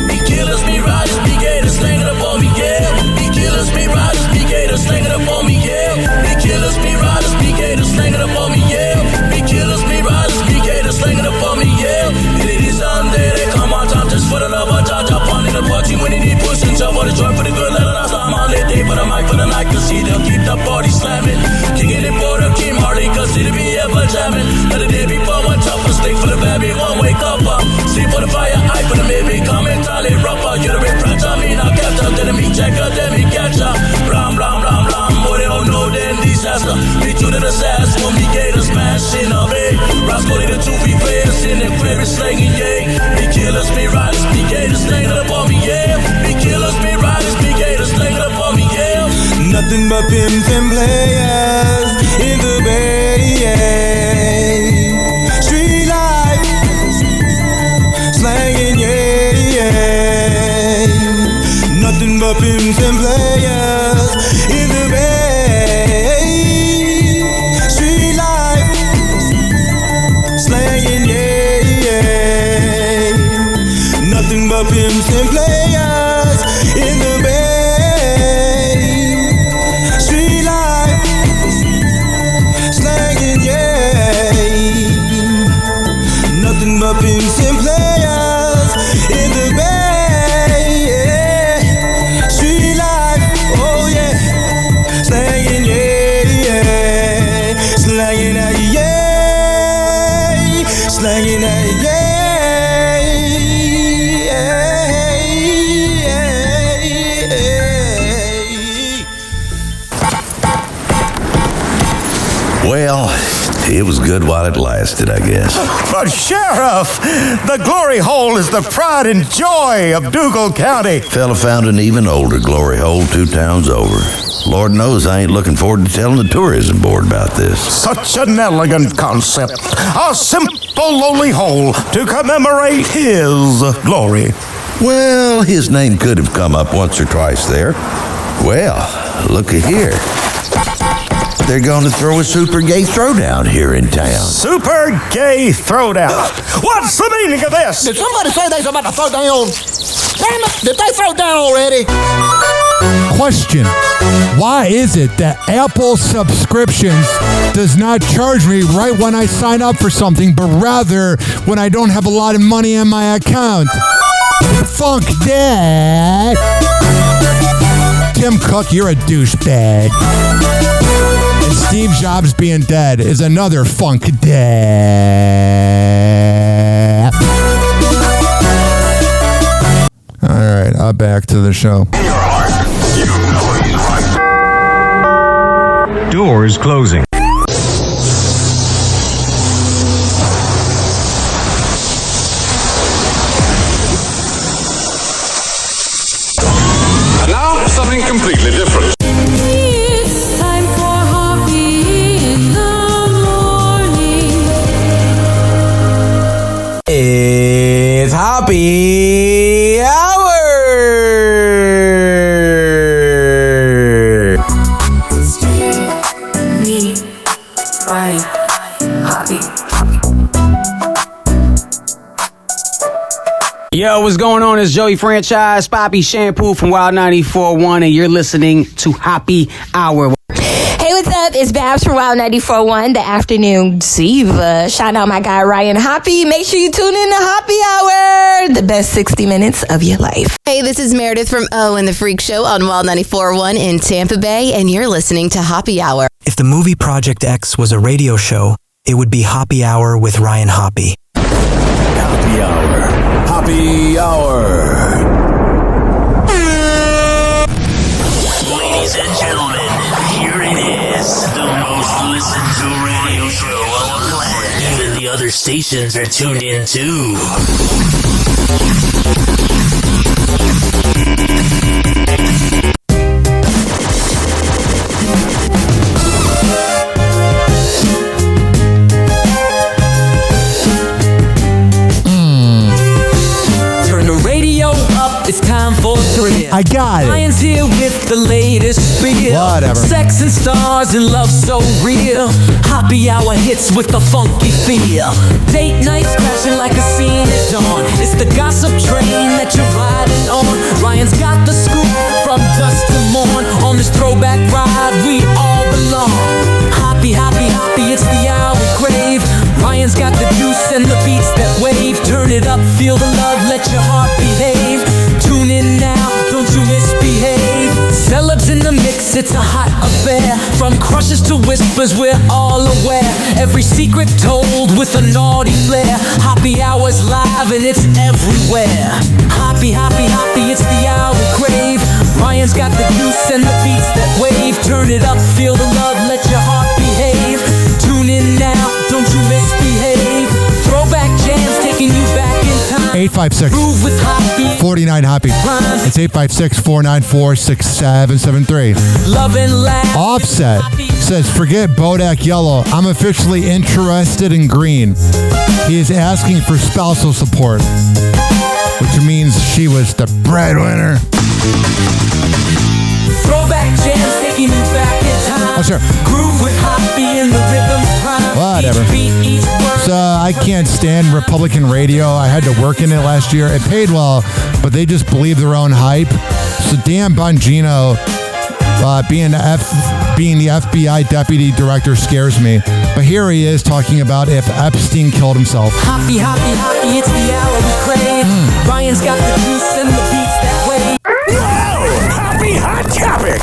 Speaker 27: Be killers, be riders, be gators, slanging up on me, yeah. Be killers, be riders, be gators, slanging up on me, yeah. Be killers, be riders, be gators, slanging up on me, yeah. Be killers, be riders, be gators, slanging up on me, yeah. It is Sunday, they come on top just for the love of Jaja, fun in the party when they need pushing, so for the joy, for the good, let it out, I'm on it, day for the mic, for the night, cause see, they'll keep the party slamming. Kicking it for the team, Harley, cause it'll be ever jamming. Let the day before one tougher, stick for the baby, one wake up, sleep for the fire, eye for the baby, come and tally, rougher, you're the big fracture, me not catch up, then me check up, then me catch up. Blam, blam, blam, blam, boy, they don't know, then disaster. Be true to the sass, when we get a smash in a big. Roscoe, the 2-3 players in the crib, slanging, yeah. Be killers, be riders, be gators, slanging up on me, yeah. Be killers, be riders, be gators, slanging up on me, yeah.
Speaker 2: Nothing but pimps and players in the Bay. Street life, slanging, yeah. Nothing but pimps and players in the Bay. Street life, slanging, yeah. Nothing but pimps and players in the Bay. Street life, slanging, yeah. Nothing but pimps
Speaker 8: it was good while it lasted, I guess.
Speaker 15: But Sheriff, the glory hole is the pride and joy of Dougal County.
Speaker 8: Fella found an even older glory hole 2 towns over. Lord knows I ain't looking forward to telling the tourism board about this.
Speaker 15: Such an elegant concept. A simple lowly hole to commemorate his glory.
Speaker 8: Well, his name could have come up once or twice there. Well, look at here. They're going to throw a super gay throwdown here in town.
Speaker 15: Super gay throwdown. What's the meaning of this?
Speaker 17: Did somebody say they was about to throw down? Damn it, did they throw down already?
Speaker 1: Question. Why is it that Apple subscriptions does not charge me right when I sign up for something, but rather when I don't have a lot of money in my account? Funk that. Tim Cook, you're a douchebag. And Steve Jobs being dead is another funk that. All right, back to the show.
Speaker 21: Doors closing.
Speaker 24: And now, something completely different.
Speaker 25: It's time for Hoppe in the morning.
Speaker 26: It's Hoppe Hour.
Speaker 28: Yo, what's going on? It's Joey Franchise, Poppy Shampoo from Wild 94.1, and you're listening to Hoppe Hour.
Speaker 29: Hey, what's up? It's Babs from Wild 94.1, the afternoon diva. Shout out my guy Ryan Hoppe. Make sure you tune in to Hoppe Hour, the best 60 minutes of your life.
Speaker 30: Hey, this is Meredith from O and the Freak Show on Wild 94.1 in Tampa Bay, and you're listening to Hoppe Hour.
Speaker 31: If the movie Project X was a radio show, it would be Hoppe Hour with Ryan Hoppe.
Speaker 6: Hoppe Hour. Hoppe Hour.
Speaker 27: Ladies and gentlemen, here it is, the most listened to radio show on the planet. Even the other stations are tuned in too.
Speaker 25: It's time for thrill.
Speaker 1: I got it.
Speaker 25: Ryan's here with the latest spiel.
Speaker 1: Whatever.
Speaker 25: Sex and stars and love so real. Hoppe Hour hits with the funky feel. Date nights crashing like a scene at dawn. It's the gossip train that you're riding on. Ryan's got the scoop from dusk to morn. On this throwback ride, we all belong. Hoppe, Hoppe, Hoppe, it's the hour we crave. Ryan's got the juice and the beats that wave. Turn it up, feel the love, let your heart behave. Tune in now, don't you misbehave. Celebs in the mix, it's a hot affair. From crushes to whispers, we're all aware. Every secret told with a naughty flair. Hoppe Hour's live and it's everywhere. Hoppe, Hoppe, Hoppe, it's the hour we crave. Ryan's got the juice and the beats that wave. Turn it up, feel the love, let your heart behave. Tune in now, don't you misbehave. Throwback jams taking you back in time.
Speaker 1: 856-49 Hoppe. It's 856-494-6773.
Speaker 25: Love and laugh.
Speaker 1: Offset says, forget Bodak Yellow. I'm officially interested in green. He is asking for spousal support, which means she was the breadwinner.
Speaker 25: Throwback jams taking you back in time.
Speaker 1: Oh, sure.
Speaker 25: Groove with Hoppe in the rhythm prime.
Speaker 1: Whatever. So I can't stand Republican radio. I had to work in it last year. It paid well, but they just believe their own hype. So Dan Bongino being the FBI deputy director scares me. But here he is talking about if Epstein killed himself.
Speaker 25: Hoppe, Hoppe, Hoppe, it's the hour we crave. Ryan's got the juice and the beats that way.
Speaker 6: Hoppe Hot Topic.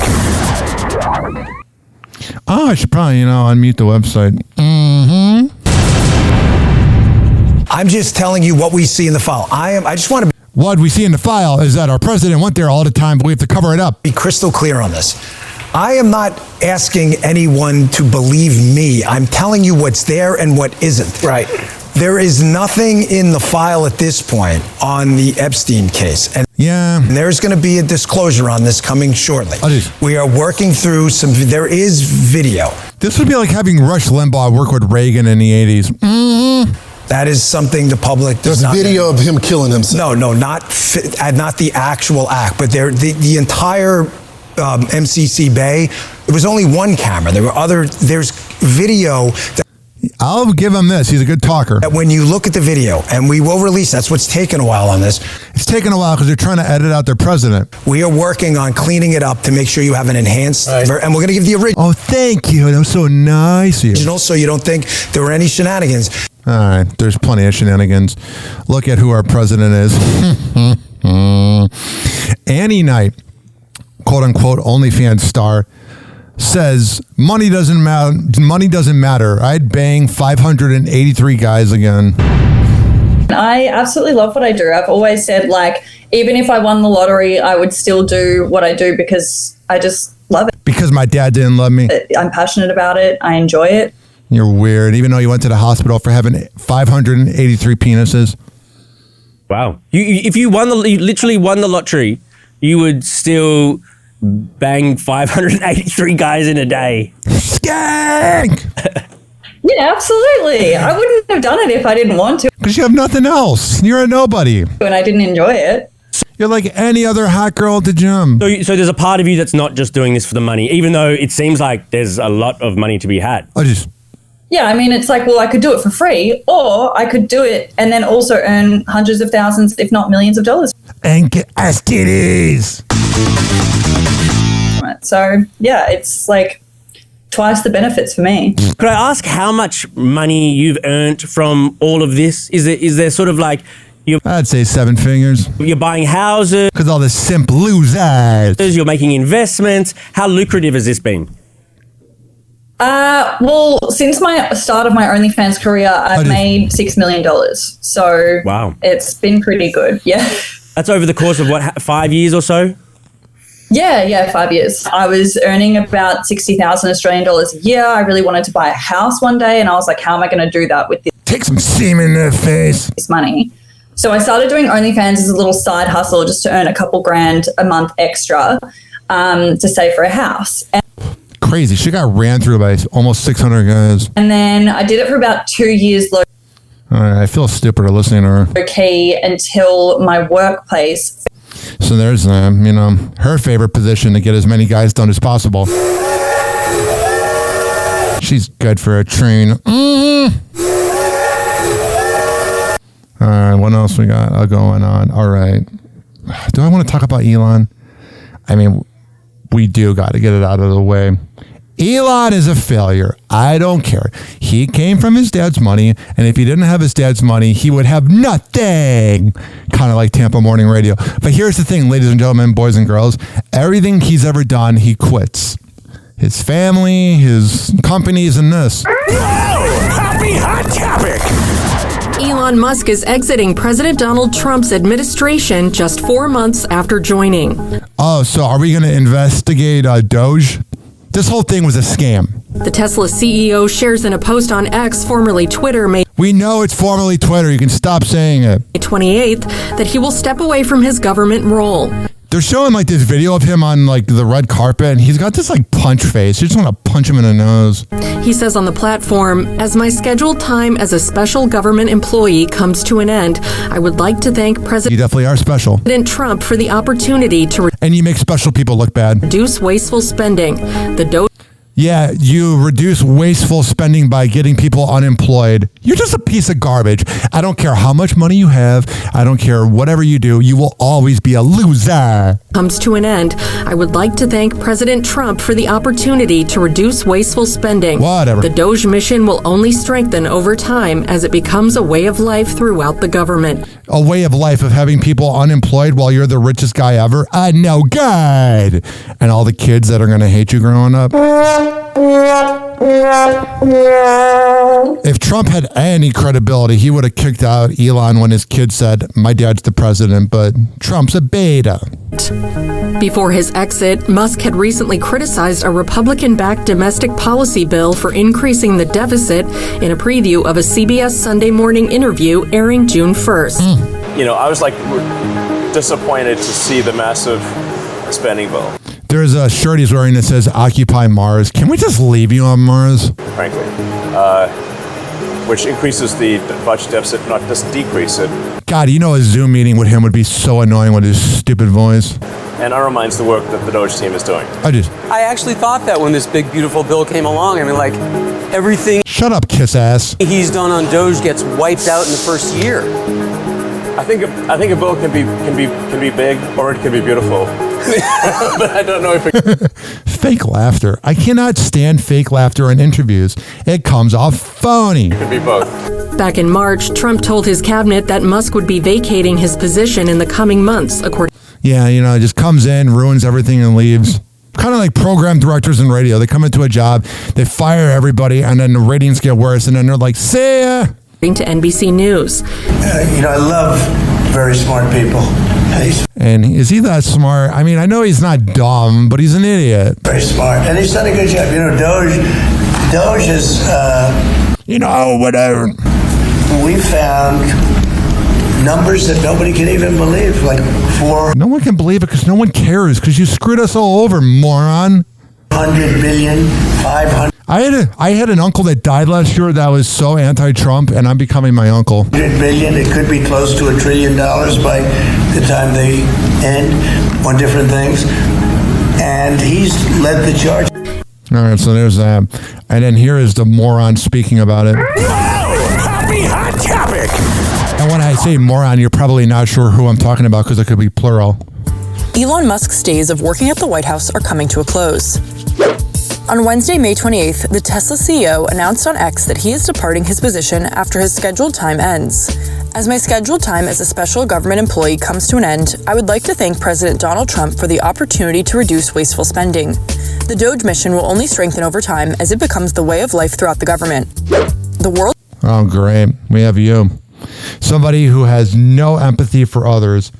Speaker 1: Oh, I should probably, unmute the website. Mm-hmm.
Speaker 32: I'm just telling you what we see in the file. I just want to
Speaker 1: What we see in the file is that our president went there all the time, but we have to cover it up.
Speaker 32: Be crystal clear on this. I am not asking anyone to believe me. I'm telling you what's there and what isn't.
Speaker 3: Right.
Speaker 32: There is nothing in the file at this point on the Epstein case. And there's going to be a disclosure on this coming shortly. We are working through there is video.
Speaker 1: This would be like having Rush Limbaugh work with Reagan in the 80s.
Speaker 32: That is something the public does not.
Speaker 3: There's video of him killing himself.
Speaker 32: No, not the actual act, but the entire MCC Bay, it was only one camera. There's video.
Speaker 1: I'll give him this. He's a good talker.
Speaker 32: When you look at the video, and we will release, that's what's taken a while on this.
Speaker 1: It's taken a while because they're trying to edit out their president.
Speaker 32: We are working on cleaning it up to make sure you have an enhanced, and we're going to give the original.
Speaker 1: Oh, thank you. That was so nice of you.
Speaker 32: Original, so you don't think there were any shenanigans.
Speaker 1: All right, there's plenty of shenanigans. Look at who our president is. Annie Knight, quote-unquote OnlyFans star, says money doesn't matter. I'd bang 583 guys again.
Speaker 9: I absolutely love what I do. I've always said, like, even if I won the lottery, I would still do what I do because I just love it.
Speaker 1: Because my dad didn't love me.
Speaker 9: I'm passionate about it. I enjoy it.
Speaker 1: You're weird. Even though you went to the hospital for having 583 penises.
Speaker 10: Wow. If you literally won the lottery, you would still bang 583 guys in a day.
Speaker 1: Skank!
Speaker 9: Yeah, absolutely. I wouldn't have done it if I didn't want to.
Speaker 1: Because you have nothing else. You're a nobody.
Speaker 9: And I didn't enjoy it.
Speaker 1: You're like any other hot girl at the gym.
Speaker 10: So there's a part of you that's not just doing this for the money, even though it seems like there's a lot of money to be had.
Speaker 9: Yeah, I mean, it's like, well, I could do it for free, or I could do it and then also earn hundreds of thousands, if not millions of dollars.
Speaker 1: And get ass titties.
Speaker 9: So, yeah, it's like twice the benefits for me.
Speaker 10: Could I ask how much money you've earned from all of this? Is there sort of like...
Speaker 1: I'd say 7 figures.
Speaker 10: You're buying houses.
Speaker 1: Because all the simp losers.
Speaker 10: You're making investments. How lucrative has this been?
Speaker 9: Well, since my start of my OnlyFans career, I've made $6 million. So
Speaker 10: wow,
Speaker 9: it's been pretty good. Yeah.
Speaker 10: That's over the course of what, 5 years or so?
Speaker 9: Yeah, 5 years. I was earning about 60,000 Australian dollars a year. I really wanted to buy a house one day, and I was like, how am I going to do that with this?
Speaker 1: Take some semen in the face.
Speaker 9: This money. So I started doing OnlyFans as a little side hustle just to earn a couple grand a month extra to save for a house.
Speaker 1: Crazy. She got ran through by almost 600 guys.
Speaker 9: And then I did it for about 2 years.
Speaker 1: All right, I feel stupider listening to her.
Speaker 9: Okay, until my workplace.
Speaker 1: So there's, her favorite position to get as many guys done as possible. She's good for a train. All right, what else we got going on? All right. Do I want to talk about Elon? I mean, we do got to get it out of the way. Elon is a failure. I don't care. He came from his dad's money, and if he didn't have his dad's money, he would have nothing. Kind of like Tampa Morning Radio. But here's the thing, ladies and gentlemen, boys and girls. Everything he's ever done, he quits. His family, his companies, and this.
Speaker 6: Happy Hot Topic!
Speaker 11: Elon Musk is exiting President Donald Trump's administration just 4 months after joining.
Speaker 1: Oh, so are we going to investigate Doge? This whole thing was a scam.
Speaker 11: The Tesla CEO shares in a post on X, formerly Twitter, May
Speaker 1: We know it's formerly Twitter. You can stop saying it.
Speaker 11: 28th, that he will step away from his government role.
Speaker 1: They're showing like this video of him on like the red carpet, and he's got this like punch face. You just want to punch him in the nose.
Speaker 11: He says on the platform, as my scheduled time as a special government employee comes to an end, I would like to thank
Speaker 1: You definitely are special.
Speaker 11: President Trump for the opportunity to
Speaker 1: and you make special people look bad.
Speaker 11: Reduce wasteful spending.
Speaker 1: Yeah, you reduce wasteful spending by getting people unemployed. You're just a piece of garbage. I don't care how much money you have. I don't care whatever you do. You will always be a loser.
Speaker 11: Comes to an end. I would like to thank President Trump for the opportunity to reduce wasteful spending.
Speaker 1: Whatever.
Speaker 11: The Doge mission will only strengthen over time as it becomes a way of life throughout the government.
Speaker 1: A way of life of having people unemployed while you're the richest guy ever? No good. And all the kids that are going to hate you growing up. If Trump had any credibility, he would have kicked out Elon when his kid said, my dad's the president, but Trump's a beta.
Speaker 11: president. Before his exit, Musk had recently criticized a Republican-backed domestic policy bill for increasing the deficit in a preview of a CBS Sunday morning interview airing June 1st.
Speaker 4: You know, I was like disappointed to see the massive spending bill.
Speaker 1: There's a shirt he's wearing that says Occupy Mars. Can we just leave you on Mars?
Speaker 4: Frankly. Which increases the budget deficit, not just decrease it.
Speaker 1: God, you know a Zoom meeting with him would be so annoying with his stupid voice.
Speaker 4: And undermines the work that the Doge team is doing.
Speaker 5: I actually thought that when this big, beautiful bill came along. I mean, like, everything...
Speaker 1: Shut up, kiss ass.
Speaker 5: ...he's done on Doge gets wiped out in the first year.
Speaker 4: I think a bill can be big or it can be beautiful. But I don't know if it...
Speaker 1: Fake laughter. I cannot stand fake laughter in interviews. It comes off phony.
Speaker 4: It could be both.
Speaker 11: Back in March, Trump told his cabinet that Musk would be vacating his position in the coming months, according...
Speaker 1: Yeah, you know, just comes in, ruins everything, and leaves. Kind of like program directors in radio. They come into a job, they fire everybody, and then the ratings get worse, and then they're like, see ya!
Speaker 11: To NBC News.
Speaker 12: You know, I love very smart people.
Speaker 1: And is he that smart? I mean, I know he's not dumb, but he's an idiot.
Speaker 12: Very smart. And he's done a good job. You know, Doge is...
Speaker 1: you know, whatever.
Speaker 12: We found numbers that nobody can even believe, like 4...
Speaker 1: No one can believe it because no one cares, because you screwed us all over, moron.
Speaker 12: 100 billion, 500...
Speaker 1: I had an uncle that died last year that was so anti-Trump, and I'm becoming my uncle.
Speaker 12: 100 billion, it could be close to $1 trillion by the time they end on different things. And he's led the charge.
Speaker 1: All right, so there's that. And then here is the moron speaking about it.
Speaker 6: Happy Hot Topic!
Speaker 1: And when I say moron, you're probably not sure who I'm talking about because it could be plural.
Speaker 13: Elon Musk's days of working at the White House are coming to a close. On Wednesday, May 28th, the Tesla CEO announced on X that he is departing his position after his scheduled time ends. As my scheduled time as a special government employee comes to an end, I would like to thank President Donald Trump for the opportunity to reduce wasteful spending. The Doge mission will only strengthen over time as it becomes the way of life throughout the government. The world...
Speaker 1: Oh, great. We have you. Somebody who has no empathy for others.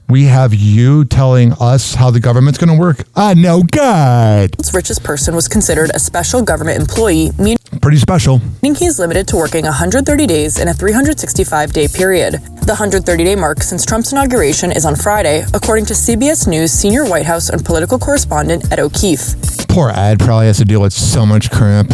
Speaker 1: We have you telling us how the government's going to work? No, God.
Speaker 13: The richest person was considered a special government employee, meaning
Speaker 1: pretty special.
Speaker 13: Meaning he is limited to working 130 days in a 365-day period. The 130-day mark since Trump's inauguration is on Friday, according to CBS News senior White House and political correspondent Ed O'Keefe.
Speaker 1: Poor Ed probably has to deal with so much crap.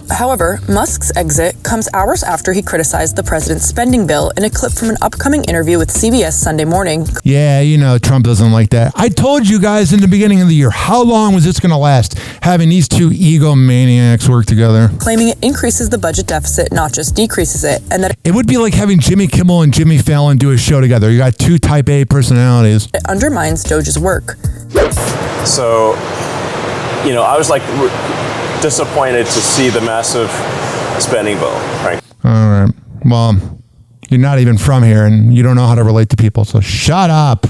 Speaker 13: However, Musk's exit comes hours after he criticized the president's spending bill in a clip from an upcoming interview with CBS Sunday Morning.
Speaker 1: Yeah, you know, Trump doesn't like that. I told you guys in the beginning of the year, how long was this going to last, having these two egomaniacs work together?
Speaker 13: Claiming it increases the budget deficit, not just decreases it, and that
Speaker 1: it would be like having Jimmy Kimmel and Jimmy Fallon do a show together. You got two type A personalities.
Speaker 13: It undermines Doge's work.
Speaker 4: So, you know, I was like... disappointed to see the massive spending bill, right?
Speaker 1: All right. Well, you're not even from here, and you don't know how to relate to people, so shut up.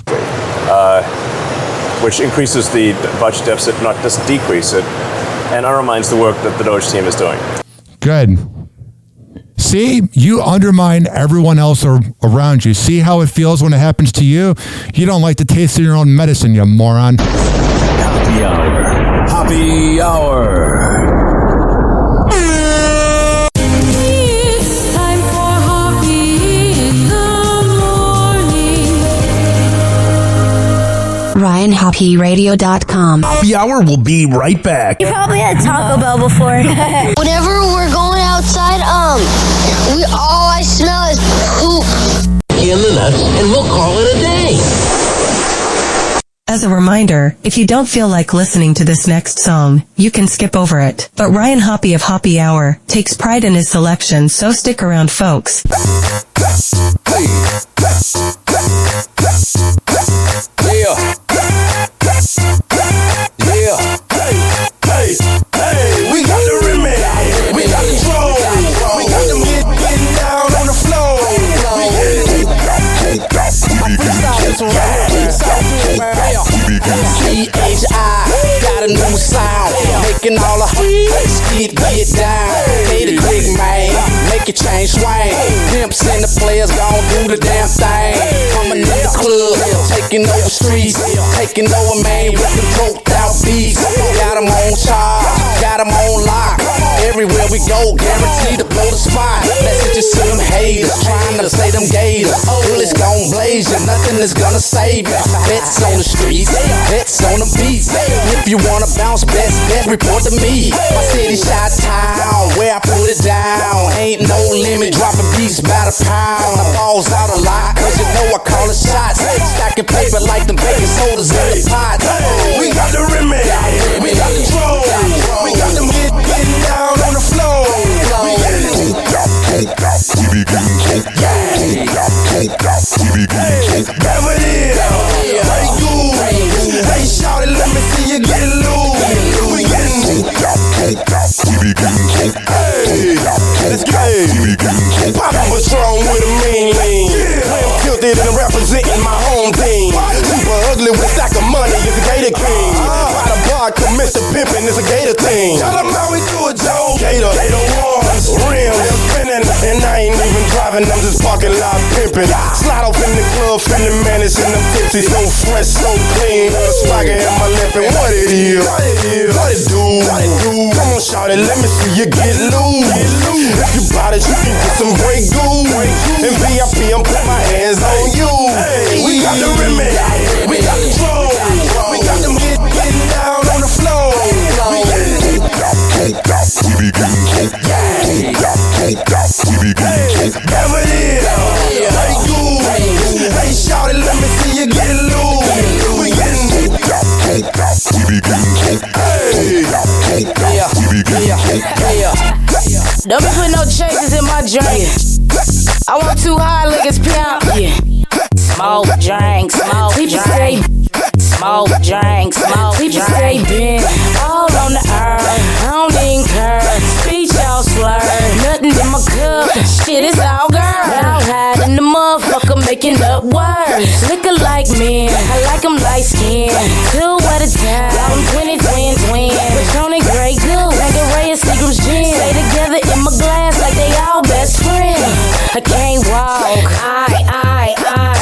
Speaker 4: Which increases the budget deficit, not just decrease it, and undermines the work that the Doge team is doing.
Speaker 1: Good. See, you undermine everyone else around you. See how it feels when it happens to you? You don't like the taste of your own medicine, you moron.
Speaker 6: Happy hour. Happy hour.
Speaker 25: It's time for Hoppe in the morning.
Speaker 14: RyanHoppeRadio.com.
Speaker 6: Happy hour will be right back.
Speaker 29: You probably had Taco Bell before.
Speaker 16: Whenever we're going outside, all I smell is poop.
Speaker 25: In the nuts, and we'll call it a day.
Speaker 7: As a reminder, if you don't feel like listening to this next song, you can skip over it. But Ryan Hoppe of Hoppe Hour takes pride in his selection, so stick around, folks.
Speaker 6: We got the remix. We got control. We got them getting down on the floor.
Speaker 25: G.H.I. got a new sound, making all the get down. Hey, the big man, make it change swing. Pimps and the players gon' do the damn thing. Coming in the club, taking
Speaker 6: taking over streets, taking over man with the doped out beats. Got them on charge, got them on lock. Everywhere we go, guaranteed to blow the spot. Messages to them haters, trying to say them gators. Bullets gon' blaze you, nothing is gonna save you. Bets on the streets, bets on the beats. If you wanna bounce, best report to me. My city shot town, where I put it down. Ain't no limit, dropping beats by the pound. I balls out a lot, cause you know I call it shots. Stacking paper like them baking sodas in the pot. We got the remedy, we got the control. We got them getting down on the floor. We be getting coked out. Never did. Hey, you. Hey, shout it, let me see you get loose. We getting coked out. We be getting coked out. Hey, let's go. Poppin' Patron with a mean lean. I'm tilted and representing my home team. Super ugly with a stack of money is a gator king. By the bar, Mr. Pimpin' is a gator thing. Tell them how we do it, Joe. Gator ones, rims, spinning. And I ain't even driving, I'm just parking lot pimping. Slide off in the club, feeling managed in the tipsy. So fresh, so clean. A swagger in my lip and what it is. What it do? Come on, shout it, let me see you get loose. If you bout it, you can get some Grey Goose. In VIP, I'm putting my hands on you. We got the remedy, we got the control. We got them getting down on the floor. We getting coked out. We be getting coked out. We be getting coked out. Never did. Hey, you. Hey, shout it, let me see you get loose. We getting coked out. We be getting coked out. We be getting coked out.
Speaker 29: Don't be putting no changes in my drink. I want 2 high liquors, pimp. Yeah. Smoke, drink, smoke, drink. Smoke, drink, smoke, drink. Stay bent all on the earth. I don't even curse. Speech all slur. Nothing in my cup. Shit is all girl. Now hiding the motherfucker making up words. Liquor like men. I like them light skin. 2 at a time. I'm 20 twin. Patron and Grey Goose. Tanqueray and Seagram's gin. Stay together in my glass like they all best friends. I can't walk.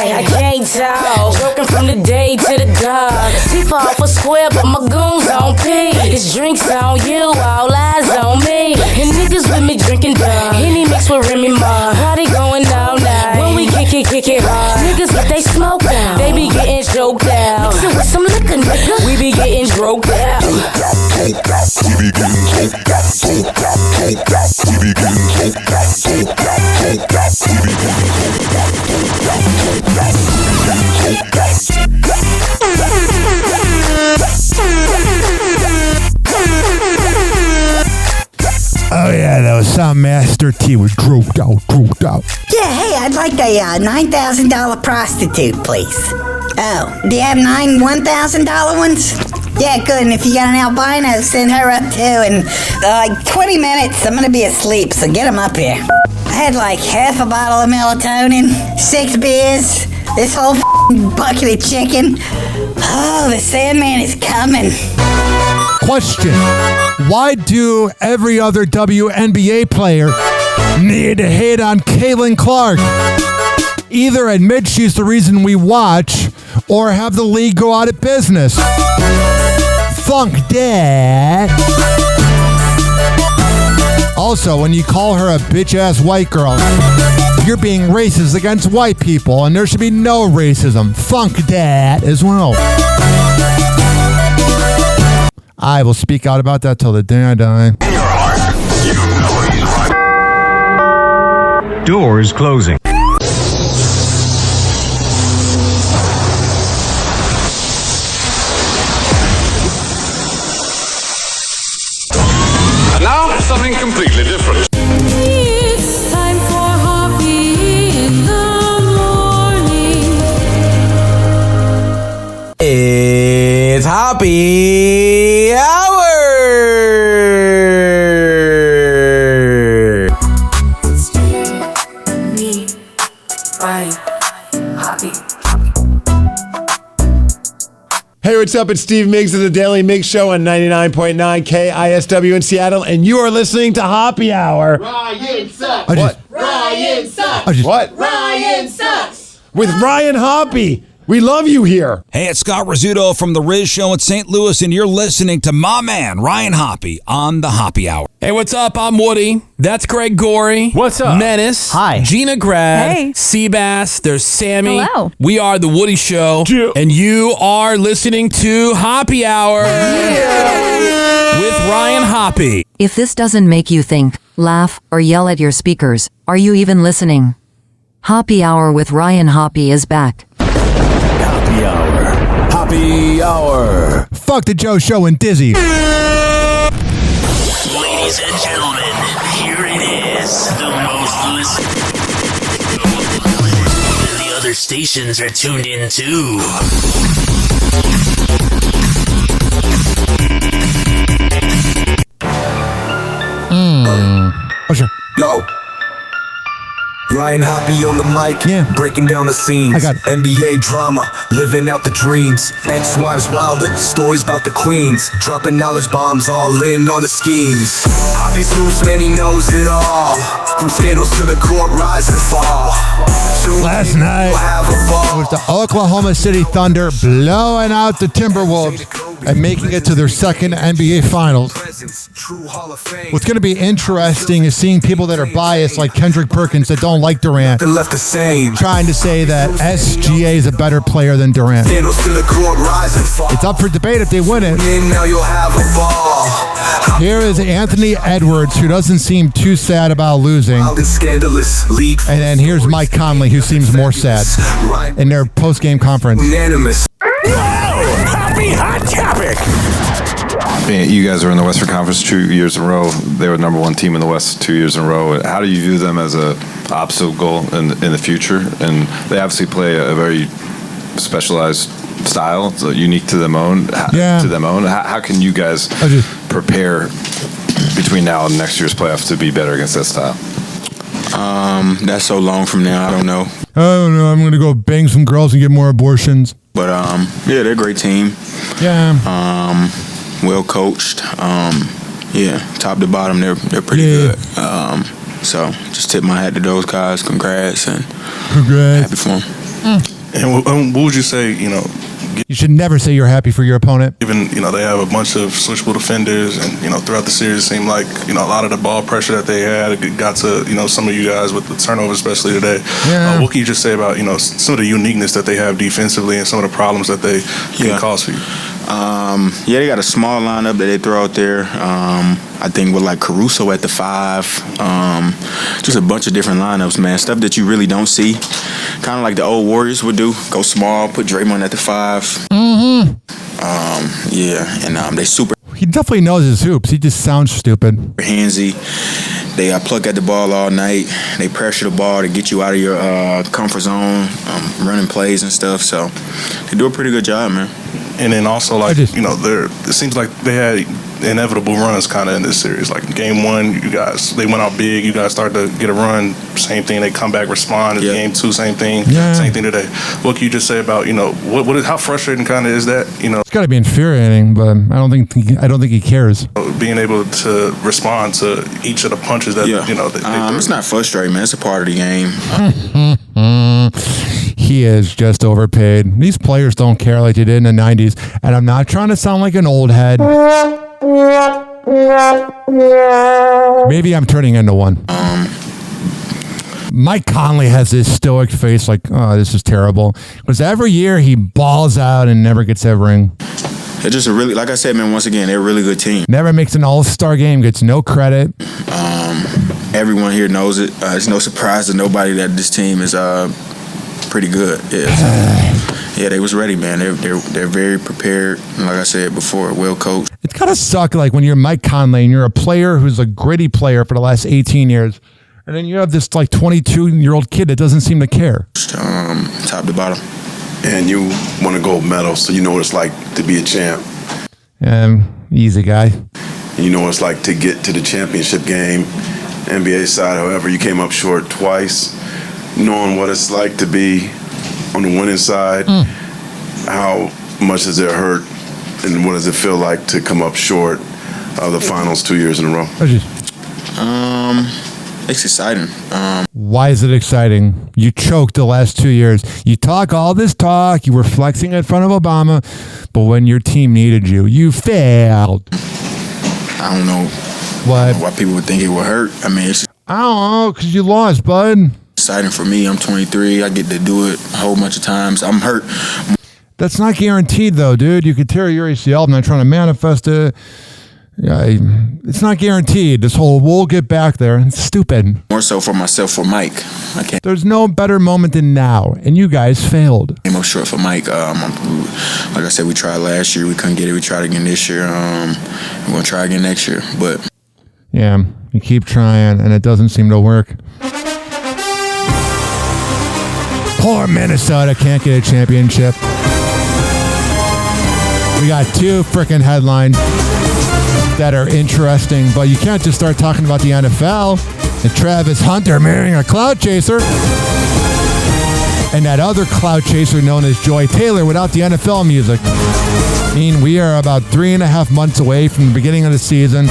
Speaker 29: I can't talk. Joking from the day to the dark. He fall for square, but my goons on P. His drinks on you, all eyes on me. And niggas with me drinking dumb. Henny mixed with Remy Ma. Party going all night. When we kick it hard. Niggas get they smoke out. They be getting choked out. Mix it with some liquor, nigga. We be getting droked out.
Speaker 6: We be getting coked out. We be getting coked out. We be getting coked out.
Speaker 1: Oh yeah, that was some Master T was droked out.
Speaker 2: Yeah, hey, I'd like a $9,000 prostitute, please. Oh, do you have 9 $1,000 ones? Yeah, good, and if you got an albino, send her up too, and like 20 minutes, I'm gonna be asleep, so get them up here. I had like half a bottle of melatonin, 6 beers, this whole bucket of chicken. Oh, the Sandman is coming.
Speaker 1: Question: why do every other WNBA player need to hate on Caitlin Clark? Either admit she's the reason we watch, or have the league go out of business. Funk that. Also, when you call her a bitch-ass white girl, you're being racist against white people, and there should be no racism. Funk that as well. I will speak out about that till the day I die.
Speaker 8: In your heart, you know he's right. Doors closing. And now, something completely different.
Speaker 25: It's time for Hoppe in the morning.
Speaker 28: It's Hoppe Hour!
Speaker 25: Me, Ryan, Hoppe.
Speaker 15: Hey, what's up? It's Steve Miggs of the Daily Miggs Show on 99.9 KISW in Seattle, and you are listening to Hoppe Hour.
Speaker 6: Ryan sucks.
Speaker 15: What?
Speaker 6: Ryan sucks.
Speaker 15: What?
Speaker 6: Ryan sucks.
Speaker 15: With Ryan Hoppe. We love you here.
Speaker 17: Hey, it's Scott Rizzuto from The Riz Show in St. Louis, and you're listening to my man, Ryan Hoppe, on The Hoppe Hour.
Speaker 18: Hey, what's up? I'm Woody. That's Greg Gorey.
Speaker 10: What's up?
Speaker 18: Menace.
Speaker 19: Hi.
Speaker 18: Gina Grad.
Speaker 19: Hey.
Speaker 18: Seabass. There's Sammy.
Speaker 19: Hello.
Speaker 18: We are The Woody Show. And you are listening to Hoppe Hour with Ryan Hoppe.
Speaker 20: If this doesn't make you think, laugh, or yell at your speakers, are you even listening? Hoppe Hour with Ryan Hoppe is back.
Speaker 6: Hoppe Hour. Hoppe Hour.
Speaker 1: Fuck the Joe Show and Dizzy.
Speaker 21: Ladies and gentlemen, here it is, the most listened. The other stations are tuned in too.
Speaker 1: Oh, sure.
Speaker 6: Yo. Ryan Hoppe on the mic, breaking down the scenes.
Speaker 1: I got it.
Speaker 6: NBA drama, living out the dreams. Ex-wives wildin', stories about the queens. Dropping knowledge bombs, all in on the schemes. Hoppe's loose, man, he knows it all. From scandals to the court, rise and fall.
Speaker 1: Last night, it was the Oklahoma City Thunder blowing out the Timberwolves and making it to their second NBA Finals. What's going to be interesting is seeing people that are biased, like Kendrick Perkins, that don't like Durant, trying to say that SGA is a better player than Durant. It's up for debate if they win it. Here is Anthony Edwards, who doesn't seem too sad about losing. And then here's Mike Conley, who seems more sad in their post-game conference.
Speaker 21: Happy Hot Topic.
Speaker 22: Man, you guys are in the Western Conference 2 years in a row. They were the number one team in the West 2 years in a row. How do you view them as a obstacle in the future? And they obviously play a very specialized style, so unique to them own. How can you guys prepare between now and next year's playoffs to be better against that style?
Speaker 23: That's so long from now. I don't know.
Speaker 1: I don't know. I'm going to go bang some girls and get more abortions.
Speaker 23: But yeah, they're a great team.
Speaker 1: Yeah.
Speaker 23: Well coached. Yeah, top to bottom, they're pretty good. So just tip my hat to those guys. Congrats and happy for them.
Speaker 3: And what would you say?
Speaker 1: You should never say you're happy for your opponent.
Speaker 3: Even they have a bunch of switchable defenders, and throughout the series, it seemed like a lot of the ball pressure that they had it got to some of you guys with the turnovers, especially today.
Speaker 1: Yeah.
Speaker 3: What can you just say about some of the uniqueness that they have defensively and some of the problems that they can cause for you?
Speaker 23: Yeah, they got a small lineup that they throw out there. I think with like Caruso at the 5, just a bunch of different lineups, man. Stuff that you really don't see. Kind of like the old Warriors would do. Go small, put Draymond at the 5.
Speaker 1: Mm-hmm.
Speaker 23: Yeah, and they super.
Speaker 1: He definitely knows his hoops. He just sounds stupid.
Speaker 23: Handsy. They pluck at the ball all night. They pressure the ball to get you out of your comfort zone, running plays and stuff. So they do a pretty good job, man.
Speaker 3: And then also, it seems like they had inevitable runs kind of in this series. Like game 1, they went out big. You guys started to get a run. Same thing. They come back, respond. Yeah. Game 2, same thing. Yeah. Same thing today. What can you just say about how frustrating kind of is that?
Speaker 1: It's got to be infuriating, but I don't think he cares.
Speaker 3: Being able to respond to each of the punches that they
Speaker 23: it's not frustrating, man. It's a part of the game.
Speaker 1: He is just overpaid. These players don't care like they did in the 90s. And I'm not trying to sound like an old head. Maybe I'm turning into one. Mike Conley has this stoic face like, oh, this is terrible. Because every year he balls out and never gets a ring.
Speaker 23: They're just like I said, man, once again, they're a really good team.
Speaker 1: Never makes an all-star game, gets no credit.
Speaker 23: Everyone here knows it. It's no surprise to nobody that this team is pretty good. Yeah, they was ready, man. They're very prepared. And like I said before, well coached.
Speaker 1: It's gotta suck like when you're Mike Conley and you're a player who's a gritty player for the last 18 years. And then you have this like 22-year-old kid that doesn't seem to care.
Speaker 23: Top to bottom.
Speaker 22: And you won a gold medal, so you know what it's like to be a champ.
Speaker 1: Easy guy.
Speaker 22: You know what it's like to get to the championship game. NBA side, however, you came up short twice. Knowing what it's like to be on the winning side, how much does it hurt, and what does it feel like to come up short of the finals 2 years in a row?
Speaker 23: it's exciting.
Speaker 15: Why is it exciting? You choked the last 2 years. You talk all this talk. You were flexing in front of Obama, but when your team needed you, you failed.
Speaker 23: I don't know why people would think it would hurt. I mean, it's
Speaker 15: I don't know, because you lost, bud.
Speaker 23: exciting for me. I'm 23. I get to do it a whole bunch of times. I'm hurt.
Speaker 15: That's not guaranteed, though, dude. You could tear your ACL. I'm not trying to manifest it. Yeah, it's not guaranteed. This whole we'll get back there. It's stupid.
Speaker 23: More so for myself, for Mike. I can't.
Speaker 15: There's no better moment than now, and you guys failed.
Speaker 23: Came up short for Mike. Like I said, we tried last year. We couldn't get it. We tried again this year. We're going to try again next year. But
Speaker 15: yeah, you keep trying, and it doesn't seem to work. Poor Minnesota can't get a championship. We got two freaking headlines that are interesting, but you can't just start talking about the NFL and Travis Hunter marrying a cloud chaser and that other cloud chaser known as Joy Taylor without the NFL music. I mean, we are about 3.5 months away from the beginning of the season.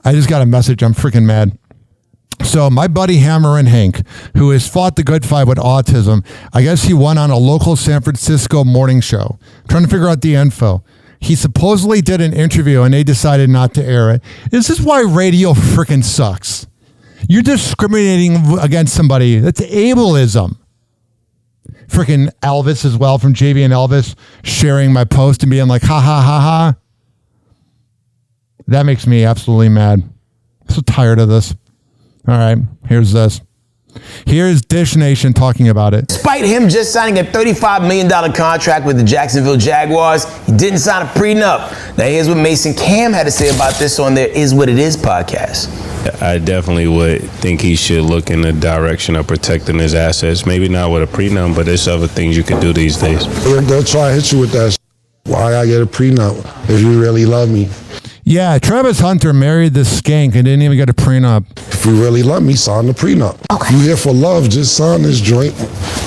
Speaker 15: I just got a message. I'm freaking mad. So my buddy Hammer and Hank, who has fought the good fight with autism, I guess he won on a local San Francisco morning show. I'm trying to figure out the info. He supposedly did an interview and they decided not to air it. This is why radio freaking sucks. You're discriminating against somebody. That's ableism. Freaking Elvis as well from JV and Elvis sharing my post and being like, ha ha ha ha. That makes me absolutely mad. I'm so tired of this. All right, here's this. Here's Dish Nation talking about it.
Speaker 5: Despite him just signing a $35 million contract with the Jacksonville Jaguars, he didn't sign a prenup. Now here's what Mason Cam had to say about this on their Is What It Is podcast.
Speaker 9: I definitely would think he should look in the direction of protecting his assets. Maybe not with a prenup, but there's other things you can do these days.
Speaker 11: They'll try to hit you with that. Why I get a prenup if you really love me?
Speaker 15: Yeah, Travis Hunter married this skank and didn't even get a prenup.
Speaker 11: If you really love me, sign the prenup. Okay. You here for love, just sign this joint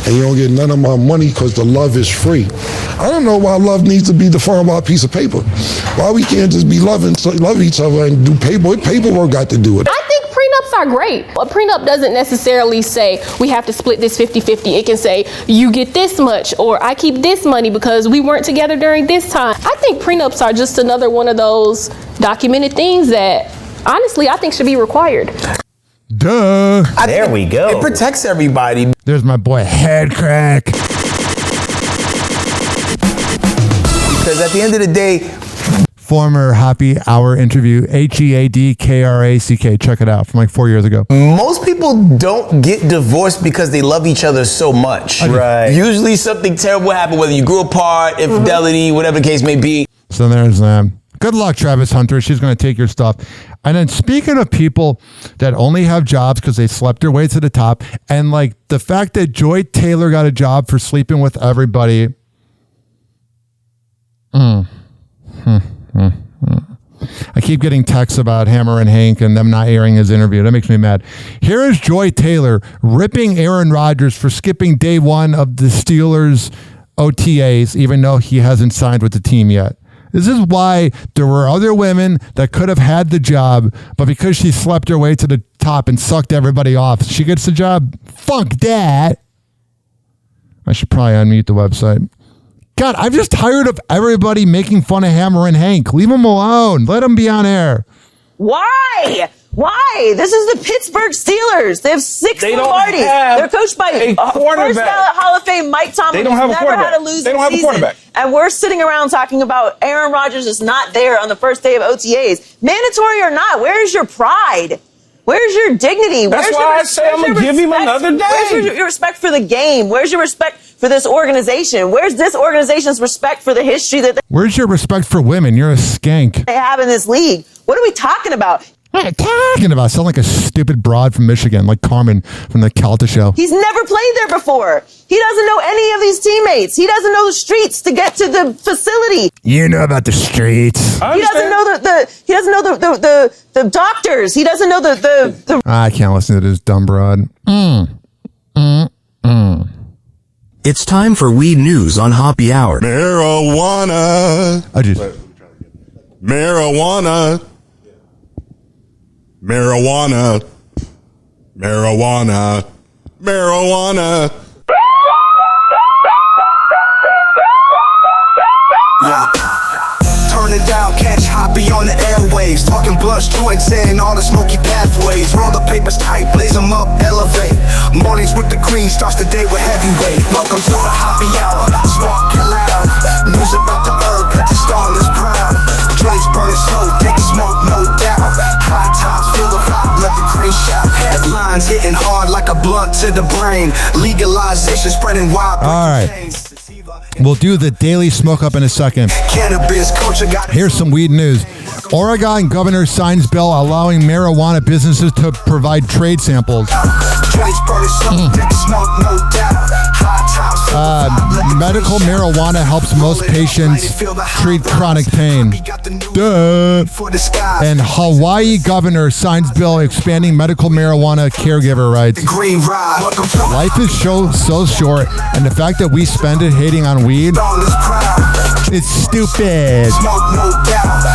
Speaker 11: and you don't get none of my money because the love is free. I don't know why love needs to be defined by a piece of paper. Why we can't just be love each other and do paperwork? What paperwork got to do with it?
Speaker 12: I think prenups are great. A prenup doesn't necessarily say we have to split this 50-50. It can say you get this much or I keep this money because we weren't together during this time. I think prenups are just another one of those documented things that honestly I think should be required.
Speaker 15: Duh.
Speaker 5: There we go. It protects everybody.
Speaker 15: There's my boy Head Crack.
Speaker 5: Because at the end of the day,
Speaker 15: former Happy Hour interview, HEADKRACK. Check it out from like 4 years ago.
Speaker 5: Most people don't get divorced because they love each other so much. Right. Usually something terrible happened, whether you grew apart, infidelity, whatever the case may be.
Speaker 15: So there's good luck, Travis Hunter. She's going to take your stuff. And then speaking of people that only have jobs because they slept their way to the top, and like the fact that Joy Taylor got a job for sleeping with everybody. I keep getting texts about Hammer and Hank and them not airing his interview. That makes me mad. Here is Joy Taylor ripping Aaron Rodgers for skipping day one of the Steelers OTAs, even though he hasn't signed with the team yet. This is why there were other women that could have had the job, but because she slept her way to the top and sucked everybody off, she gets the job. Fuck that. I should probably unmute the website. God, I'm just tired of everybody making fun of Hammer and Hank. Leave them alone. Let them be on air.
Speaker 13: Why? Why? This is the Pittsburgh Steelers. They have 6 Lombardies. They're coached by a first ballot Hall of Fame Mike Tomlin.
Speaker 19: They don't have a quarterback.
Speaker 13: They don't have a quarterback. And we're sitting around talking about Aaron Rodgers is not there on the first day of OTAs. Mandatory or not, where's your pride? Where's your dignity?
Speaker 19: That's why I say I'm going to give him another day.
Speaker 13: Where's your respect for the game? Where's your respect for this organization? Where's this organization's respect for the history that
Speaker 15: Where's your respect for women? You're a skank.
Speaker 13: they have in this league? What are we talking about?
Speaker 15: What are you talking about? I sound like a stupid broad from Michigan, like Carmen from the Calta show.
Speaker 13: He's never played there before. He doesn't know any of these teammates. He doesn't know the streets to get to the facility.
Speaker 15: You know about the streets.
Speaker 13: He doesn't know the doctors. He doesn't know the
Speaker 15: I can't listen to this dumb broad.
Speaker 2: It's time for weed news on Happy Hour.
Speaker 6: Marijuana. Marijuana. Marijuana. Marijuana. Marijuana.
Speaker 4: Yeah. Turn it down, catch Hoppe on the airwaves. Talking blunt joints and all the smoky pathways. Roll the papers tight, blaze them up, elevate. Mornings with the cream, starts the day with heavyweight. Welcome to the Happy Hour, smart and loud. News about the herb, put the starless proud. Joints burning slow, take a smoke, no doubt. High times, feel the vibe, let the cream shout. Headlines hitting hard like a blunt to the brain. Legalization spreading wild.
Speaker 15: All right. We'll do the daily smoke up in a second.
Speaker 4: Cannabis culture got
Speaker 15: Here's some weed news. Oregon governor signs bill allowing marijuana businesses to provide trade samples. Medical marijuana helps most patients treat chronic pain. Duh. And Hawaii governor signs bill expanding medical marijuana caregiver rights. Life is so short, and the fact that we spend it hating on weed, it's stupid.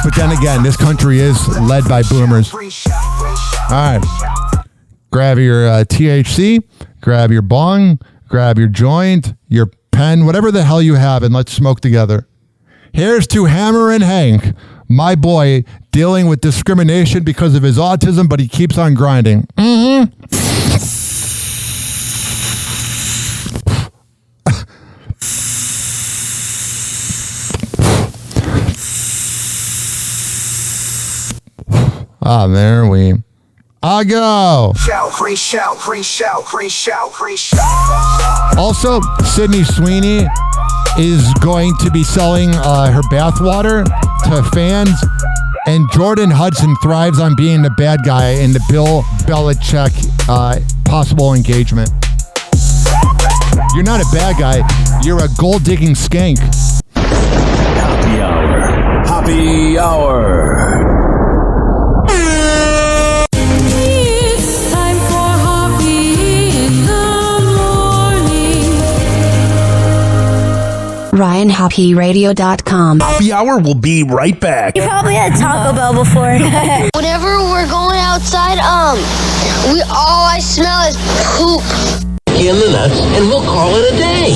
Speaker 15: But then again, this country is led by boomers. All right. Grab your THC, grab your bong, grab your joint, your pen, whatever the hell you have, and let's smoke together. Here's to Hammer and Hank, my boy, dealing with discrimination because of his autism, but he keeps on grinding. There we go. Also, Sydney Sweeney is going to be selling her bathwater to fans, and Jordan Hudson thrives on being the bad guy in the Bill Belichick possible engagement. You're not a bad guy. You're a gold-digging skank.
Speaker 21: Happy Hour. Happy Hour.
Speaker 7: RyanHappyRadio.com.
Speaker 21: Happy Hour will be right back.
Speaker 7: You probably had Taco Bell before.
Speaker 14: Whenever we're going outside, all I smell is poop.
Speaker 21: In the nuts, and we'll call it a day.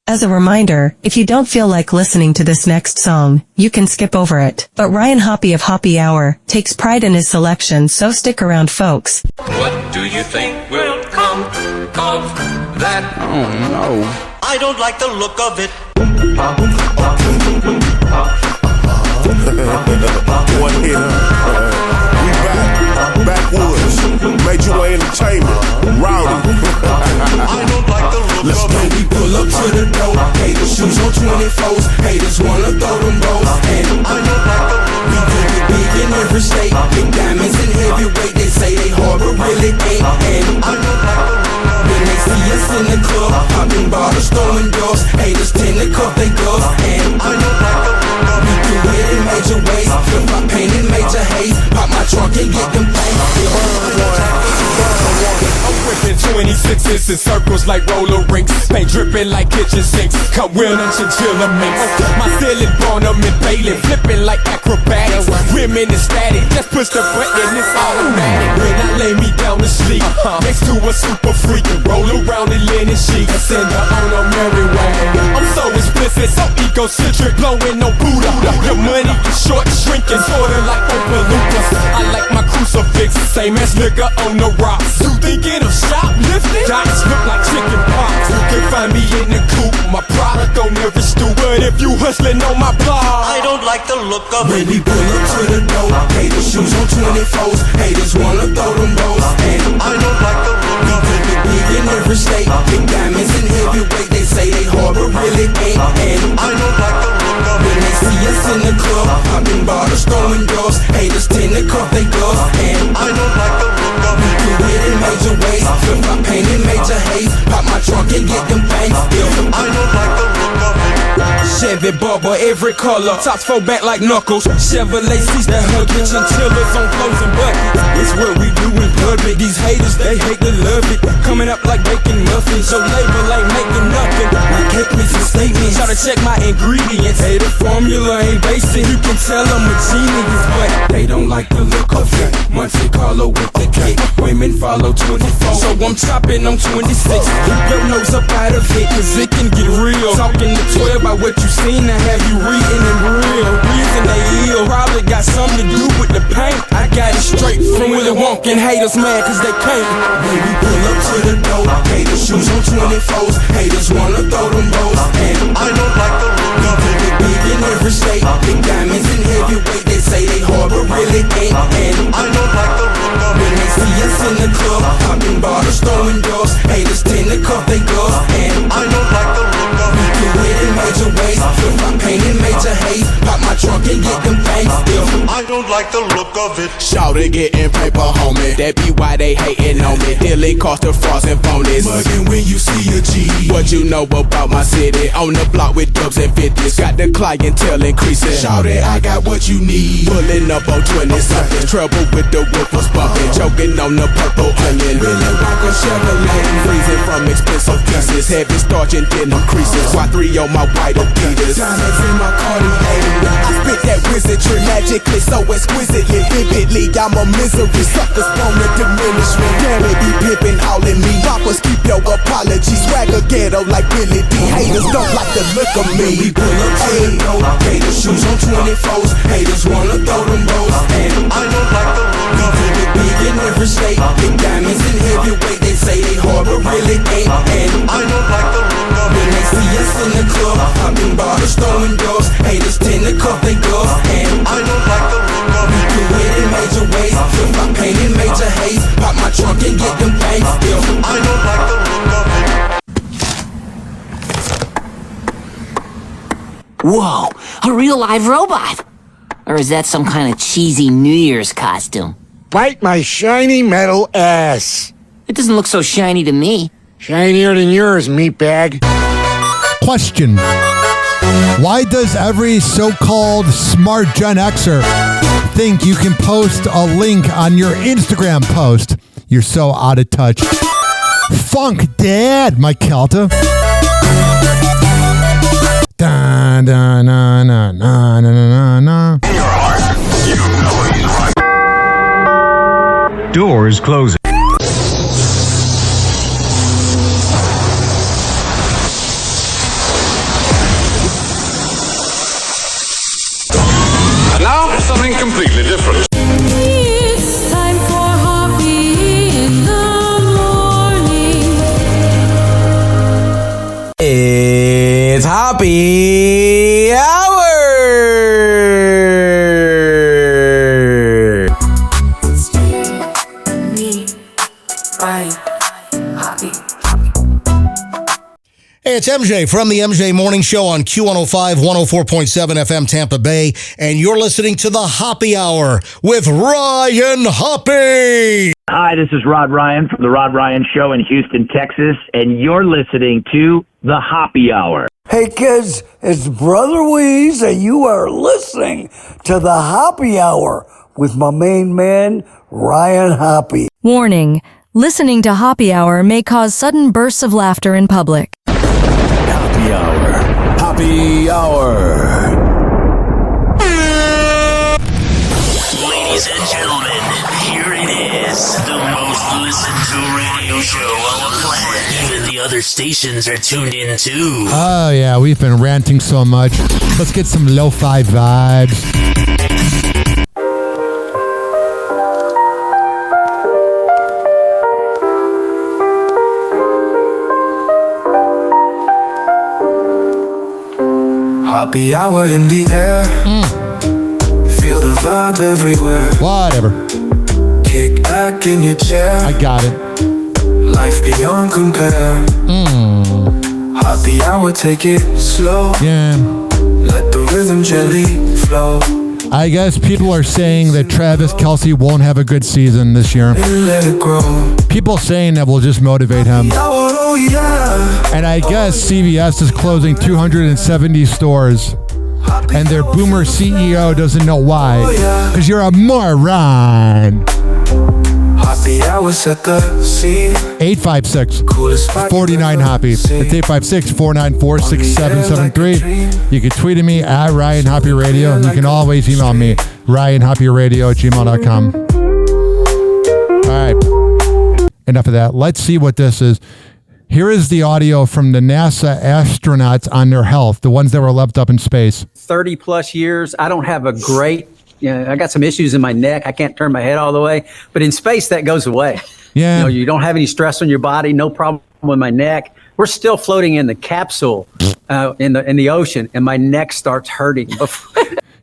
Speaker 16: As a reminder, if you don't feel like listening to this next song, you can skip over it. But Ryan Hoppe of Happy Hour takes pride in his selection, so stick around, folks.
Speaker 8: What do you think will come of that?
Speaker 21: Oh no.
Speaker 8: I don't like the look of it.
Speaker 6: One here. We backwoods. Major way entertainment. Rowdy.
Speaker 8: I don't like the look
Speaker 4: Let's
Speaker 8: of
Speaker 4: go,
Speaker 8: it.
Speaker 4: we pull up to the door. Haters shoes on 24s. Haters wanna throw them rolls. And
Speaker 8: I don't like the
Speaker 4: we
Speaker 8: look of
Speaker 4: do it big in every state. Big diamonds and heavyweight. They say they hard, but really ain't. And
Speaker 8: I don't like the look of
Speaker 4: when they see us in the club, popping bottles, throwing doors. Haters tend to cuff they gloves. And
Speaker 8: I don't like the look of
Speaker 4: we do it in major ways. Flip my paint in major haze. Pop my trunk and get them things.
Speaker 24: I'm whipping 26s in circles like roller rinks. Paint dripping like kitchen sinks. Come wheel and chinchilla minks. My ceiling Bonham and Bailey flipping like acrobatics. Women ecstatic, just push the button, it's automatic. When I lay me down to sleep next to a super freak, roll around in linen sheets, send her on a merry way. I'm so explicit, so egocentric, blowing no Buddha. Your money is short, shrinking, sorta like Opa Lucas. I like my crucifix, same as nigga on the rocks. You thinking of shoplifting? Dots look like chicken pox. You can find me in the coop, my product on every stoop. But if you hustling on my block,
Speaker 8: I don't like the look of
Speaker 4: when
Speaker 8: it.
Speaker 4: we pull up to the door, haters shoes on 24s. Haters wanna throw them rolls. And
Speaker 8: I don't like the look
Speaker 4: we
Speaker 8: of
Speaker 4: do
Speaker 8: it.
Speaker 4: it big in every state. Big diamonds and heavyweight. They say they hard, but really ain't. And
Speaker 8: I don't like the look of
Speaker 4: when
Speaker 8: it.
Speaker 4: they see us in the club, popping bottles, throwing doors. Haters tend to
Speaker 24: Bentley Barber, every color. Tops 4 back like knuckles. Chevrolet seats that hug your chinchillas on clothes and buckets. It's what we do in public. These haters, they hate to love it. Coming up like bacon muffins. Your label ain't making nothing. My cake me some statements. Try to check my ingredients. Hey, the formula ain't basic. You can tell I'm a genius, but they don't like the look of it. Monte Carlo with the cake. Women follow 24. So I'm chopping on 26. Keep your nose up out of it, cause it can get real. Talking to 12 about what you seen, I have you reading in real. Reason they ill, probably got something to do with the paint. I got it straight from Willie Wonka, and haters mad cause they can't. When we pull up to the door, haters shoes on 24s. Haters wanna throw them rolls, and I don't like the look of it. Big in every state, big diamonds and heavyweight. They say they hard but really ain't, and I don't like the look of it. When they see us in the club, popping bottles, throwing doors. Haters tend to cuff they gloves, and I don't like the look of it. Do it in major ways, flip my paint in major haze. Pop my trunk and get them things still. I don't like the look of it. Shawty getting paper, homie. That be why they hating on me. Dilly cost the frost and phonies. Mugging when you see a G. What you know about my city? On the block with dubs and 50s. Got the clientele increasing. Shawty, I got what you need. Pulling up on 20 something. Trouble with the woofers bumping. Choking on the purple onion. Really rock a Chevrolet. Freezing from expensive pieces. Heavy starch and denim creases. Y3 on my white Adidas. Diamonds in my Cartier. I spit that wizardry magically, so exquisitely, vividly. I'm a misery. Suckers wanna diminish me. Damn it, be pimping all in me. Poppers keep your apologies. Swagger ghetto like Billy D. Haters don't like the look of me. We pull up to the door. Haters shoes on 24s. Haters wanna throw them rolls, and I don't like the look of it. Big in every state, big diamonds and heavyweight. They say they hard but really ain't, and I don't like the look of it. When they see us in the club, popping bottles, throwing doors. Haters tend to cuff they gloves, and I don't like the look of it. Do it in major ways, flip my paint in major haze. Pop my trunk and get them things still. I don't like the look of it.
Speaker 10: Whoa, a real live robot. Or is that some kind of cheesy New Year's costume?
Speaker 17: Bite my shiny metal ass.
Speaker 10: It doesn't look so shiny to me.
Speaker 17: Shinier than yours, meatbag.
Speaker 15: Question. Why does every so-called smart Gen Xer think you can post a link on your Instagram post? You're so out of touch. Funk Dad, my Kelta. Da, da, na, na, na, na, na, na.
Speaker 21: In your heart, you know he's right.
Speaker 18: Doors closing.
Speaker 21: And now, something completely different.
Speaker 20: It's time for Hoppe in the morning.
Speaker 5: It's Hoppe Hour!
Speaker 20: It's you, me, Ryan, Hoppe.
Speaker 25: Hey, it's MJ from the MJ Morning Show on Q105, 104.7 FM Tampa Bay, and you're listening to the Hoppe Hour with Ryan Hoppe.
Speaker 26: Hi, this is Rod Ryan from the Rod Ryan Show in Houston, Texas, and you're listening to the Hoppe Hour.
Speaker 27: Hey kids, it's Brother Weeze, and you are listening to the Hoppe Hour with my main man, Ryan Hoppe.
Speaker 28: Warning, listening to Hoppe Hour may cause sudden bursts of laughter in public.
Speaker 25: Hoppe Hour. Hoppe Hour.
Speaker 21: Ladies and gentlemen, here it is. The most listened to radio show on the planet. Even the other stations are tuned in too.
Speaker 15: Oh, yeah, we've been ranting so much. Let's get some lo-fi vibes.
Speaker 29: Hoppe Hour in the air. Feel the vibe everywhere.
Speaker 15: Whatever.
Speaker 29: Kick back in your chair.
Speaker 15: I got it.
Speaker 29: Life beyond compare. Hoppe Hour, take it slow.
Speaker 15: Yeah.
Speaker 29: Let the rhythm gently flow.
Speaker 15: I guess people are saying that Travis Kelce won't have a good season this year.
Speaker 29: Let it grow.
Speaker 15: People saying that will just motivate him.
Speaker 29: Hour Oh yeah.
Speaker 15: And I guess CVS is closing 270 stores. And their boomer CEO doesn't know why. Because you're a moron.
Speaker 29: Happy hours at the scene.
Speaker 15: 856-49-HOPPY. It's 856-494-6773. You can tweet at me at Ryan Hoppe Radio. And you can always email me, RyanHoppeRadio@gmail.com. All right. Enough of that. Let's see what this is. Here is the audio from the NASA astronauts on their health, the ones that were left up in space.
Speaker 1: 30 plus years. I don't have a great, I got some issues in my neck. I can't turn my head all the way. But in space, that goes away.
Speaker 15: Yeah.
Speaker 1: You don't have any stress on your body, no problem with my neck. We're still floating in the capsule in the ocean, and my neck starts hurting.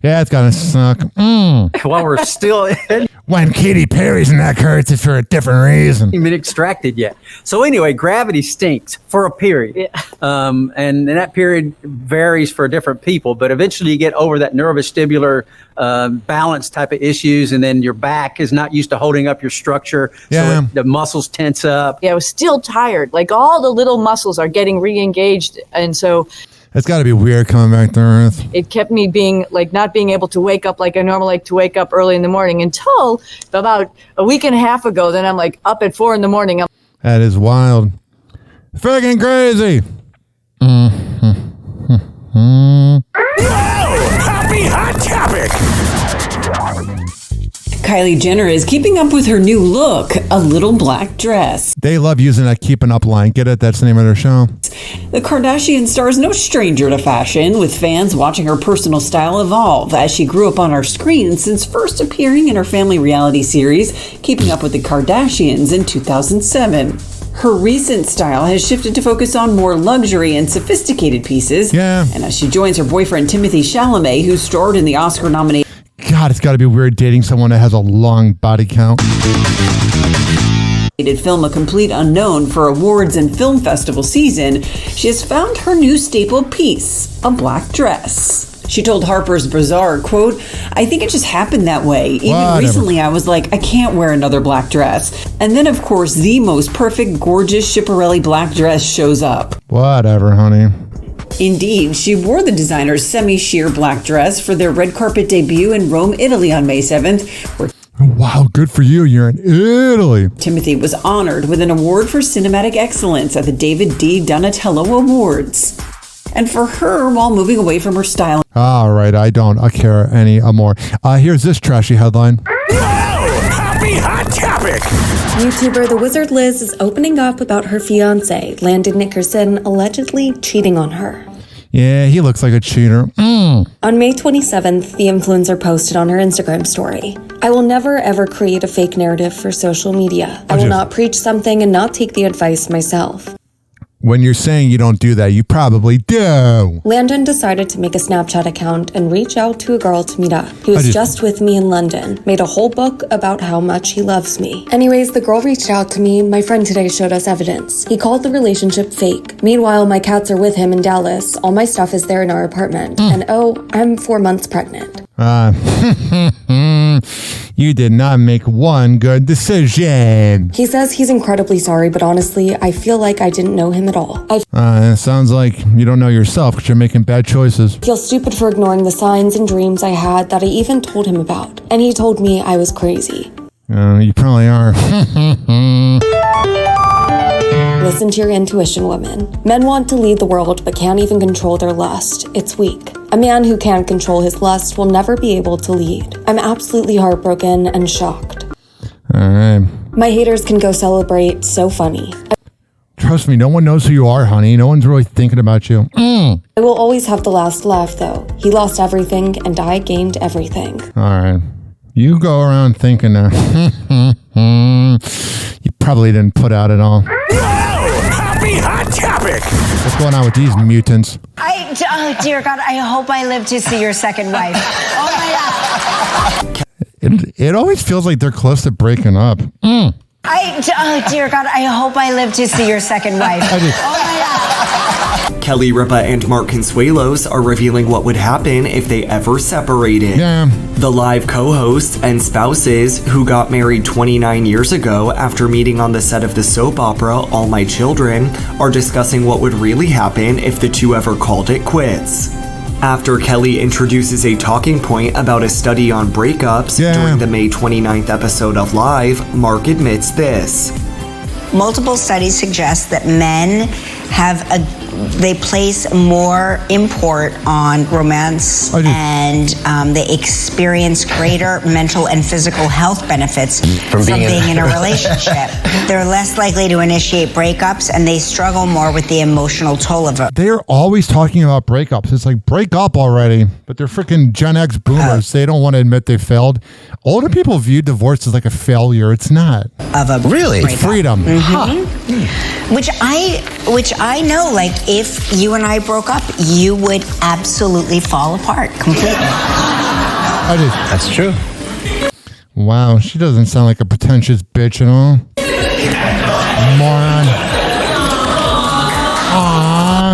Speaker 15: Yeah, it's gonna suck.
Speaker 1: While we're still in.
Speaker 15: When Katy Perry's neck hurts, it's for a different reason.
Speaker 1: Even extracted yet. So anyway, gravity stinks for a period. Yeah. And that period varies for different people, but eventually you get over that neurovestibular balance type of issues, and then your back is not used to holding up your structure.
Speaker 15: Yeah.
Speaker 1: So the muscles tense up.
Speaker 13: Yeah, I was still tired. Like all the little muscles are getting re-engaged. And so
Speaker 15: It's got to be weird coming back to Earth.
Speaker 13: it kept me being like not being able to wake up like I normally like to wake up early in the morning until about a week and a half ago. Then I'm like up at 4 a.m.
Speaker 15: That is wild. Freaking crazy.
Speaker 6: Happy Hot Topic.
Speaker 3: Kylie Jenner is keeping up with her new look, a little black dress.
Speaker 15: They love using that keeping up line. Get it? That's the name of their show.
Speaker 3: The Kardashian star is no stranger to fashion, with fans watching her personal style evolve as she grew up on our screen since first appearing in her family reality series, Keeping Up with the Kardashians, in 2007. Her recent style has shifted to focus on more luxury and sophisticated pieces.
Speaker 15: Yeah.
Speaker 3: And as she joins her boyfriend Timothée Chalamet, who starred in the Oscar-nominated
Speaker 15: God, it's got to be weird dating someone that has a long body count.
Speaker 3: film A Complete Unknown for awards and film festival season, she has found her new staple piece, a black dress. She told Harper's Bazaar, quote, "I think it just happened that way. Even recently I was like, I can't wear another black dress." And then, of course, the most perfect, gorgeous Schiaparelli black dress shows up.
Speaker 15: Whatever, honey.
Speaker 3: Indeed, she wore the designer's semi-sheer black dress for their red carpet debut in Rome, Italy on May 7th, where
Speaker 15: Wow, good for you. You're in Italy.
Speaker 3: Timothy was honored with an award for cinematic excellence at the David D. Donatello Awards. And for her, while moving away from her style.
Speaker 15: All right, I don't care any more. Here's this trashy headline.
Speaker 6: Happy Hot Topic.
Speaker 9: YouTuber The Wizard Liz is opening up about her fiancé, Landon Nickerson, allegedly cheating on her.
Speaker 15: Yeah, he looks like a cheater.
Speaker 9: On May 27th, the influencer posted on her Instagram story, "I will never ever create a fake narrative for social media. I will not preach something and not take the advice myself."
Speaker 15: When you're saying you don't do that, you probably do.
Speaker 9: Landon decided to make a Snapchat account and reach out to a girl to meet up, who was just with me in London, made a whole book about how much he loves me. Anyways, the girl reached out to me. My friend today showed us evidence. He called the relationship fake. Meanwhile, my cats are with him in Dallas. All my stuff is there in our apartment. And oh, I'm 4 months pregnant.
Speaker 15: You did not make one good decision.
Speaker 9: He says he's incredibly sorry, but honestly, I feel like I didn't know him at all.
Speaker 15: It sounds like you don't know yourself because you're making bad choices.
Speaker 9: I feel stupid for ignoring the signs and dreams I had that I even told him about. And he told me I was crazy.
Speaker 15: You probably are.
Speaker 9: Listen to your intuition, women. Men want to lead the world but can't even control their lust. It's weak. A man who can't control his lust will never be able to lead. I'm absolutely heartbroken and shocked.
Speaker 15: All right.
Speaker 9: My haters can go celebrate. So funny.
Speaker 15: Trust me, no one knows who you are, honey. No one's really thinking about you.
Speaker 9: I will always have the last laugh, though. He lost everything and I gained everything.
Speaker 15: All right. You go around thinking that. You probably didn't put out at all.
Speaker 6: Happy Hot Topic.
Speaker 15: What's going on with these mutants?
Speaker 11: Oh, dear God, I hope I live to see your second wife. Oh, my God.
Speaker 15: It always feels like they're close to breaking up.
Speaker 11: Oh, dear God, I hope I live to see your second wife. Oh, my God.
Speaker 2: Kelly Ripa and Mark Consuelos are revealing what would happen if they ever separated.
Speaker 15: Yeah.
Speaker 2: The live co-hosts and spouses who got married 29 years ago after meeting on the set of the soap opera All My Children are discussing what would really happen if the two ever called it quits. After Kelly introduces a talking point about a study on breakups during the May 29th episode of Live, Mark admits this.
Speaker 11: Multiple studies suggest that men they place more import on romance and they experience greater mental and physical health benefits from being in a relationship. They're less likely to initiate breakups and they struggle more with the emotional toll of it.
Speaker 15: They're always talking about breakups. It's like, break up already. But they're freaking Gen X boomers. They don't want to admit they failed. Older people view divorce as like a failure. It's not. It's freedom.
Speaker 11: Which I know, like, if you and I broke up, you would absolutely fall apart completely.
Speaker 15: That's true. Wow, she doesn't sound like a pretentious bitch at all. Moron.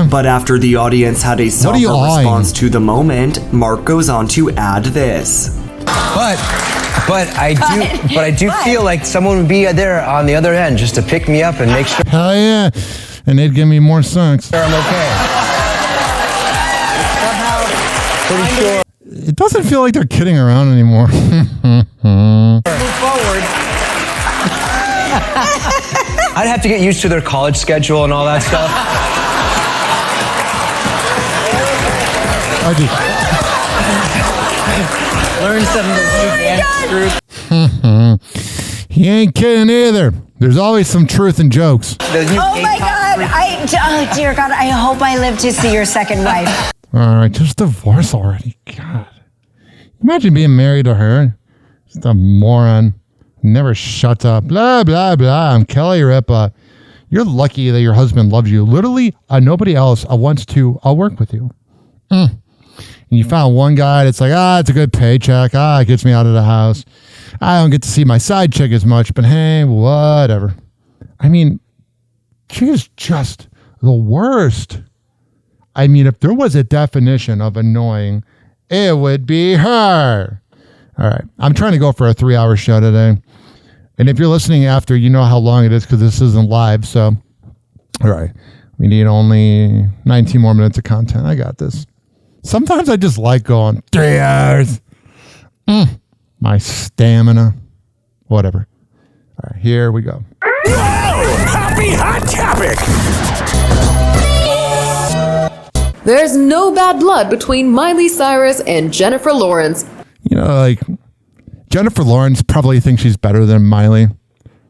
Speaker 2: But after the audience had a somber response to the moment, Mark goes on to add this.
Speaker 7: But I do feel like someone would be there on the other end just to pick me up and make sure.
Speaker 15: Hell yeah. And they'd give me more sex.
Speaker 7: I'm okay. Pretty sure.
Speaker 15: It doesn't feel like they're kidding around anymore.
Speaker 7: Move forward. I'd have to get used to their college schedule and all that stuff.
Speaker 10: Learn some of the new dance groups.
Speaker 15: He ain't kidding either. There's always some truth in jokes.
Speaker 11: Oh my God! Oh dear God! I hope I live to see your second wife.
Speaker 15: All right, just divorce already. God, imagine being married to her. Just a moron. Never shuts up. Blah blah blah. I'm Kelly Ripa. You're lucky that your husband loves you. Literally, nobody else wants to work with you. And you found one guy that's like, it's a good paycheck. It gets me out of the house. I don't get to see my side chick as much, but hey, whatever. I mean, she's just the worst. I mean, if there was a definition of annoying, it would be her. All right. I'm trying to go for a 3-hour show today. And if you're listening after, you know how long it is because this isn't live. So, all right. We need only 19 more minutes of content. I got this. Sometimes I just like going 3 hours. My stamina. Whatever. All right, here we go.
Speaker 6: Happy Hot Topic!
Speaker 12: There's no bad blood between Miley Cyrus and Jennifer Lawrence.
Speaker 15: You know, like, Jennifer Lawrence probably thinks she's better than Miley.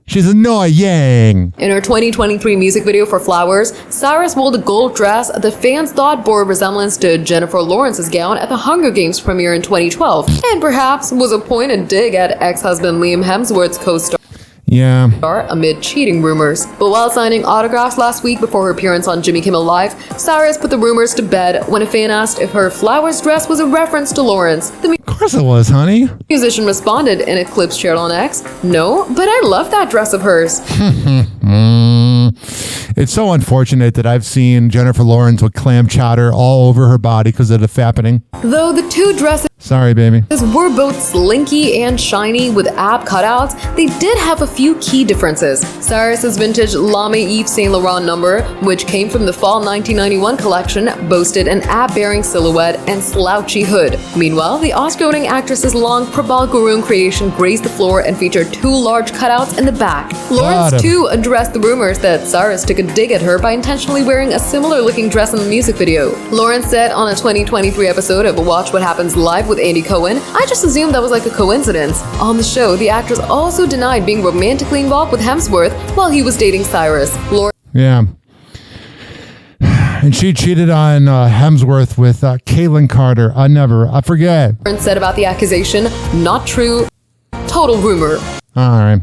Speaker 15: She's annoying.
Speaker 12: In her 2023 music video for Flowers, Cyrus wore the gold dress that fans thought bore a resemblance to Jennifer Lawrence's gown at the Hunger Games premiere in 2012, and perhaps was a pointed dig at ex-husband Liam Hemsworth's co-star.
Speaker 15: Yeah.
Speaker 12: Amid cheating rumors. But while signing autographs last week before her appearance on Jimmy Kimmel Live, Cyrus put the rumors to bed when a fan asked if her Flowers dress was a reference to Lawrence.
Speaker 15: Of course it was, honey.
Speaker 12: Musician responded in a clip shared on X, "No, but I love that dress of hers."
Speaker 15: It's so unfortunate that I've seen Jennifer Lawrence with clam chowder all over her body because of the fappening.
Speaker 12: Though the two dresses
Speaker 15: Sorry, baby.
Speaker 12: were both slinky and shiny with ab cutouts, they did have a few key differences. Cyrus's vintage Lame Yves Saint Laurent number, which came from the fall 1991 collection, boasted an ab-bearing silhouette and slouchy hood. Meanwhile, the Oscar-winning actress's long Prabal Gurung creation grazed the floor and featured two large cutouts in the back. Lawrence, too, addressed the rumors that Cyrus took a dig at her by intentionally wearing a similar-looking dress in the music video. Lawrence said on a 2023 episode of Watch What Happens Live with Andy Cohen, "I just assumed that was like a coincidence." On the show, the actress also denied being romantically involved with Hemsworth while he was dating Cyrus.
Speaker 15: Yeah. And she cheated on Hemsworth with Caitlyn Carter. I forget.
Speaker 12: Lawrence said about the accusation, "Not true. Total rumor."
Speaker 15: All right.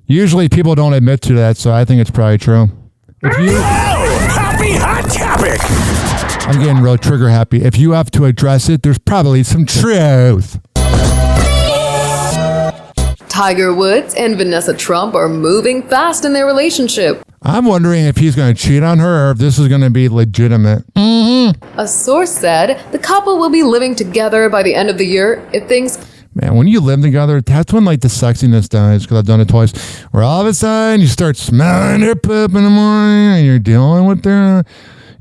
Speaker 15: Usually people don't admit to that, so I think it's probably true.
Speaker 6: Happy Hot Topic!
Speaker 15: I'm getting real trigger happy. If you have to address it, there's probably some truth.
Speaker 12: Tiger Woods and Vanessa Trump are moving fast in their relationship.
Speaker 15: I'm wondering if he's going to cheat on her or if this is going to be legitimate.
Speaker 12: A source said the couple will be living together by the end of the year if things...
Speaker 15: Man, when you live together, that's when like the sexiness dies, because I've done it twice, where all of a sudden you start smelling their poop in the morning and you're dealing with their,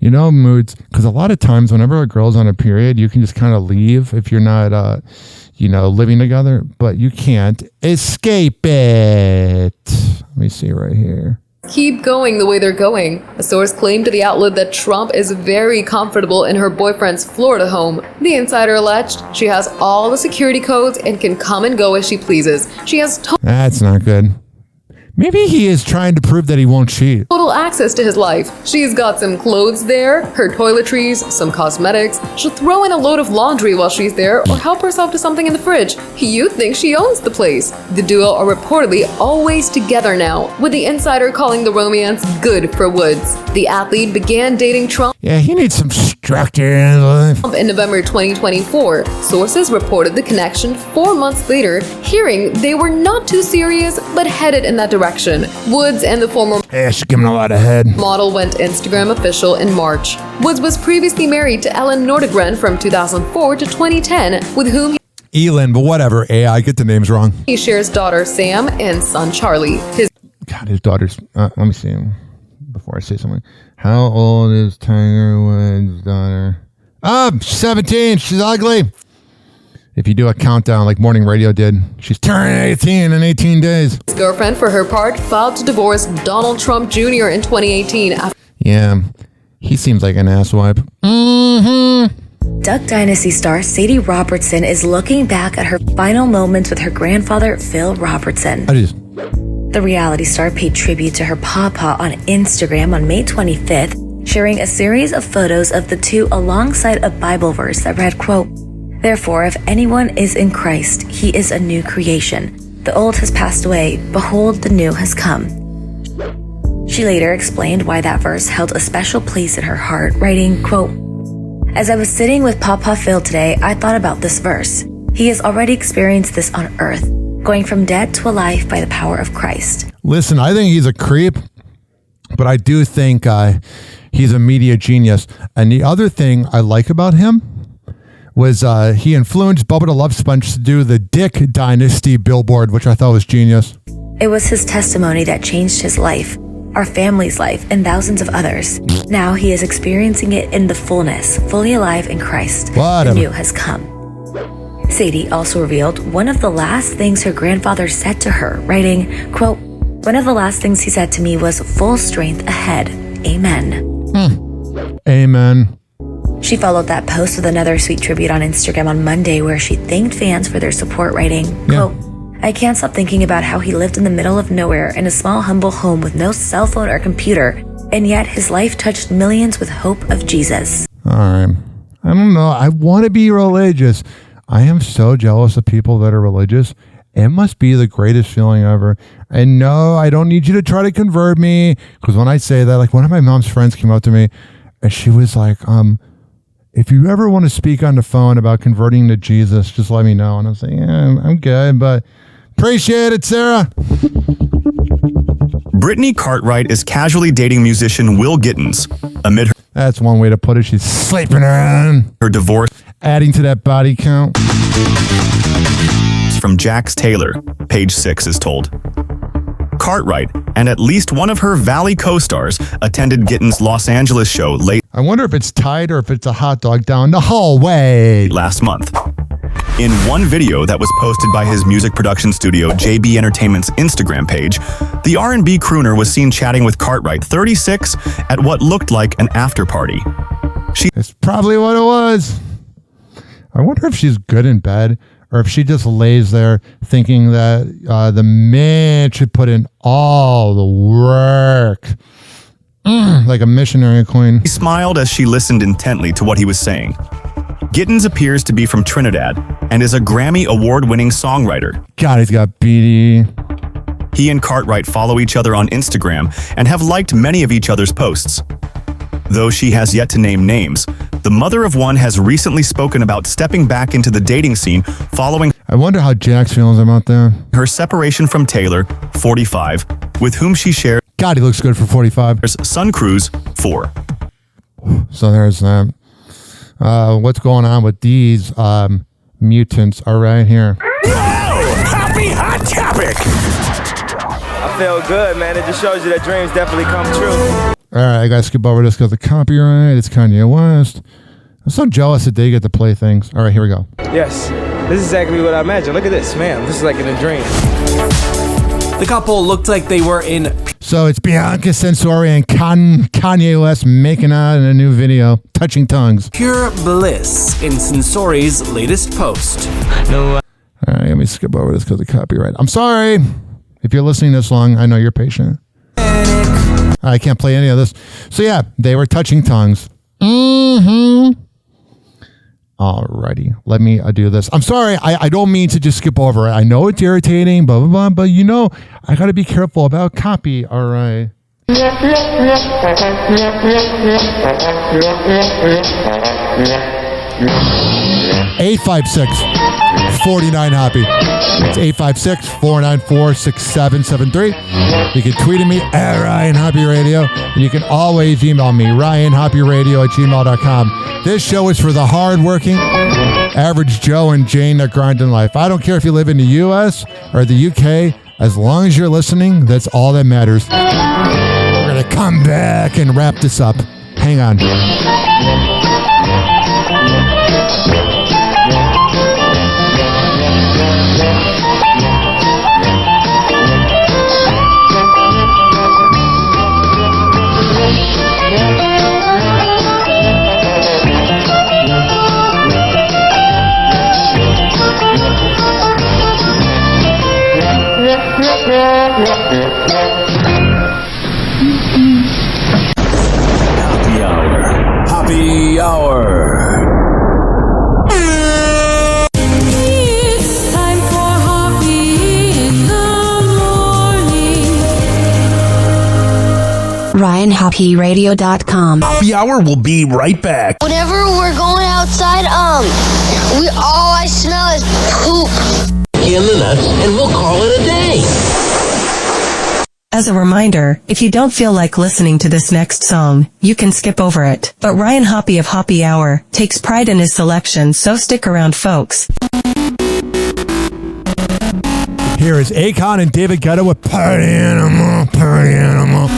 Speaker 15: moods. Because a lot of times whenever a girl's on a period, you can just kind of leave if you're not, living together, but you can't escape it. Let me see right here.
Speaker 12: Keep going the way they're going. A source claimed to the outlet that Trump is very comfortable in her boyfriend's Florida home. The insider alleged she has all the security codes and can come and go as she pleases. She has
Speaker 15: That's not good. Maybe he is trying to prove that he won't cheat.
Speaker 12: total access to his life. She's got some clothes there, her toiletries, some cosmetics. She'll throw in a load of laundry while she's there or help herself to something in the fridge. You'd think she owns the place. The duo are reportedly always together now, with the insider calling the romance good for Woods. The athlete began dating Trump.
Speaker 15: Yeah, he needs some structure in his life.
Speaker 12: In November 2024, sources reported the connection 4 months later, hearing they were not too serious but headed in that direction. Woods and the former
Speaker 15: she's giving a lot of head.
Speaker 12: model went Instagram official in March. Woods was previously married to Ellen Nordegren from 2004 to 2010, with whom
Speaker 15: Elin, but whatever. I get the names wrong.
Speaker 12: he shares daughter Sam and son Charlie.
Speaker 15: His daughter's. Let me see him before I say something. How old is Tiger Woods' daughter? 17. She's ugly. If you do a countdown like morning radio did, she's turning 18 in 18 days.
Speaker 12: His girlfriend, for her part, filed to divorce Donald Trump Jr. in 2018 after...
Speaker 15: Yeah, he seems like an asswipe.
Speaker 4: Duck Dynasty star Sadie Robertson is looking back at her final moments with her grandfather, Phil Robertson. The reality star paid tribute to her papa on Instagram on May 25th, sharing a series of photos of the two alongside a Bible verse that read, quote, "Therefore, if anyone is in Christ, he is a new creation. The old has passed away. Behold, the new has come." She later explained why that verse held a special place in her heart, writing, quote, "As I was sitting with Papa Phil today, I thought about this verse. He has already experienced this on earth, going from dead to alive by the power of Christ."
Speaker 15: Listen, I think he's a creep, but I do think he's a media genius. And the other thing I like about him was he influenced Bubba the Love Sponge to do the Dick Dynasty billboard, which I thought was genius.
Speaker 4: It was his testimony that changed his life, our family's life, and thousands of others. Now he is experiencing it in the fullness, fully alive in Christ.
Speaker 15: Whatever.
Speaker 4: The new has come. Sadie also revealed one of the last things her grandfather said to her, writing, quote, "One of the last things he said to me was full strength ahead. Amen."
Speaker 15: Amen.
Speaker 4: She followed that post with another sweet tribute on Instagram on Monday where she thanked fans for their support, writing, quote, "I can't stop thinking about how he lived in the middle of nowhere in a small, humble home with no cell phone or computer, and yet his life touched millions with hope of Jesus."
Speaker 15: All right. I don't know. I want to be religious. I am so jealous of people that are religious. It must be the greatest feeling ever. And no, I don't need you to try to convert me. Because when I say that, like one of my mom's friends came up to me and she was like, if you ever want to speak on the phone about converting to Jesus, just let me know. And I was like, yeah, I'm good, but appreciate it, Sarah.
Speaker 8: Brittany Cartwright is casually dating musician Will Gittins amid her...
Speaker 15: That's one way to put it. She's sleeping around.
Speaker 8: Her divorce.
Speaker 15: Adding to that body count.
Speaker 8: From Jax Taylor, page 6 is told. Cartwright and at least one of her Valley co-stars attended Gittins' Los Angeles show late.
Speaker 15: I wonder if it's tied or if it's a hot dog down the hallway.
Speaker 8: Last month. In one video that was posted by his music production studio JB Entertainment's Instagram page, the R&B crooner was seen chatting with Cartwright, 36, at what looked like an after party.
Speaker 15: That's probably what it was. I wonder if she's good in bed or if she just lays there thinking that the man should put in all the work. Like a missionary queen.
Speaker 8: She smiled as she listened intently to what he was saying. Gittins appears to be from Trinidad and is a Grammy award-winning songwriter.
Speaker 15: God, he's got BD.
Speaker 8: He and Cartwright follow each other on Instagram and have liked many of each other's posts. Though she has yet to name names, the mother of one has recently spoken about stepping back into the dating scene following...
Speaker 15: I wonder how Jax feels about that.
Speaker 8: ...her separation from Taylor, 45, with whom she shared...
Speaker 15: God, he looks good for 45.
Speaker 8: Sun Cruise 4.
Speaker 15: So there's that. What's going on with these mutants are right here.
Speaker 5: Happy hot topic. I feel good, man. It just shows you that dreams definitely come true.
Speaker 15: All right, I got to skip over this because the copyright. It's Kanye West. I'm so jealous that they get to play things. All right, here we go.
Speaker 5: Yes, this is exactly what I imagined. Look at this, man. This is like in a dream.
Speaker 14: The couple looked like they were in...
Speaker 15: So it's Bianca Censori and Kanye West making out in a new video, touching tongues.
Speaker 14: Pure bliss in Censori's latest post.
Speaker 15: All right, let me skip over this because of copyright. I'm sorry. If you're listening this long, I know you're patient. I can't play any of this. So yeah, they were touching tongues. Mm-hmm. Alrighty, let me do this. I'm sorry, I don't mean to just skip over it. I know it's irritating, blah, blah, blah, but you know, I got to be careful about copy. All right. 856-49 Hoppy. It's 856-494-6773. You can tweet at me at Ryan Hoppy Radio, and you can always email me, ryanhoppyradio@gmail.com. This show is for the hardworking, average Joe and Jane that grind in life. I don't care if you live in the U.S. or the U.K. As long as you're listening, that's all that matters. We're going to come back and wrap this up. Hang on.
Speaker 21: Happy hour.
Speaker 20: It's time for Hoppy in the morning.
Speaker 16: RyanHoppyRadio.com.
Speaker 21: Happy hour will be right back.
Speaker 17: Whenever we're going outside, all I smell is poop.
Speaker 21: In the nuts, and we'll call it a day.
Speaker 18: As a reminder, if you don't feel like listening to this next song, you can skip over it. But Ryan Hoppy of Hoppy Hour takes pride in his selection, so stick around, folks.
Speaker 15: Here is Akon and David Guetta with Party Animal, Party Animal.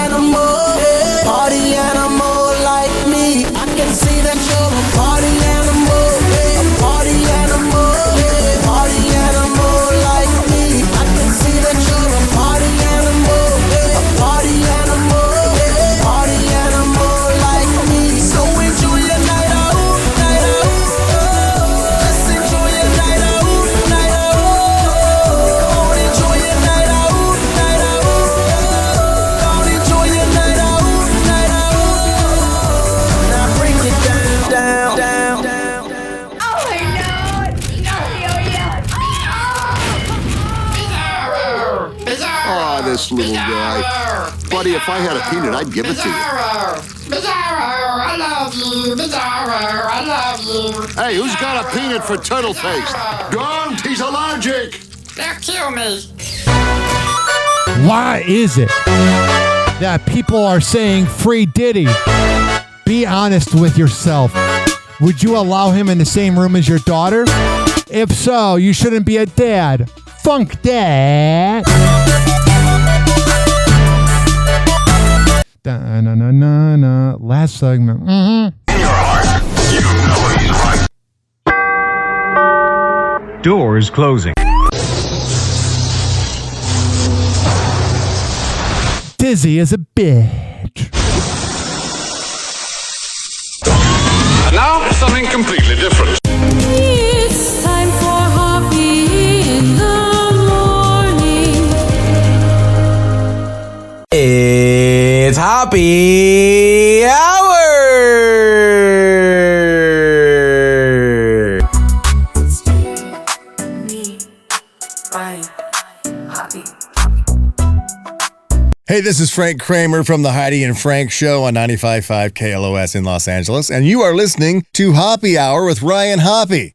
Speaker 6: animal, party animal like me. I can see that you're a party animal, party animal, party animal like me. I can see that you're a party animal, party animal, party animal like me. So enjoy your night out, night out. Just enjoy your night out, night out. Come on, enjoy your night out, night out. Come on, enjoy your night out, night out. Now break it down, down, down, down.
Speaker 19: Oh, this little guy. Buddy, if I had a peanut, I'd give it to you.
Speaker 20: I love you. Bizarro, I love you.
Speaker 19: Hey, who's got a peanut for turtle paste? Don't, he's allergic.
Speaker 20: They'll kill me.
Speaker 15: Why is it that people are saying free Diddy? Be honest with yourself. Would you allow him in the same room as your daughter? If so, you shouldn't be a dad. Funk that. Da-na-na-na-na. Last segment. Mm-hmm.
Speaker 22: Doors closing.
Speaker 15: Dizzy is a bitch.
Speaker 22: And now something completely different.
Speaker 20: It's time for Hoppe in the morning.
Speaker 5: It's Hoppe Hour!
Speaker 23: Hey, this is Frank Kramer from the Heidi and Frank Show on 95.5 KLOS in Los Angeles, and you are listening to Hoppe Hour with Ryan Hoppe.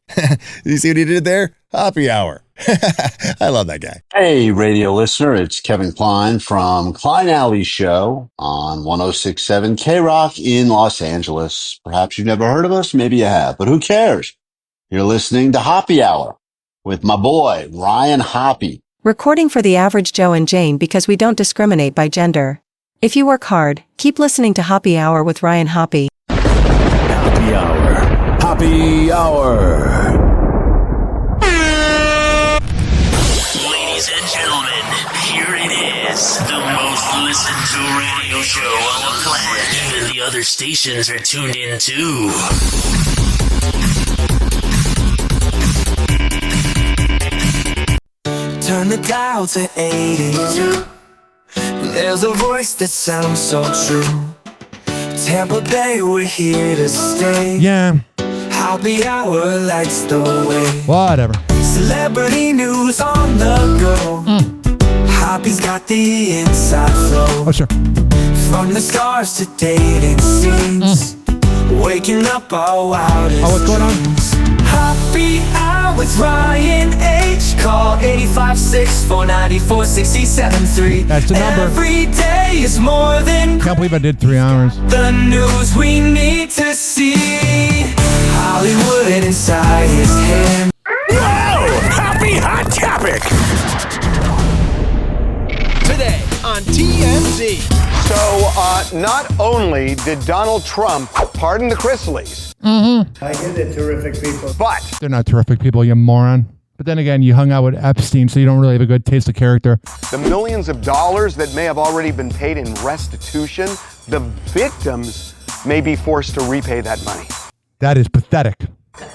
Speaker 23: You see what he did there? Hoppe Hour. I love that guy.
Speaker 24: Hey, radio listener, it's Kevin Klein from Klein Alley Show on 106.7 K-Rock in Los Angeles. Perhaps you've never heard of us, maybe you have, but who cares? You're listening to Hoppe Hour with my boy, Ryan Hoppe.
Speaker 18: Recording for the average Joe and Jane because we don't discriminate by gender. If you work hard, keep listening to Hoppe Hour with Ryan Hoppe.
Speaker 21: Hoppe Hour. Hoppe Hour. Ladies and gentlemen, here it is. The most listened to radio show on the planet. Even the other stations are tuned in too.
Speaker 6: Turn the dial to 82. There's a voice that sounds so true. Tampa Bay, we're here to stay.
Speaker 15: Yeah.
Speaker 6: Hoppe Hour lights the way.
Speaker 15: Whatever.
Speaker 6: Celebrity news on the go. Hoppe's got the inside flow.
Speaker 15: Oh, sure.
Speaker 6: From the stars to dating scenes. Waking up all wild.
Speaker 15: Oh, what's going on?
Speaker 6: Hoppe Hour with Ryan H. Call 856-494-67-3.
Speaker 15: That's the number.
Speaker 6: Every day is more than.
Speaker 15: Can't believe I did 3 hours.
Speaker 6: The news we need to see. Hollywood inside his head.
Speaker 21: Whoa! Happy Hot Topic!
Speaker 25: Today on TMZ.
Speaker 26: So, not only did Donald Trump pardon the Chrisleys.
Speaker 15: Mm-hmm.
Speaker 26: I hear they're terrific people. But
Speaker 15: They're not terrific people, you moron. But then again, you hung out with Epstein, so you don't really have a good taste of character.
Speaker 26: the millions of dollars that may have already been paid in restitution, the victims may be forced to repay that money.
Speaker 15: That is pathetic.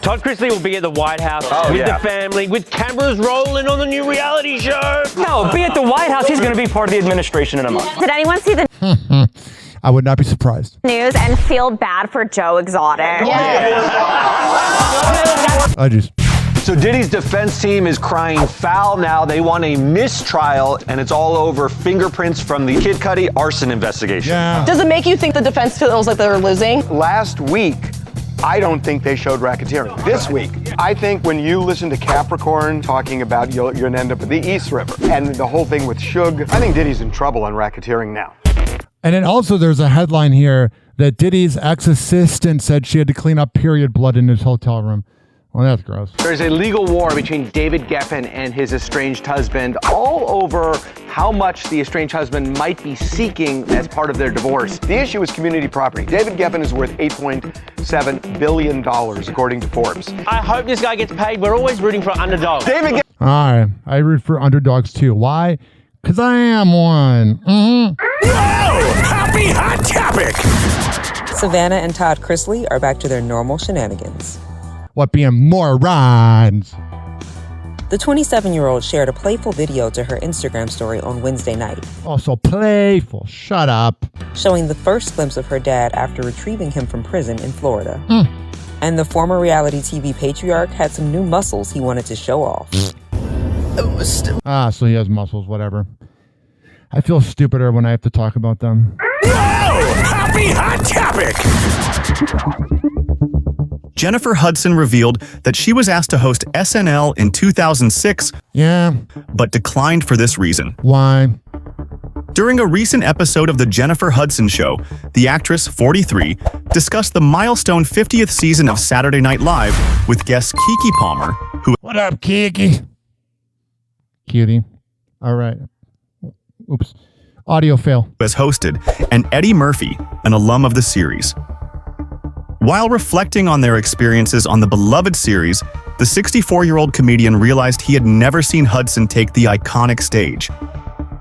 Speaker 27: Todd Chrisley will be at the White House with the family, with cameras rolling on the new reality show.
Speaker 28: No, be at the White House. He's going to be part of the administration in a month.
Speaker 29: Did anyone see the
Speaker 15: I would not be surprised.
Speaker 29: news and feel bad for Joe Exotic?
Speaker 15: I just...
Speaker 30: So Diddy's defense team is crying foul now. They want a mistrial, and it's all over fingerprints from the Kid Cudi arson investigation.
Speaker 15: Yeah.
Speaker 13: Does it make you think the defense feels like they're losing?
Speaker 26: Last week, I don't think they showed racketeering. This week, I think when you listen to Capricorn talking about you're going to end up at the East River and the whole thing with Suge, I think Diddy's in trouble on racketeering now.
Speaker 15: And then also there's a headline here that Diddy's ex-assistant said she had to clean up period blood in his hotel room. Well, that's gross.
Speaker 26: There's a legal war between David Geffen and his estranged husband, all over how much the estranged husband might be seeking as part of their divorce. The issue is community property. David Geffen is worth $8.7 billion, according to Forbes.
Speaker 27: I hope this guy gets paid. We're always rooting for underdogs.
Speaker 26: David Geffen.
Speaker 15: All right. I root for underdogs too. Why? Because I am one.
Speaker 6: Happy Hot Topic!
Speaker 1: Savannah and Todd Chrisley are back to their normal shenanigans.
Speaker 15: What being morons?
Speaker 1: The 27-year-old shared a playful video to her Instagram story on Wednesday night.
Speaker 15: Oh, so playful. Shut up.
Speaker 1: Showing the first glimpse of her dad after retrieving him from prison in Florida. And the former reality TV patriarch had some new muscles he wanted to show off.
Speaker 15: So he has muscles, whatever. I feel stupider when I have to talk about them.
Speaker 6: Happy Hot Topic!
Speaker 2: Jennifer Hudson revealed that she was asked to host SNL in 2006, but declined for this reason.
Speaker 15: Why?
Speaker 2: During a recent episode of The Jennifer Hudson Show, the actress, 43, discussed the milestone 50th season of Saturday Night Live with guest Keke Palmer, who...
Speaker 15: What up, Keke? Cutie. All right. Oops. Audio fail.
Speaker 2: ...has hosted, and Eddie Murphy, an alum of the series. While reflecting on their experiences on the beloved series, the 64-year-old comedian realized he had never seen Hudson take the iconic stage.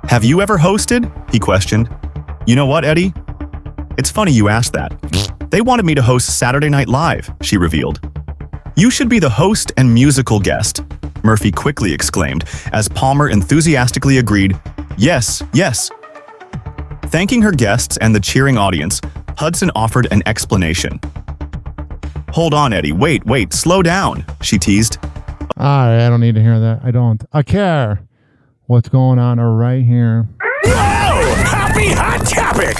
Speaker 2: "Have you ever hosted?" he questioned. "You know what, Eddie? It's funny you asked that. They wanted me to host Saturday Night Live," she revealed. "You should be the host and musical guest," Murphy quickly exclaimed, as Palmer enthusiastically agreed, "Yes, yes." Thanking her guests and the cheering audience, Hudson offered an explanation. "Hold on, Eddie. Wait, slow down," she teased.
Speaker 15: All right, I don't need to hear that. I don't. I care what's going on right here.
Speaker 6: Happy Hot Topic!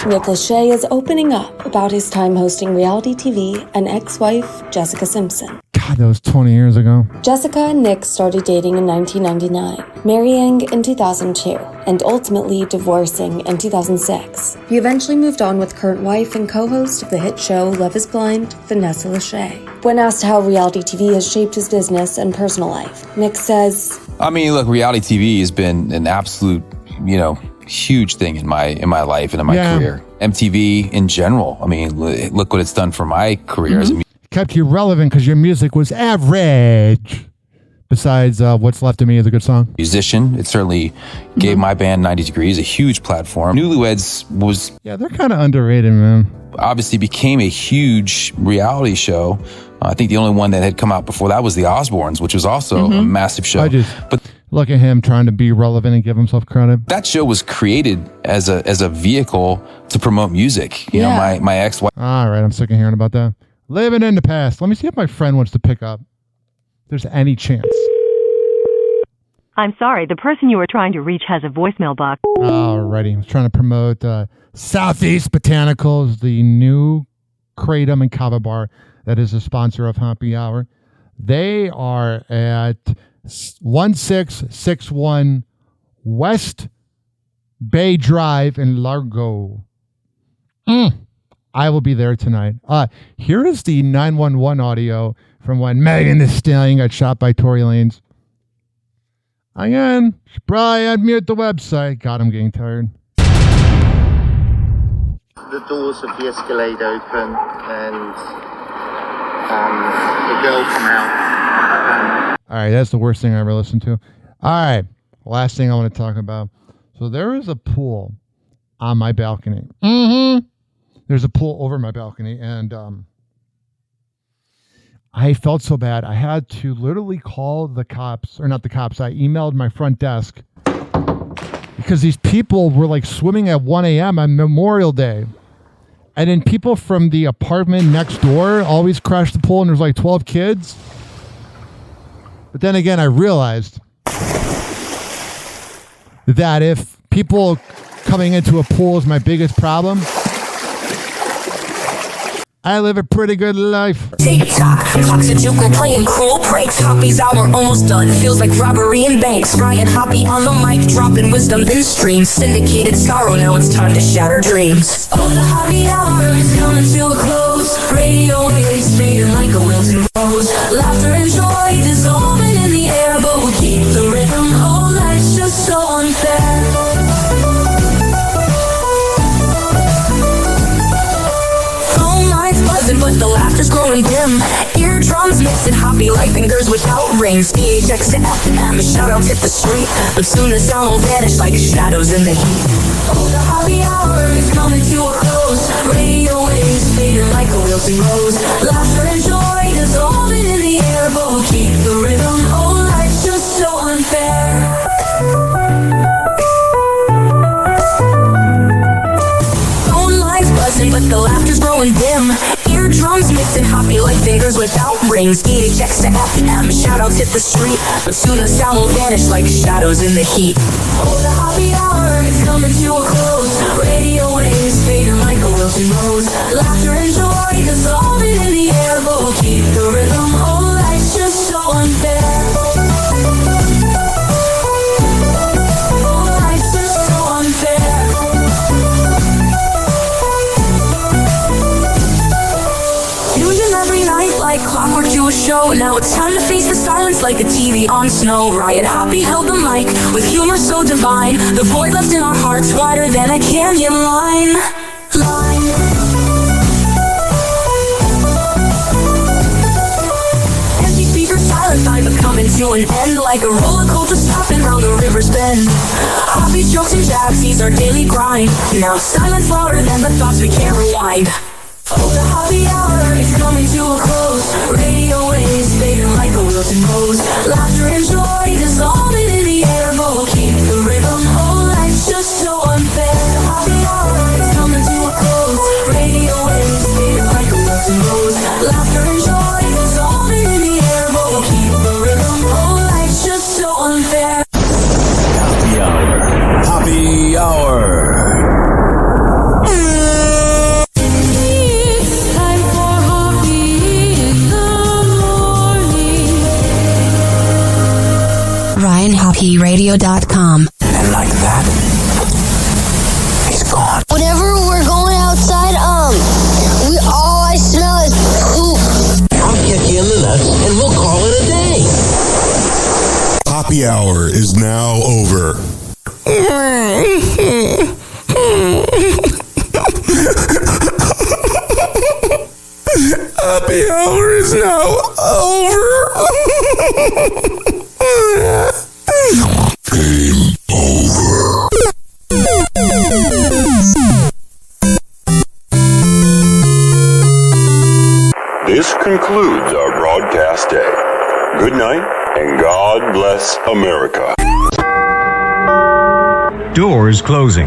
Speaker 3: Nick Lachey is opening up about his time hosting reality TV and ex-wife Jessica Simpson.
Speaker 15: God, that was 20 years ago.
Speaker 3: Jessica and Nick started dating in 1999, marrying in 2002, and ultimately divorcing in 2006. He eventually moved on with current wife and co-host of the hit show Love is Blind, Vanessa Lachey. When asked how reality TV has shaped his business and personal life, Nick says,
Speaker 4: I mean, look, reality TV has been an absolute, huge thing in my life and in my career. MTV in general. I mean, look what it's done for my career as a
Speaker 15: kept you relevant because your music was average. Besides What's Left of Me is a good song.
Speaker 4: musician. It certainly gave my band 90 Degrees a huge platform. Newlyweds was...
Speaker 15: Yeah, they're kind of underrated, man.
Speaker 4: Obviously became a huge reality show. I think the only one that had come out before that was The Osbournes, which was also a massive show.
Speaker 15: But look at him trying to be relevant and give himself credit.
Speaker 4: That show was created as a vehicle to promote music. You know, my ex-wife...
Speaker 15: All right, I'm sick of hearing about that. Living in the past. Let me see if my friend wants to pick up. If there's any chance.
Speaker 7: I'm sorry, the person you are trying to reach has a voicemail box.
Speaker 15: Alrighty. I was trying to promote Southeast Botanicals, the new Kratom and Kava bar that is a sponsor of Happy Hour. They are at 1661 West Bay Drive in Largo. I will be there tonight. Here is the 911 audio from when Megan Thee Stallion got shot by Tory Lanez. Again, should probably unmute the website. God, I'm getting tired.
Speaker 8: The doors of the Escalade open and the girl come out.
Speaker 15: All right, that's the worst thing I ever listened to. All right, last thing I want to talk about. So there is a pool on my balcony. There's a pool over my balcony, and I felt so bad. I had to literally call the cops, or not the cops. I emailed my front desk because these people were like swimming at 1 a.m. on Memorial Day. And then people from the apartment next door always crash the pool, and there's like 12 kids. But then again, I realized that if people coming into a pool is my biggest problem, I live a pretty good life.
Speaker 9: TikTok, toxic joker playing cruel pranks. Hoppy's hour almost done. Feels like robbery in banks. Ryan Hoppe on the mic, dropping wisdom in streams. Syndicated sorrow, now it's time to shatter dreams. Oh, the Hoppe hour is coming to a close. Radio waves made fading like a wilting rose. Laughter and joy dissolving in the air, but we'll keep the rhythm. Oh, life's just so unfair. Phone lines buzzing, but the laughter's growing dim. Eardrums mixing hoppy like fingers without rings. DHX to FM, shoutouts hit the street, but soon the sound will vanish like shadows in the heat. Oh, the happy hour is coming to a close. Radio waves fading like a wilting rose. Laughter and joy dissolving in the air, but we'll keep the rhythm. Oh, life's just so unfair. Phone lines buzzing, but the laughter's growing dim. Eardrums mixing hoppy like fingers without rings. DHX to FM, shoutouts hit the street, but soon the sound will vanish like shadows in the heat. Oh, the happy hour is coming to a close. Radio waves fading like a wilting rose. Laughter and joy dissolving in the air, but we'll keep the rhythm. Oh, life's just so unfair. Oh, life's just so unfair. Tune in every night like clockwork to a show. Now it's time to face the silence like a TV on snow. Riot Hoppy held the mic with humor so divine. The void left in our hearts wider than a canyon line. Empty speakers, silent time but coming to an end. Like a roller coaster stopping round the river's bend. Hoppy jokes and jabs, these are daily grind. Now silence louder than the thoughts we can't rewind. Oh, the happy hour is coming to a close. Radio waves fading like a wilting rose. Laughter and joy dissolving in the air, but we'll keep the rhythm. Oh, life's just so unfair. The happy hour is coming to a close. Radio waves fading like a wilting rose. Laughter and joy dissolving in the air, but we'll keep the rhythm. Oh, life's just so unfair.
Speaker 21: Happy hour. Happy hour.
Speaker 18: RyanHoppyRadio.com.
Speaker 21: And like that, he's gone.
Speaker 5: Whenever we're going outside, all I smell is poop.
Speaker 21: I'll kick you in the nuts and we'll call it a day.
Speaker 10: Happy hour is now over. Happy hour is now over. Game over.
Speaker 11: This concludes our broadcast day. Good night, and God bless America.
Speaker 12: Doors closing.